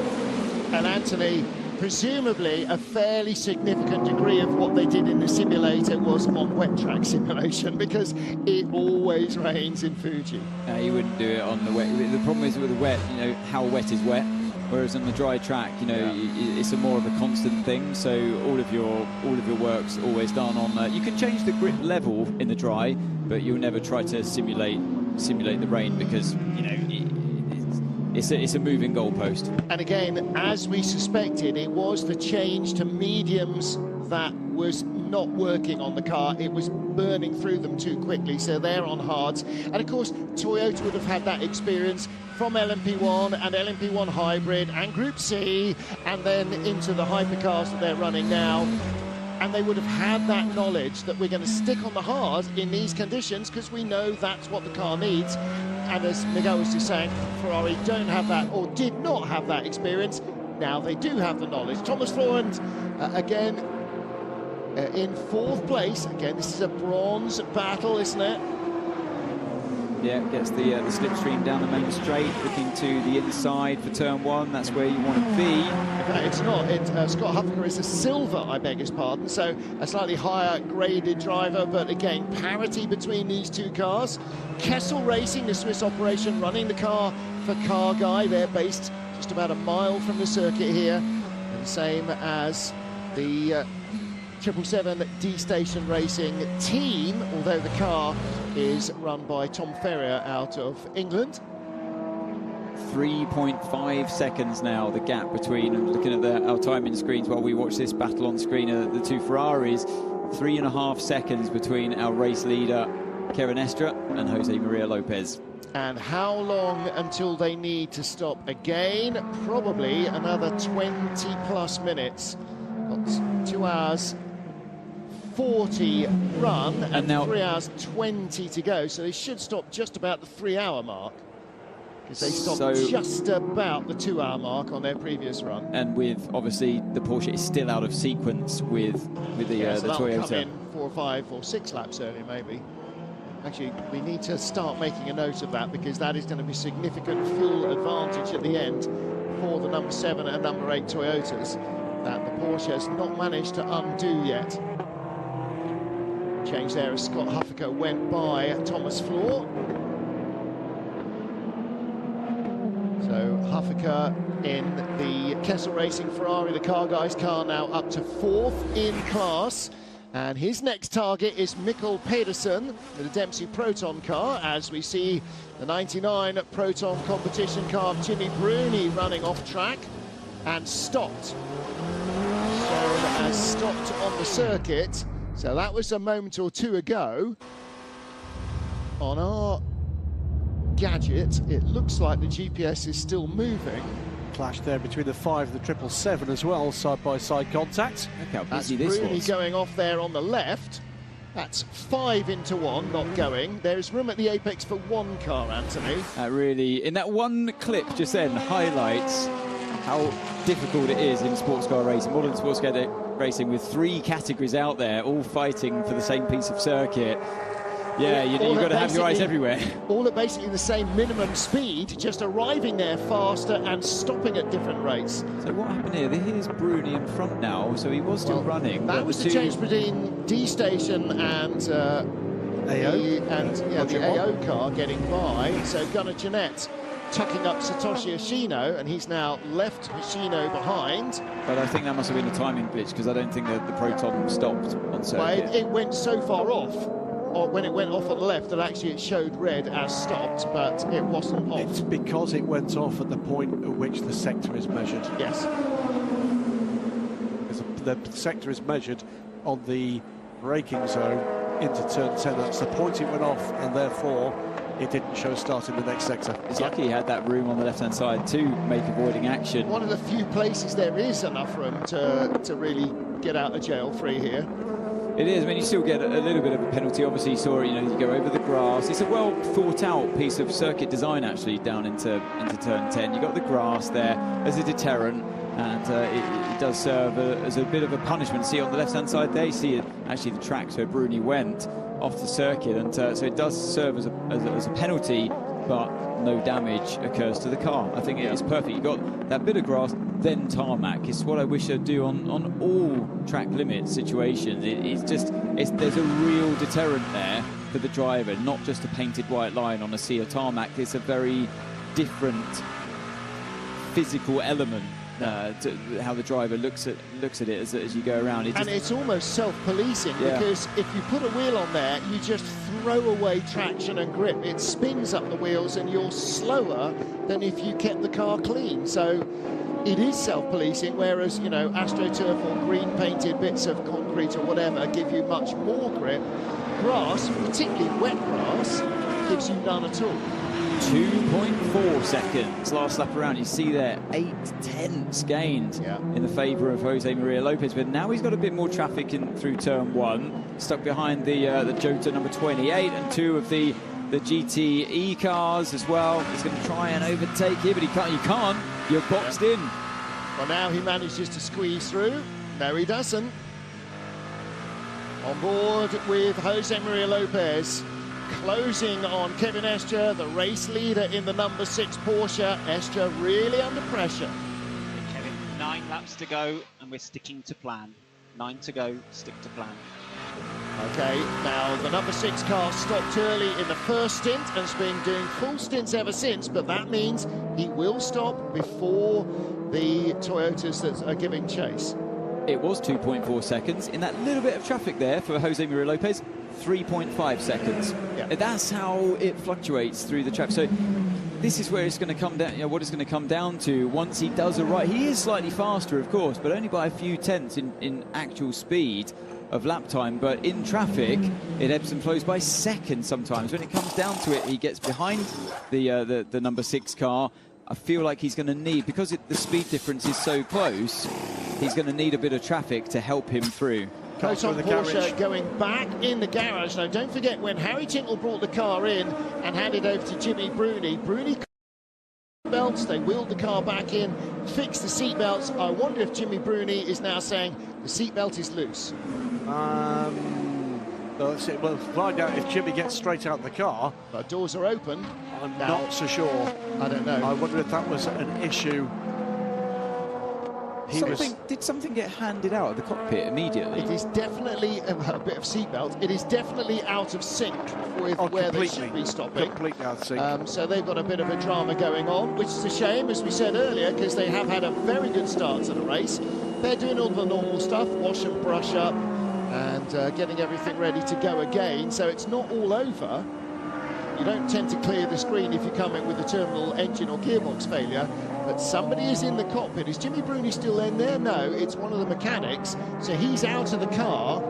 And Anthony, presumably a fairly significant degree of what they did in the simulator was on wet track simulation, because it always rains in Fuji. You wouldn't do it on the wet. The problem is with the wet, how wet is wet, whereas on the dry track, it's a more of a constant thing. So all of your work's always done on. You can change the grip level in the dry, but you'll never try to simulate the rain, because it's a moving goalpost. And again, as we suspected, it was the change to mediums that was not working on the car. It was burning through them too quickly, so they're on hards. And of course, Toyota would have had that experience from LMP1 and LMP1 Hybrid and Group C, and then into the hypercars that they're running now. and they would have had that knowledge that we're going to stick on the hard in these conditions because we know that's what the car needs. And as Miguel was just saying, Ferrari don't have that, or did not have that experience. Now they do have the knowledge. Thomas Florent, again, in 4th place. Again, this is a bronze battle, isn't it? Yeah, gets the slipstream down the main straight, looking to the inside for turn 1. That's where you want to be. It's not. Scott Huffaker is a silver, I beg his pardon, so a slightly higher graded driver, but again, parity between these two cars. Kessel Racing, the Swiss operation, running the car for Car Guy. They're based just about a mile from the circuit here, and same as the 777 D-Station Racing team, although the car is run by Tom Ferrier out of England. 3.5 seconds now, the gap between, I'm looking at our timing screens while we watch this battle on screen, the two Ferraris. 3.5 seconds between our race leader, Kevin Estre, and Jose Maria Lopez. And how long until they need to stop again? Probably another 20+ minutes. Got 2 hours 40 run and now 3 hours 20 to go, so they should stop just about the 3-hour mark, because they stopped just about the 2-hour mark on their previous run. And with obviously the Porsche is still out of sequence with the so the Toyota. Come in 4 or 5 or 6 laps earlier, maybe. Actually, we need to start making a note of that, because that is going to be significant fuel advantage at the end for the number 7 and number 8 Toyotas that the Porsche has not managed to undo yet. Change there as Scott Huffaker went by Thomas Floor. So Huffaker in the Kessel Racing Ferrari, the Car Guy's car, now up to 4th in class. And his next target is Mikkel Pedersen with a Dempsey Proton car, as we see the 99 Proton competition car of Jimmy Bruni running off track and stopped. Shown as stopped on the circuit. So that was a moment or two ago. On our gadget, it looks like the GPS is still moving. Clash there between the 5 and the 777 as well, side-by-side contact. Look how That's busy this Bruni was. going off there on the left. That's 5 into 1, not going. There is room at the apex for 1 car, Anthony. Really, in that one clip just then, highlights how difficult it is in sports car racing, modern sports car racing, with 3 categories out there, all fighting for the same piece of circuit. Yeah, you've got to have your eyes everywhere. All at basically the same minimum speed, just arriving there faster and stopping at different rates. So what happened here? Here's Bruni in front now, so he was still running. That was the change between D-Station and the AO car getting by. So Gunnar Jeanette tucking up Satoshi Hoshino, and he's now left Hoshino behind. But I think that must have been a timing glitch, because I don't think that the Proton stopped on circuit. Well, it went so far off, or when it went off on the left, that actually it showed red as stopped, but it wasn't off. It's because it went off at the point at which the sector is measured. Yes. The sector is measured on the braking zone into turn 10. That's the point it went off, and therefore it didn't show start in the next sector. It's lucky he had that room on the left-hand side to make avoiding action. One of the few places there is enough room to really get out of jail free here. It is. I mean, you still get a little bit of a penalty. Obviously, you saw it, you go over the grass. It's a well thought out piece of circuit design, actually, down into turn 10. You've got the grass there as a deterrent, and it does serve as a bit of a punishment. See on the left-hand side there, you see actually the tracks where Bruni went off the circuit, and so it does serve as a penalty, but no damage occurs to the car. I think it is perfect. You've got that bit of grass, then tarmac. It's what I wish I'd do on all track limit situations. There's a real deterrent there for the driver, not just a painted white line on a sea of tarmac. It's a very different physical element to how the driver looks at it as you go around. It's almost self-policing, because if you put a wheel on there, you just throw away traction and grip. It spins up the wheels, and you're slower than if you kept the car clean. So it is self-policing, whereas, AstroTurf or green-painted bits of concrete or whatever give you much more grip. Grass, particularly wet grass, gives you none at all. 2.4 seconds last lap around. You see there 8/10 gained in the favour of Jose Maria Lopez, but now he's got a bit more traffic in through turn 1, stuck behind the Jota number 28 and 2 of the GTE cars as well. He's going to try and overtake here, but he can't. You can't. You're boxed in. Well, now he manages to squeeze through. No, he doesn't. On board with Jose Maria Lopez, closing on Kevin Escher, the race leader in the number 6 Porsche. Escher really under pressure. Kevin, 9 laps to go, and we're sticking to plan. 9 to go, stick to plan. Okay, now the number 6 car stopped early in the first stint and has been doing full stints ever since, but that means he will stop before the Toyotas that are giving chase. It was 2.4 seconds. In that little bit of traffic there for Jose Maria Lopez, 3.5 seconds. Yeah. That's how it fluctuates through the traffic. So this is where it's going to come down, what it's going to come down to once he does it right. He is slightly faster, of course, but only by a few tenths in actual speed of lap time. But in traffic, it ebbs and flows by seconds sometimes. When it comes down to it, he gets behind the number 6 car. I feel like he's going to need, because the speed difference is so close, he's going to need a bit of traffic to help him through. Proton Porsche going back in the garage. Now, don't forget, when Harry Tintle brought the car in and handed over to Jimmy Bruni belts, they wheeled the car back in, fixed the seat belts. I wonder if Jimmy Bruni is now saying the seat belt is loose. We'll find out if Jimmy gets straight out of the car. But doors are open. I'm not so sure. I don't know. I wonder if that was an issue. Did something get handed out of the cockpit immediately? It is definitely a bit of seatbelt. It is definitely out of sync with where they should be stopping. Completely out of sync. So they've got a bit of a drama going on, which is a shame, as we said earlier, because they have had a very good start to the race. They're doing all the normal stuff, wash and brush up, and getting everything ready to go again. So it's not all over. You don't tend to clear the screen if you come in with a terminal engine or gearbox failure, but somebody is in the cockpit. Is Jimmy Bruni still in there? No, it's one of the mechanics, so he's out of the car.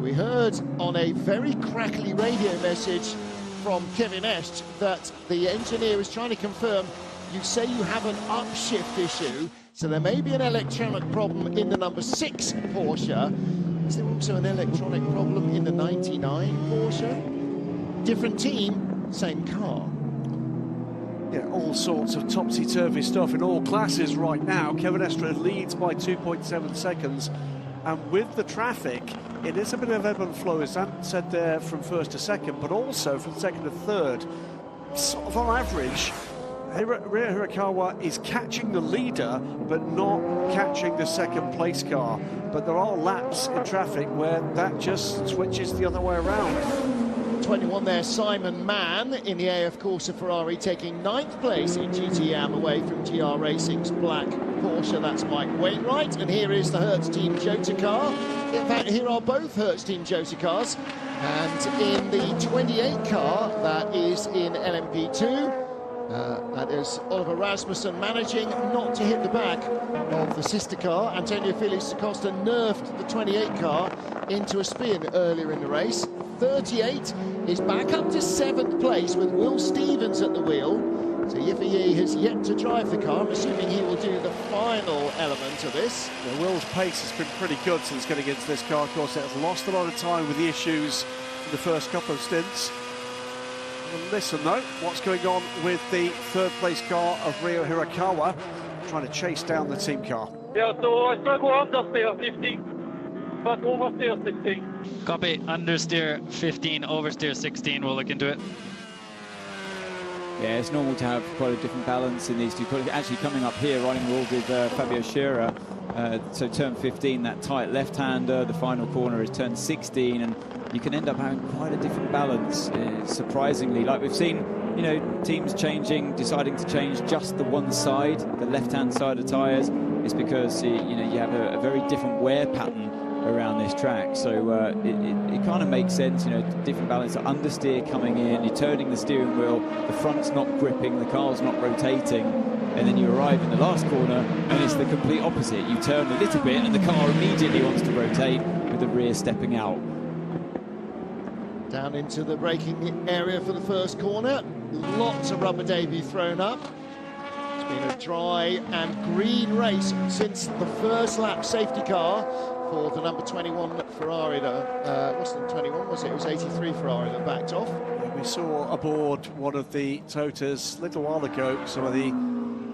We heard on a very crackly radio message from Kevin Escht that the engineer is trying to confirm, you say you have an upshift issue, so there may be an electronic problem in the number 6 Porsche. Is there also an electronic problem in the 99 Porsche? Different team, same car. Yeah, all sorts of topsy-turvy stuff in all classes right now. Kevin Estre leads by 2.7 seconds. And with the traffic, it is a bit of ebb and flow, as Ant said there, from first to second, but also from second to third. Sort of on average, Ryo Hirakawa is catching the leader, but not catching the second place car. But there are laps in traffic where that just switches the other way around. 21 there, Simon Mann in the AF Corsa Ferrari, taking 9th place in GTM away from GR Racing's black Porsche. That's Mike Wainwright, and here is the Hertz Team Jota car. In fact, here are both Hertz Team Jota cars, and in the 28 car, that is in LMP2. That is Oliver Rasmussen managing not to hit the back of the sister car. Antonio Felix da Costa nerfed the 28 car into a spin earlier in the race. 38 is back up to 7th place with Will Stevens at the wheel. So Yiffy has yet to drive the car. I'm assuming he will do the final element of this. Yeah, Will's pace has been pretty good since getting into this car. Of course, it has lost a lot of time with the issues in the first couple of stints. And listen though, what's going on with the 3rd place car of Ryo Hirakawa, trying to chase down the team car. Yeah, so I struggle understeer 15, but oversteer 16. Copy, understeer 15, oversteer 16, we'll look into it. Yeah, it's normal to have quite a different balance in these two. Actually coming up here, riding the wall with Fabio Scherer. So turn 15, that tight left-hander, the final corner is turn 16, and you can end up having quite a different balance, surprisingly. Like we've seen, you know, teams deciding to change just the one side, the left-hand side of tyres. It's because, you know, you have a very different wear pattern around this track. So it kind of makes sense, you know, different balance. Understeer coming in, you're turning the steering wheel, the front's not gripping, the car's not rotating, and then you arrive in the last corner and it's the complete opposite. You turn a little bit and the car immediately wants to rotate with the rear stepping out. Down into the braking area for the first corner. lots of rubber debut thrown up. It's been a dry and green race since the first lap safety car for the number 21 Ferrari. Wasn't 21, was it? It was 83 Ferrari that backed off. We saw aboard one of the Toyotas a little while ago some of the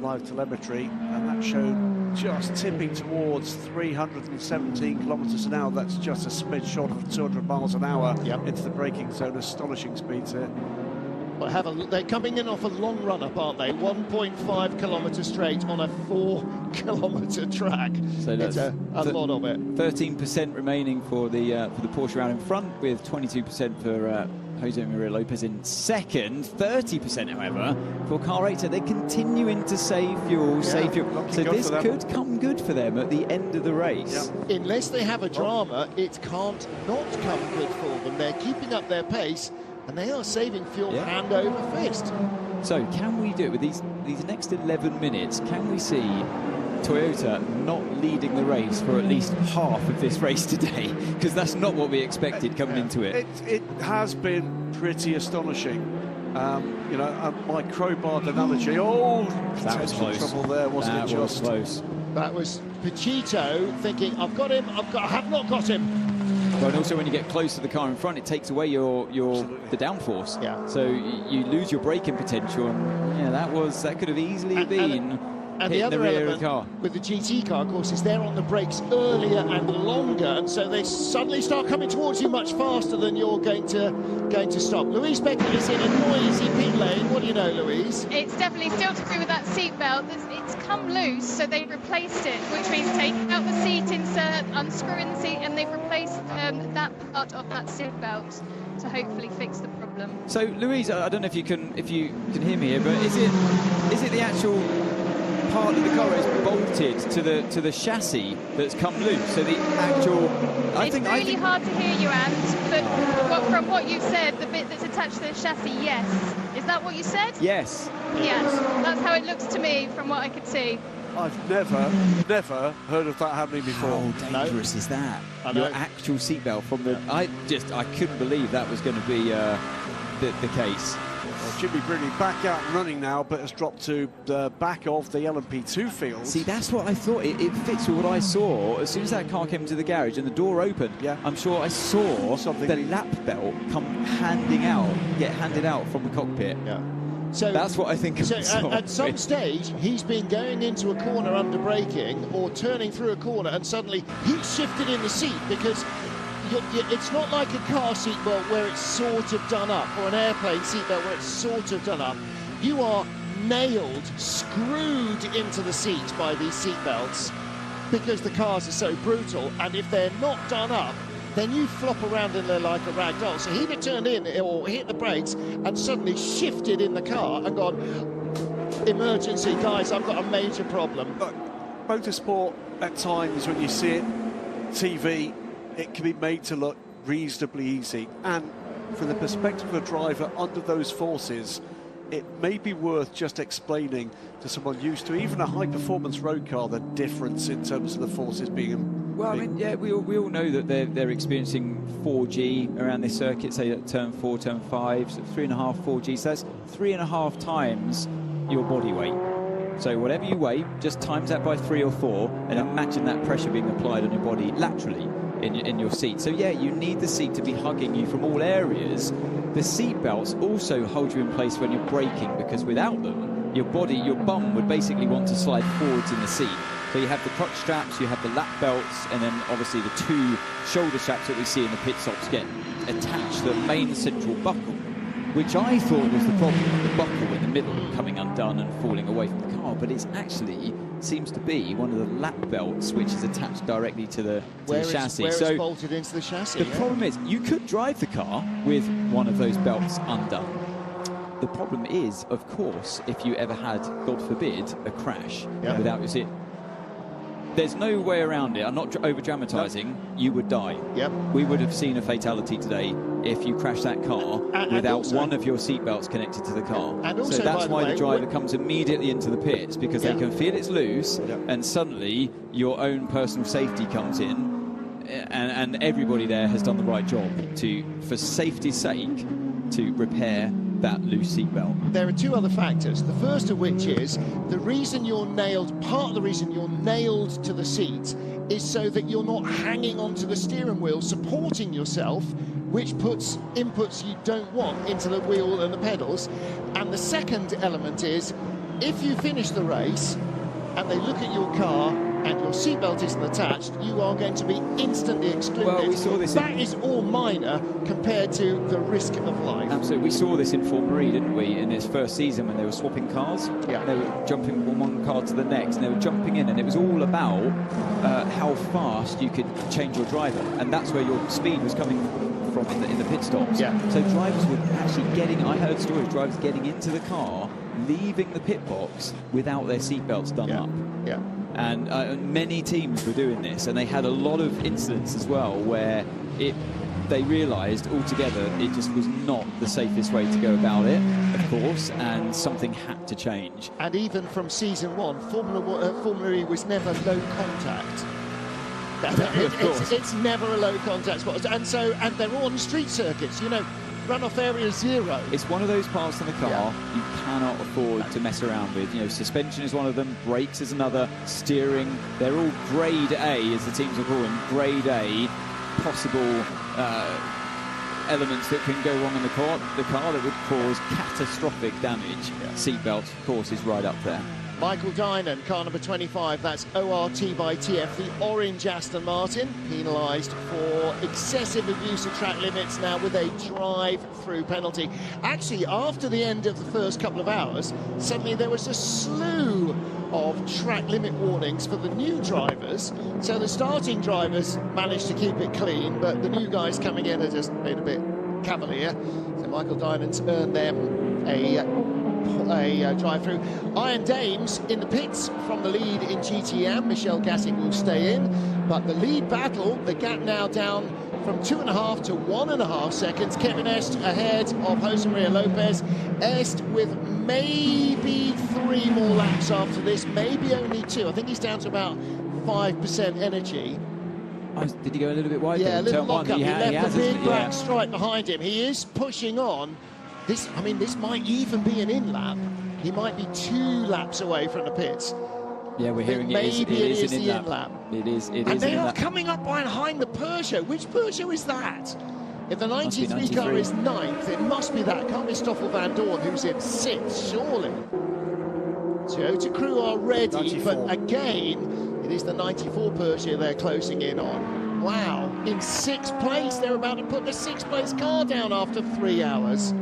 live telemetry, and that showed just tipping towards 317 kilometres an hour. That's just a smidge short of 200 miles an hour into the braking zone. Astonishing speeds here. But have a look, they're coming in off a long run-up, aren't they? 1.5 kilometre straight on a 4-kilometre track. So that's a lot of it. 13% remaining for the Porsche Ferrari in front, with 22% for Jose Maria Lopez in second. 30%, however, for Car 8. So they're continuing to save fuel, save fuel. So this could come good for them at the end of the race. Unless they have a drama, it can't not come good for them. They're keeping up their pace, and they are saving fuel hand over fist. So can we do it with these next 11 minutes? Can we see Toyota not leading the race for at least half of this race today? Because that's not what we expected coming into it. It has been pretty astonishing. You know, my crowbar analogy. That was close. Trouble there, wasn't it? Just close. That was Pachito thinking, I've got him, I have not got him. Well, and also when you get close to the car in front, it takes away the downforce. Yeah. So you lose your braking potential, and that could have easily been and the other element with the GT car, of course, is they're on the brakes earlier and longer, and so they suddenly start coming towards you much faster than you're going to stop. Louise Beckett is in a noisy pit lane. What do you know, Louise? It's definitely still to do with that seat belt. It's come loose, so they've replaced it, which means taking out the seat insert, unscrewing the seat, and they've replaced that part of that seat belt to hopefully fix the problem. So, Louise, I don't know if you can hear me here, but is it the actual part of the car is bolted to the chassis that's come loose? So the actual... It's really hard to hear you, Ant, but from what you said, the bit that's attached to the chassis, yes. Is that what you said? Yes. Yes, that's how it looks to me from what I could see. I've never heard of that happening before. How dangerous is that? Your actual seatbelt from the... I couldn't believe that was going to be the case. Well, Jimmy Brindley back out and running now, but has dropped to the back of the LMP2 field. See, that's what I thought. It fits with what I saw. As soon as that car came to the garage and the door opened, I'm sure I saw the lap belt get handed out from the cockpit. Yeah. So that's what I think. At some stage, he's been going into a corner under braking or turning through a corner, and suddenly he's shifted in the seat, because it's not like a car seatbelt where it's sort of done up, or an airplane seatbelt where it's sort of done up. You are nailed, screwed into the seat by these seatbelts, because the cars are so brutal, and if they're not done up, then you flop around in there like a rag doll. So he'd have turned in or hit the brakes and suddenly shifted in the car and gone, emergency, guys, I've got a major problem. Look, motorsport, at times when you see it, TV, it can be made to look reasonably easy. And from the perspective of a driver under those forces, it may be worth just explaining to someone used to even a high-performance road car the difference in terms of the forces being... Well, I mean, yeah, we all know that they're experiencing 4G around this circuit, say at turn 4, turn 5, so 3.5, 4G. So that's 3.5 times your body weight. So whatever you weigh, just times that by 3 or 4, and imagine that pressure being applied on your body laterally in your seat. So yeah, you need the seat to be hugging you from all areas. The seat belts also hold you in place when you're braking, because without them, your bum would basically want to slide forwards in the seat. So you have the crotch straps, you have the lap belts, and then obviously the 2 shoulder straps that we see in the pit stops get attached to the main central buckle, which I thought was the problem, the buckle in the middle coming undone and falling away from the car, but it actually seems to be one of the lap belts which is attached directly to the chassis. Where it's bolted into the chassis. The problem is, you could drive the car with one of those belts undone. The problem is, of course, if you ever had, God forbid, a crash without your seat. There's no way around it. I'm not over-dramatising. You would die. Yep. We would have seen a fatality today if you crashed that car without also, one of your seatbelts connected to the car. And also, so that's why the driver comes immediately into the pits, because they can feel it's loose, and suddenly your own personal safety comes in, and everybody there has done the right job for safety's sake, to repair that loose seatbelt. There are two other factors. The first of which is the reason you're nailed, part of the reason you're nailed to the seat is so that you're not hanging onto the steering wheel, supporting yourself, which puts inputs you don't want into the wheel and the pedals. And the second element is, if you finish the race and they look at your car and your seatbelt isn't attached, you are going to be instantly excluded. Well, we saw this. That is all minor compared to the risk of life. Absolutely. We saw this in Formula E, didn't we, in its first season when they were swapping cars? Yeah. They were jumping from one car to the next, and they were jumping in, and it was all about how fast you could change your driver, and that's where your speed was coming from in the pit stops. Yeah. So drivers were actually I heard stories of drivers getting into the car, leaving the pit box without their seatbelts done up. Yeah. And many teams were doing this, and they had a lot of incidents as well where they realised altogether it just was not the safest way to go about it, of course, and something had to change. And even from season one, Formula E was never low contact. It's never a low contact spot, and they're all on street circuits. You know, runoff area 0. It's one of those parts in the car you cannot afford to mess around with. You know, suspension is one of them, brakes is another, steering. They're all grade A, as the teams will call them, grade A possible elements that can go wrong in the car that would cause catastrophic damage. Seatbelt, of course, is right up there. Michael Dinan, car number 25, that's ORT by TF, the orange Aston Martin, penalised for excessive abuse of track limits now with a drive-through penalty. Actually, after the end of the first couple of hours, suddenly there was a slew of track limit warnings for the new drivers. So the starting drivers managed to keep it clean, but the new guys coming in are just made a bit cavalier. So Michael Dinan's earned them a drive-through. Iron Dames in the pits from the lead in GTM. Michelle Gassing will stay in, but the lead battle, the gap now down from 2.5 to 1.5 seconds. Kevin Est ahead of Jose Maria Lopez. Est with maybe 3 more laps after this, maybe only 2. I think he's down to about 5% energy. Did he go a little bit wide? Yeah, a little lock-up. He left the big black yeah. stripe behind him. He is pushing on. This might even be an in-lap. He might be 2 laps away from the pits. Yeah, we're hearing maybe it is an in-lap. It is and they are coming up behind the Peugeot. Which Peugeot is that? If the 93 car is 9th, it must be that. Can't be Stoffel Van Dorn, who's in 6th, surely. Toyota crew are ready, 94. but again, it is the 94 Peugeot they're closing in on. Wow, in 6th place, they're about to put the 6th place car down after 3 hours.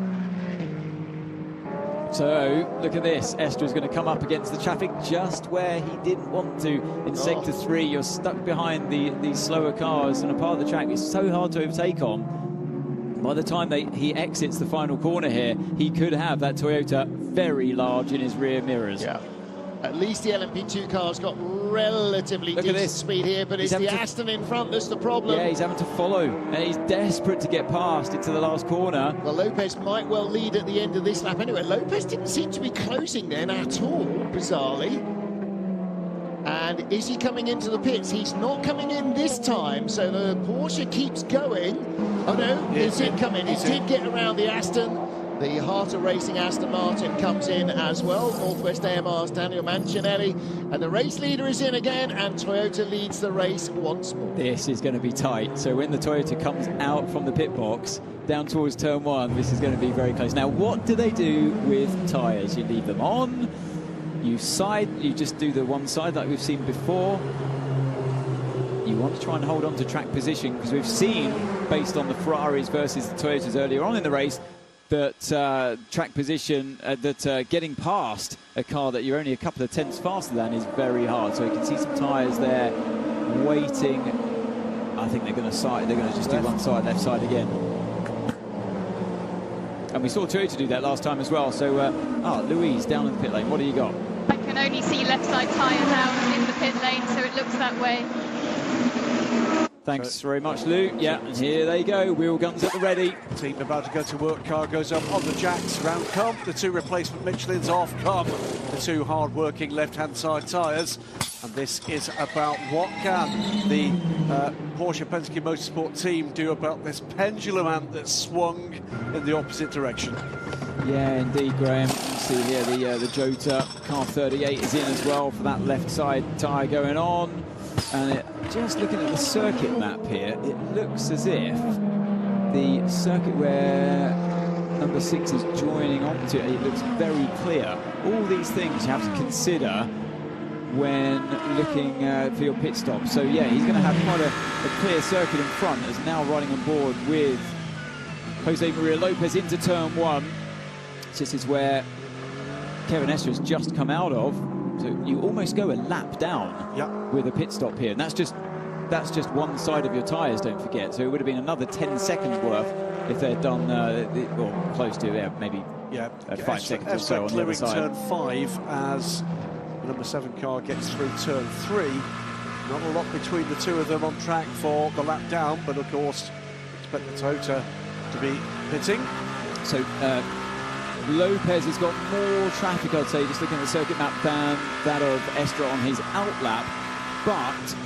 So, look at this. Estra is going to come up against the traffic just where he didn't want to. In sector 3, you're stuck behind these slower cars, and a part of the track is so hard to overtake on. By the time he exits the final corner here, he could have that Toyota very large in his rear mirrors. Yeah. At least the LMP2 car's got relatively decent speed here, but it's the Aston in front that's the problem. Yeah, he's having to follow, and he's desperate to get past into the last corner. Well, Lopez might well lead at the end of this lap anyway. Lopez didn't seem to be closing then at all, bizarrely. And is he coming into the pits? He's not coming in this time, so the Porsche keeps going. Oh no, he did come in. He did get around the Aston. The Heart of Racing Aston Martin comes in as well. Northwest AMR's Daniel Mancinelli. And the race leader is in again, and Toyota leads the race once more. This is going to be tight. So when the Toyota comes out from the pit box, down towards turn 1, this is going to be very close. Now, what do they do with tyres? You leave them on, you just do the one side like we've seen before. You want to try and hold on to track position, because we've seen, based on the Ferraris versus the Toyotas earlier on in the race, that track position, getting past a car that you're only a couple of tenths faster than is very hard. So you can see some tyres there waiting. I think they're going to just do one side, left side again. And we saw Toyota do that last time as well. So, Louise, down in the pit lane, what do you got? I can only see left side tyre down in the pit lane, so it looks that way. Thanks very much, Lou. Yeah, and here they go. Wheel guns at the ready. Team about to go to work. Car goes up on the jacks. Round come. The 2 replacement Michelins off come. The 2 hard-working left-hand side tyres. And this is about what can the Porsche Penske Motorsport team do about this pendulum ant that's swung in the opposite direction. Yeah, indeed, Graham. You can see here the Jota car 38 is in as well for that left side tyre going on. And just looking at the circuit map here, it looks as if the circuit where number 6 is joining onto it looks very clear. All these things you have to consider when looking for your pit stop. So yeah, he's going to have quite a clear circuit in front, as now riding on board with Jose Maria Lopez into turn 1. This is where Kevin Estre has just come out of. So you almost go a lap down with a pit stop here, and that's just one side of your tyres, don't forget. So it would have been another 10 seconds worth if they'd done or close to maybe 5 seconds or so on the other side. Turn 5 as the number 7 car gets through turn 3. Not a lot between the two of them on track for the lap down, but of course expect the Toyota to be pitting. So Lopez has got more traffic, I'd say, just looking at the circuit map, than that of Estre on his outlap. But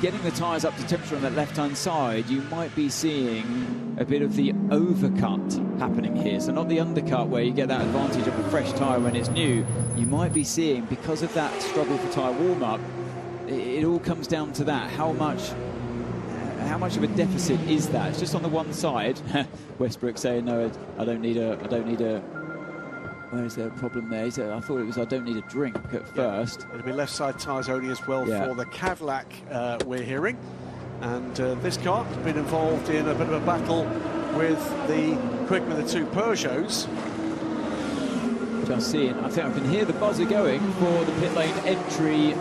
getting the tyres up to temperature on that left-hand side, you might be seeing a bit of the overcut happening here. So not the undercut where you get that advantage of a fresh tyre when it's new. You might be seeing, because of that struggle for tyre warm-up, it all comes down to that. How much of a deficit is that? It's just on the one side. Westbrook saying, no, I don't need a. Where is there a problem there? He said, I thought it was I don't need a drink at first. It'll be left side tyres only as well for the Cadillac, we're hearing. And this car has been involved in a bit of a battle with the the two Peugeots. Just seeing, I think I can hear the buzzer going for the pit lane entry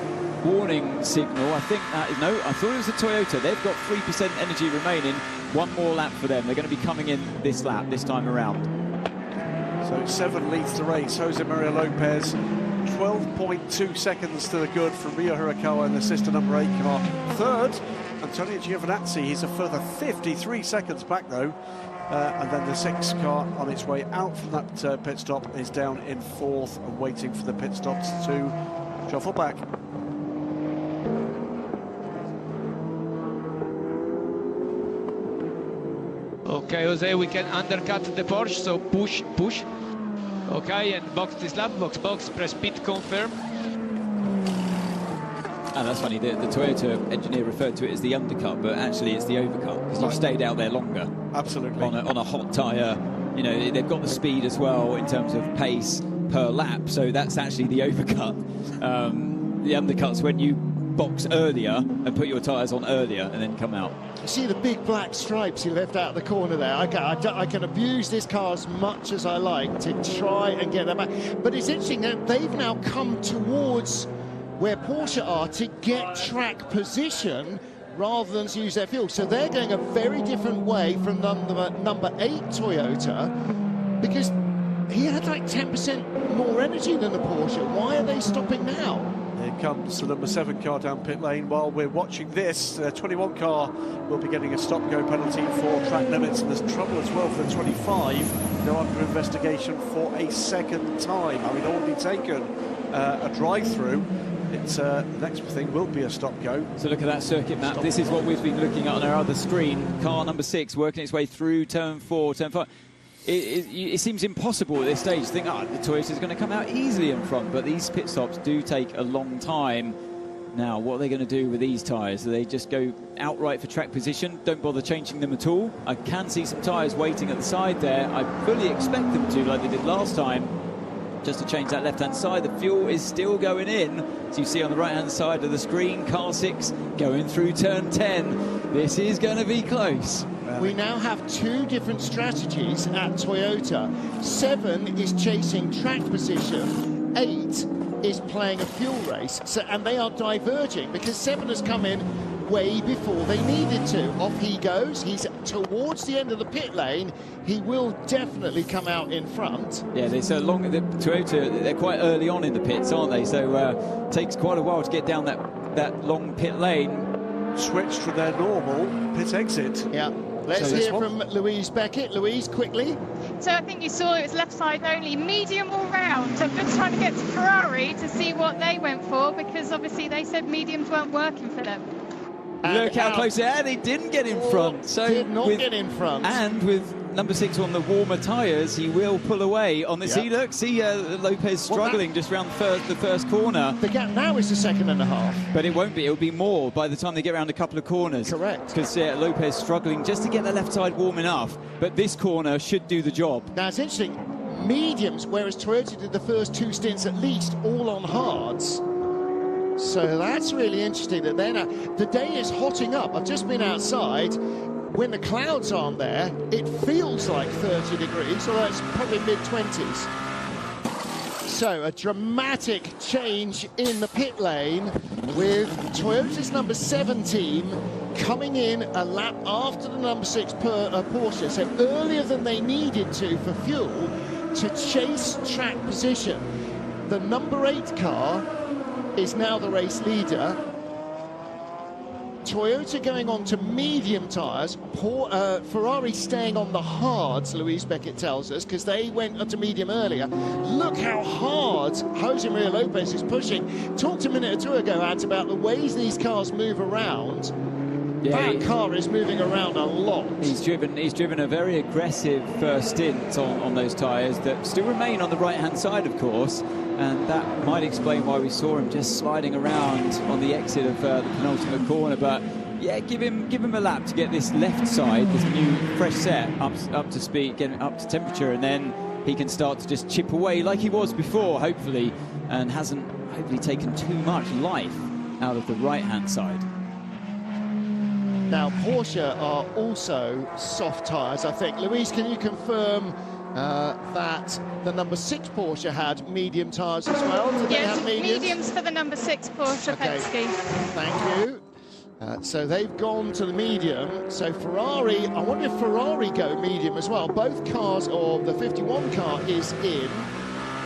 warning signal. I think that is, no, I thought it was the Toyota. They've got 3% energy remaining. One more lap for them. They're going to be coming in this lap, this time around. So 7 leads the race. Jose Maria Lopez, 12.2 seconds to the good from Rio Hirakawa in the sister number 8 car. Third, Antonio Giovinazzi. He's a further 53 seconds back though. And then the 6 car on its way out from that pit stop is down in 4th and waiting for the pit stops to shuffle back. Okay, Jose, we can undercut the Porsche, so push. Okay, and box this lap, box, press pit, confirm. And that's funny, the Toyota engineer referred to it as the undercut, but actually it's the overcut, because you've stayed out there longer. Absolutely. On a hot tyre. You know, they've got the speed as well in terms of pace per lap, so that's actually the overcut. The undercut's when you box earlier and put your tyres on earlier and then come out. You see the big black stripes he left out of the corner there. I can abuse this car as much as I like to try and get them back. But it's interesting that they've now come towards where Porsche are to get track position rather than to use their fuel. So they're going a very different way from number 8 Toyota, because he had like 10% more energy than the Porsche. Why are they stopping now? Here comes the number 7 car down pit lane. While we're watching this, 21 car will be getting a stop-go penalty for track limits, and there's trouble as well for the 25. They're under investigation for a second time. I mean, already taken a drive-through. It's the next thing will be a stop-go. So look at that circuit map. This is what we've been looking at on our other screen. Car number 6 working its way through turn 4, turn 5. It seems impossible at this stage to think, the Toyota's going to come out easily in front, but these pit stops do take a long time. Now, what are they going to do with these tyres? Do they just go outright for track position, don't bother changing them at all? I can see some tyres waiting at the side there. I fully expect them to, like they did last time, just to change that left-hand side. The fuel is still going in. So you see on the right-hand side of the screen, car 6 going through turn 10. This is going to be close. We now have 2 different strategies at Toyota. 7 is chasing track position, 8 is playing a fuel race, and they are diverging because 7 has come in way before they needed to. Off he goes. He's towards the end of the pit lane. He will definitely come out in front. Yeah, the Toyota, they're quite early on in the pits, aren't they? So it takes quite a while to get down that long pit lane. Switched to their normal pit exit. Yeah. Let's hear from Louise Beckett. Louise, quickly. So I think you saw it was left side only, medium all round. So I'm just trying to get to Ferrari to see what they went for, because obviously they said mediums weren't working for them. Look how close they are. They didn't get in front. So did not get in front. And with number 6 on the warmer tyres, he will pull away on the see Lopez struggling just around the first corner. The gap now is a second and a half. But it won't be. It'll be more by the time they get around a couple of corners. Correct. Because Lopez struggling just to get the left side warm enough. But this corner should do the job. Now, it's interesting. Mediums, whereas Toyota did the first 2 stints at least all on hards. So that's really interesting that they're now... The day is hotting up. I've just been outside. When the clouds aren't there, it feels like 30 degrees, although it's probably mid-20s. So a dramatic change in the pit lane with Toyota's number 7 team coming in a lap after the number 6 Porsche, so earlier than they needed to for fuel to chase track position. The number 8 car is now the race leader. Toyota going on to medium tyres, Ferrari staying on the hards, Louise Beckett tells us, because they went up to medium earlier. Look how hard Jose Maria Lopez is pushing. Talked a minute or two ago, Ads, about the ways these cars move around. Yeah, that car is moving around a lot. He's driven a very aggressive first stint on those tyres that still remain on the right-hand side, of course, and that might explain why we saw him just sliding around on the exit of the penultimate corner. But yeah, give him a lap to get this left side, this new fresh set up to speed, get it up to temperature, and then he can start to just chip away like he was before, hopefully, and hasn't hopefully taken too much life out of the right-hand side. Now, Porsche are also soft tyres, I think. Louise, can you confirm that the number 6 Porsche had medium tyres as well? Did yes, they have mediums for the number 6 Porsche Penske. Thank you. So they've gone to the medium. So Ferrari, I wonder if Ferrari go medium as well. Both cars, or the 51 car is in.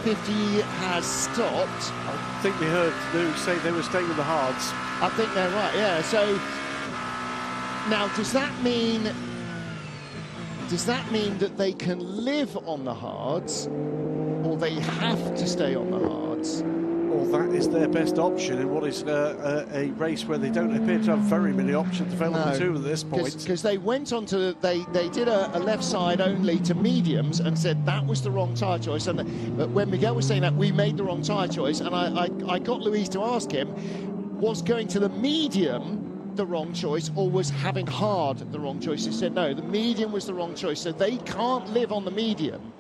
50 has stopped. I think we heard Lou say they were staying with the hards. I think they're right, yeah. So now, does that mean that they can live on the hards, or they have to stay on the hards? Well, that is their best option in what is a race where they don't appear to have very many options available to at this point. Because they went on to, they did a left side only to mediums and said that was the wrong tyre choice. And but when Miguel was saying that, we made the wrong tyre choice, and I got Louise to ask him, was going to the medium the wrong choice, or was having hard the wrong choice? He said no, the medium was the wrong choice, so they can't live on the medium,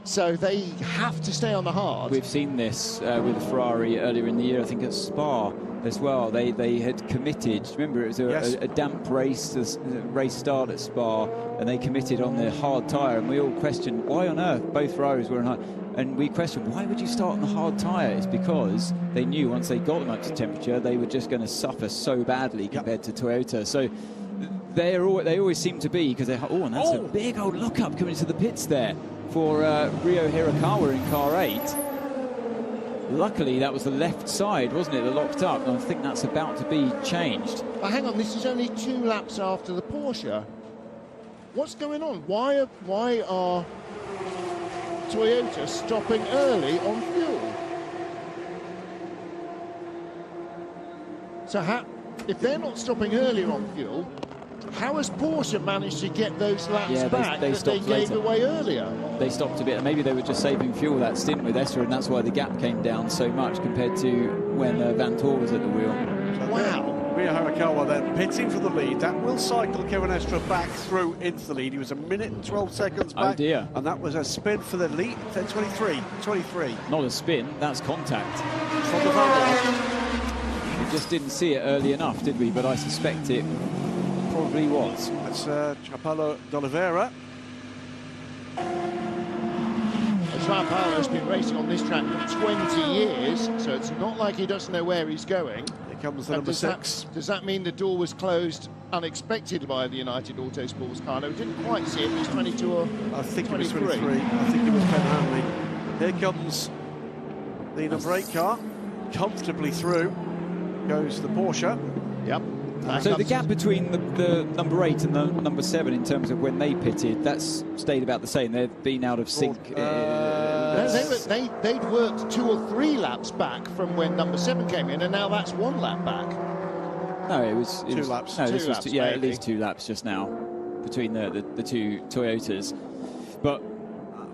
so they have to stay on the hard. We've seen this with the Ferrari earlier in the year, I think at Spa as well. They had committed, remember it was a damp race, race start at Spa, and they committed on the hard tyre, and we all questioned why on earth both Ferraris were on hard. And we questioned, why would you start on the hard tyre? It's because they knew once they got them up to temperature, they were just going to suffer so badly compared to Toyota. So they always seem to be, because and that's a big old look-up coming to the pits there for Ryo Hirakawa in car 8. Luckily, that was the left side, wasn't it, that locked up, and I think that's about to be changed. But hang on, this is only 2 laps after the Porsche. What's going on? Why are Toyota stopping early on fuel? So if they're not stopping earlier on fuel, how has Porsche managed to get those laps back that they gave away earlier? They stopped a bit, and maybe they were just saving fuel that stint with Esser, and that's why the gap came down so much compared to when Van Tor was at the wheel. Wow. Ryo Hirakawa then pitting for the lead. That will cycle Kevin Estre back through into the lead. He was a minute and 12 seconds back. Oh dear. And that was a spin for the lead. 23. Not a spin, that's contact. From the front. We just didn't see it early enough, did we? But I suspect it probably was. That's Chapalo d'Oliveira. Joao Paulo has been racing on this track for 20 years, so it's not like he doesn't know where he's going. Here comes the number 6. Does that mean the door was closed unexpected by the United Autosports car? No, we didn't quite see it. It was 22 or I think 23. it was 23. I think it was Ben Hanley. Here comes the number 8 car. Comfortably through goes the Porsche. Yep. So the gap between the number 8 and the number 7 in terms of when they pitted, that's stayed about the same. They've been out of sync. They'd worked 2 or 3 laps back from when number 7 came in, and now that's 1 lap back. No, it was 2 laps. No, Two this was laps, yeah, maybe. at least 2 laps just now between the two Toyotas. But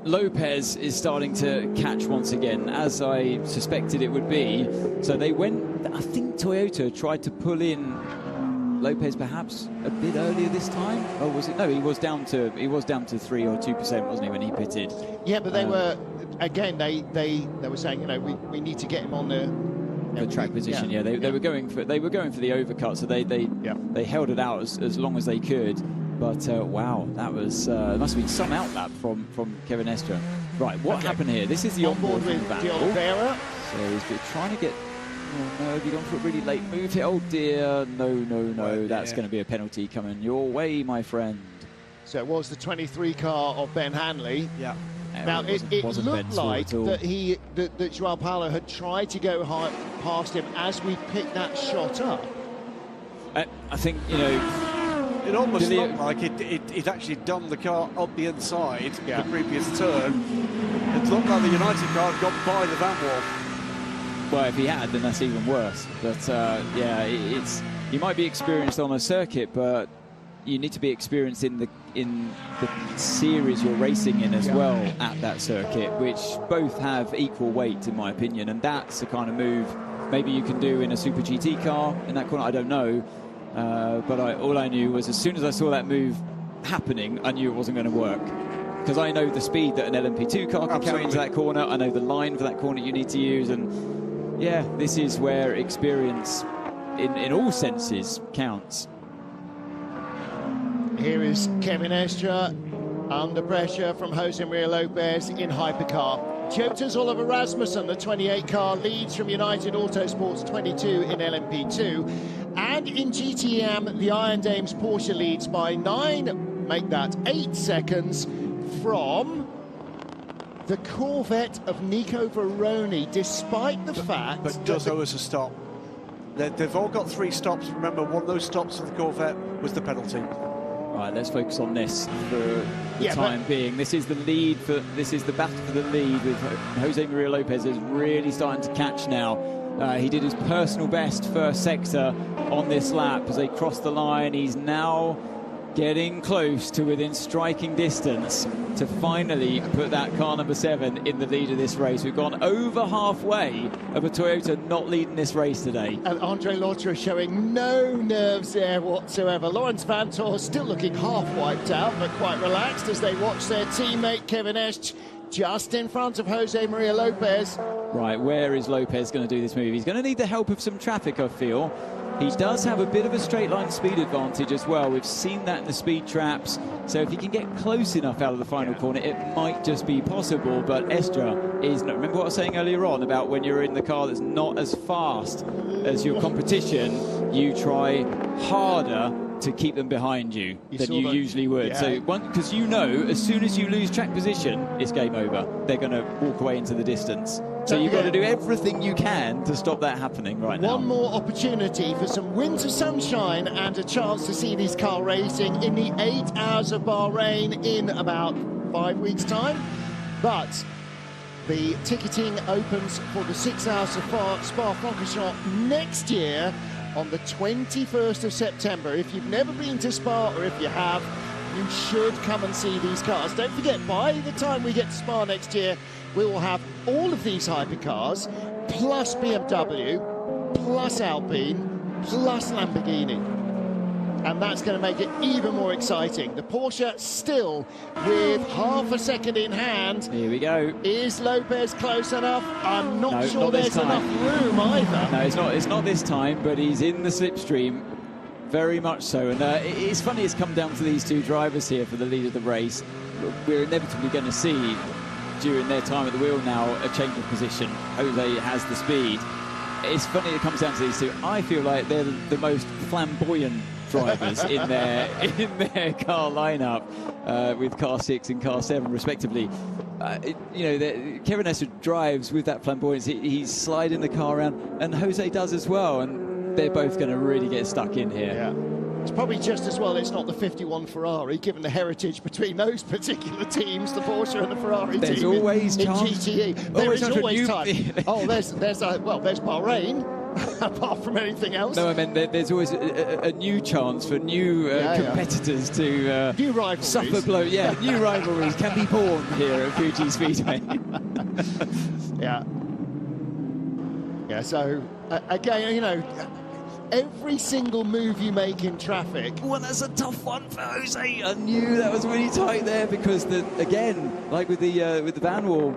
Lopez is starting to catch once again, as I suspected it would be. So they went. I think Toyota tried to pull in Lopez perhaps a bit earlier this time. Oh, was it? No, he was down to 3 or 2%, wasn't he, when he pitted? Yeah, but they were again. They were saying, you know, we need to get him on the track position. Yeah, they were going for the overcut, so they held it out as long as they could. But wow, that was must have been some outlap from Kevin Estre. Right, what happened here? This is the onboard with battle. Oliveira. So he's trying to get. Oh no, have you gone for a really late move here? Oh dear, no, that's going to be a penalty coming your way, my friend. So it was the 23 car of Ben Hanley. Yeah. Now it wasn't looked Ben's like fault at all. that Joao Paulo had tried to go past him as we picked that shot up. I think, you know, it almost looked like it actually done the car up the inside the previous turn. It looked like the United car had gone by the van wall. Well, if he had, then that's even worse. But yeah, you might be experienced on a circuit, but you need to be experienced in the series you're racing in as well at that circuit, which both have equal weight in my opinion. And that's the kind of move maybe you can do in a Super GT car in that corner. I don't know, but all I knew was as soon as I saw that move happening, I knew it wasn't going to work. Because I know the speed that an LMP2 car can carry into that corner. I know the line for that corner you need to use. And yeah, this is where experience in all senses counts. Here is Kevin Estre under pressure from Jose Maria Lopez in hypercar. Toyota's Oliver Rasmussen, the 28 car, leads from United Autosports 22 in LMP2. And in GTM, the Iron Dames Porsche leads by 9, make that 8 seconds from the Corvette of Nico Veroni, despite the fact but does owe us a stop. They've all got 3 stops. Remember, one of those stops for the Corvette was the penalty. Right, let's focus on this for the time being. This is the battle for the lead with Jose Maria Lopez is really starting to catch now. He did his personal best first sector on this lap as they crossed the line. He's now getting close to within striking distance to finally put that car number 7 in the lead of this race. We've gone over halfway of a Toyota not leading this race today. And Andre Lautra showing no nerves there whatsoever. Lawrence Vantor still looking half wiped out, but quite relaxed as they watch their teammate Kevin Estre just in front of Jose Maria Lopez. Right, where is Lopez going to do this move? He's going to need the help of some traffic, I feel. He does have a bit of a straight line speed advantage as well. We've seen that in the speed traps. So if he can get close enough out of the final corner, it might just be possible. But Estre is not. Remember what I was saying earlier on about when you're in the car that's not as fast as your competition, you try harder to keep them behind you than you usually would. Yeah. So because you know, as soon as you lose track position, it's game over. They're going to walk away into the distance. So you've got to do everything you can to stop that happening right now. One more opportunity for some winter sunshine and a chance to see this car racing in the 8 hours of Bahrain in about 5 weeks' time. But the ticketing opens for the 6 hours of Spa-Francorchamps next year on the 21st of September. If you've never been to Spa, or if you have, you should come and see these cars. Don't forget, by the time we get to Spa next year, we will have all of these hypercars, plus BMW, plus Alpine, plus Lamborghini. And that's going to make it even more exciting. The Porsche still with half a second in hand. Here we go. Is Lopez close enough? I'm not sure there's enough room either. No, it's not this time, but he's in the slipstream. Very much so. And it's funny it's come down to these 2 drivers here for the lead of the race. We're inevitably going to see during their time at the wheel now a change of position. Jose has the speed. It's funny it comes down to these 2. I feel like they're the most flamboyant drivers in their car lineup with car 6 and car 7 respectively. Kevin Estre drives with that flamboyance. He's sliding the car around, and Jose does as well. And they're both going to really get stuck in here. Yeah. It's probably just as well it's not the 51 Ferrari, given the heritage between those particular teams, the Porsche and the Ferrari there's team always in chance. GTE. There is always time. Oh, there's Bahrain, apart from anything else. No, I meant there's always a new chance for new competitors to new rivalries. Suffer blow. Yeah, new rivalries can be born here at Fuji Speedway. Yeah. Yeah, so, again, you know, every single move you make in traffic. Well, that's a tough one for Jose. I knew that was really tight there because, again, like with the Van Wall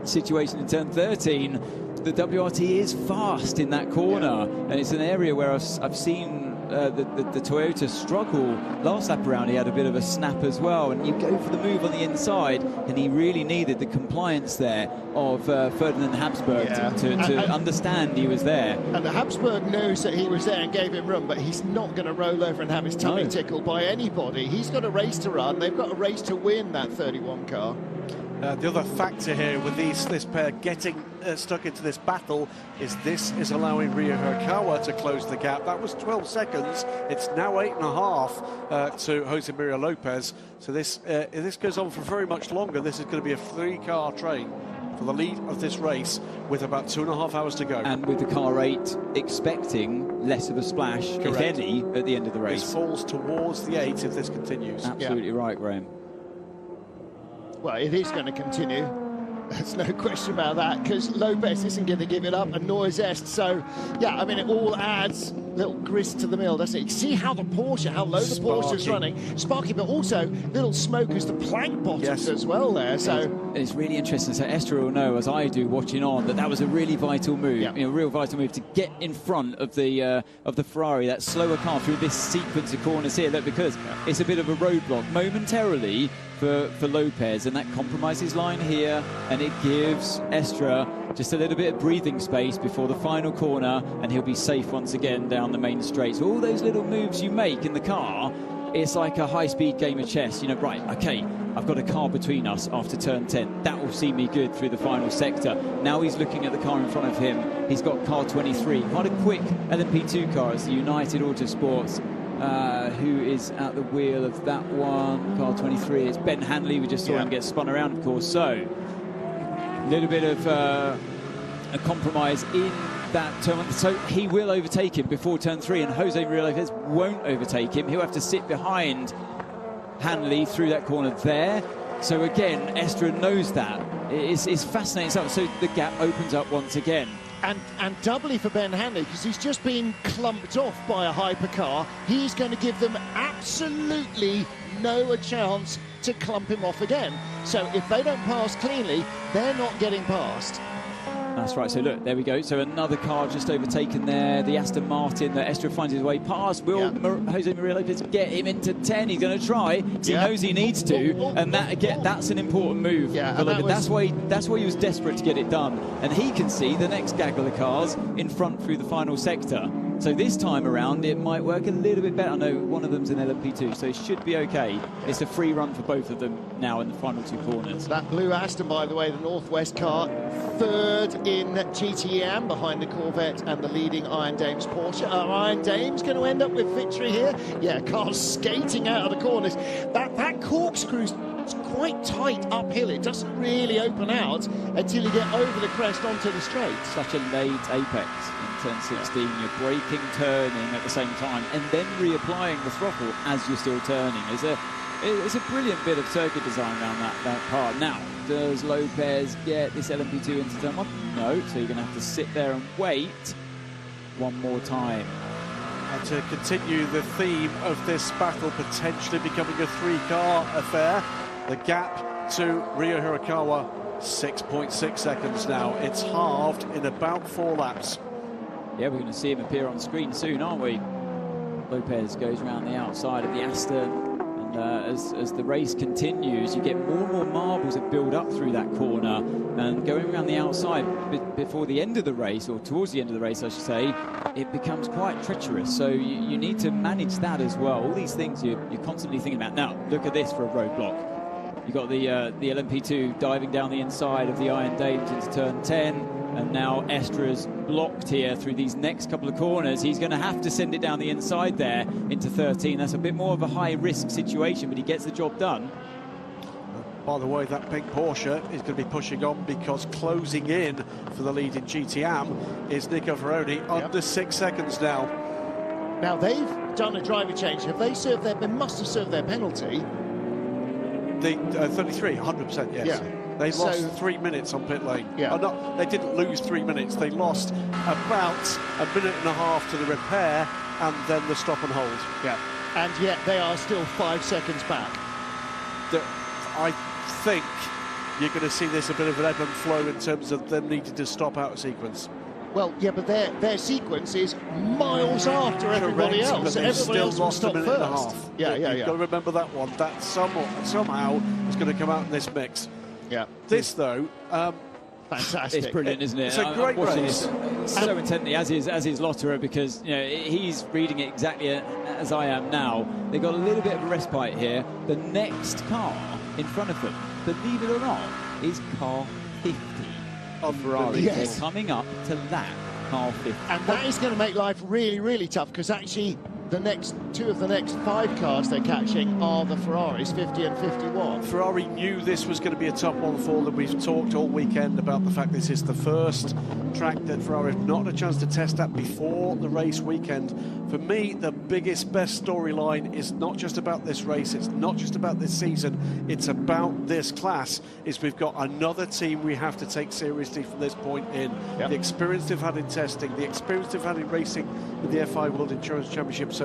situation in turn 13, the WRT is fast in that corner, and it's an area where I've seen the Toyota struggle. Last lap around, he had a bit of a snap as well, and you go for the move on the inside, and he really needed the compliance there of Ferdinand Habsburg to understand he was there. And the Habsburg knows that he was there and gave him room, but he's not going to roll over and have his tummy tickled by anybody. He's got a race to run. They've got a race to win, that 31 car. The other factor here with this pair getting stuck into this battle is this is allowing Ryo Hirakawa to close the gap. That was 12 seconds. It's now 8.5 to Jose Maria Lopez. So this goes on for very much longer. This is going to be a 3-car train for the lead of this race with about 2.5 hours to go. And with the car 8 expecting less of a splash, if any, at the end of the race. This falls towards the 8 if this continues. Absolutely right, Graham. Well, it is going to continue. There's no question about that, because Lopez isn't going to give it up, and nor is Est. So, yeah, I mean, it all adds little grist to the mill, doesn't it? You see how the Porsche, how low the Porsche is running. Sparky, but also little smoke as the plank bottoms as well there. So it's really interesting. So Esther will know, as I do, watching on, that was a really vital move. You know, real vital move to get in front of the Ferrari, that slower car through this sequence of corners here. Look, because it's a bit of a roadblock momentarily for Lopez, and that compromises line here, and it gives Estra just a little bit of breathing space before the final corner, and he'll be safe once again down the main straight. So all those little moves you make in the car, it's like a high-speed game of chess. You know, right, okay, I've got a car between us after turn 10. That will see me good through the final sector. Now he's looking at the car in front of him. He's got car 23, quite a quick LMP2 car. It's the United Autosports. Who is at the wheel of that one? Car 23. It's Ben Hanley. We just saw him get spun around, of course. So a little bit of a compromise in that turn one. So he will overtake him before turn 3, and Jose Maria Lopez won't overtake him. He'll have to sit behind Hanley through that corner there. So again, Estra knows that. It's fascinating stuff. So the gap opens up once again. And doubly for Ben Hanley, because he's just been clumped off by a hypercar. He's going to give them absolutely no chance to clump him off again. So if they don't pass cleanly, they're not getting past. That's right. So look, there we go. So another car just overtaken there. The Aston Martin that Estra finds his way past. Will Jose Maria Lopez get him into 10? He's going to try. He knows he needs to, and that again, that's an important move. For Lopez. That's why he was desperate to get it done, and he can see the next gaggle of cars in front through the final sector. So this time around, it might work a little bit better. I know one of them's an LMP2, so it should be okay. It's a free run for both of them now in the final 2 corners. That blue Aston, by the way, the Northwest car, 3rd in GTM behind the Corvette and the leading Iron Dames Porsche. Are Iron Dames going to end up with victory here? Yeah, cars skating out of the corners. That corkscrew's quite tight uphill. It doesn't really open out until you get over the crest onto the straight. Such a late apex. Turn 16, you're braking, turning at the same time, and then reapplying the throttle as you're still turning. It's a brilliant bit of circuit design around that part. Now, does Lopez get this LMP2 into turn 1? No, so you're going to have to sit there and wait one more time. And to continue the theme of this battle potentially becoming a 3-car affair, the gap to Ryo Hirakawa, 6.6 seconds now. It's halved in about 4 laps. Yeah, we're going to see him appear on screen soon, aren't we? Lopez goes around the outside of the Aston, and as the race continues, you get more and more marbles that build up through that corner, and going around the outside before the end of the race, or towards the end of the race, I should say, it becomes quite treacherous. So you need to manage that as well. All these things you're constantly thinking about. Now, look at this for a roadblock. You've got the LMP2 diving down the inside of the Iron Dames into turn 10, and now Estra's blocked here through these next couple of corners. He's going to have to send it down the inside there into 13. That's a bit more of a high-risk situation, but he gets the job done. By the way, that pink Porsche is going to be pushing on because closing in for the lead in GTM is Nico Ferrari, under 6 seconds now. Now, they've done a driver change. Have they served they must have served their penalty. The 33, 100%, yes. Yeah. They lost 3 minutes on pit lane. Yeah. No, they didn't lose 3 minutes. They lost about a minute and a half to the repair and then the stop and hold. Yeah. And yet they are still 5 seconds back. I think you're going to see this a bit of an ebb and flow in terms of them needing to stop out of sequence. Well, yeah, but their sequence is miles after everybody else. But Everybody else will stop a minute and a first. half. Yeah. You've got to remember that one. That somehow is going to come out in this mix. Yeah. This, though... fantastic. It's brilliant, isn't it? It's a great race. So intently, as is Lotterer, because he's reading it exactly as I am now. They've got a little bit of a respite here. The next car in front of them, believe it or not, is car 50 of Ferrari. Yes. They're coming up to lap car 50. And that is going to make life really, really tough, because actually two of the next 5 cars they're catching are the Ferraris, 50 and 51. Ferrari knew this was going to be a tough one for them. We've talked all weekend about the fact this is the first track that Ferrari have not had a chance to test at before the race weekend. For me, the biggest, best storyline is not just about this race, it's not just about this season, it's about this class. Is we've got another team we have to take seriously from this point in. Yep. The experience they've had in testing, the experience they've had in racing with the FI World Endurance Championship so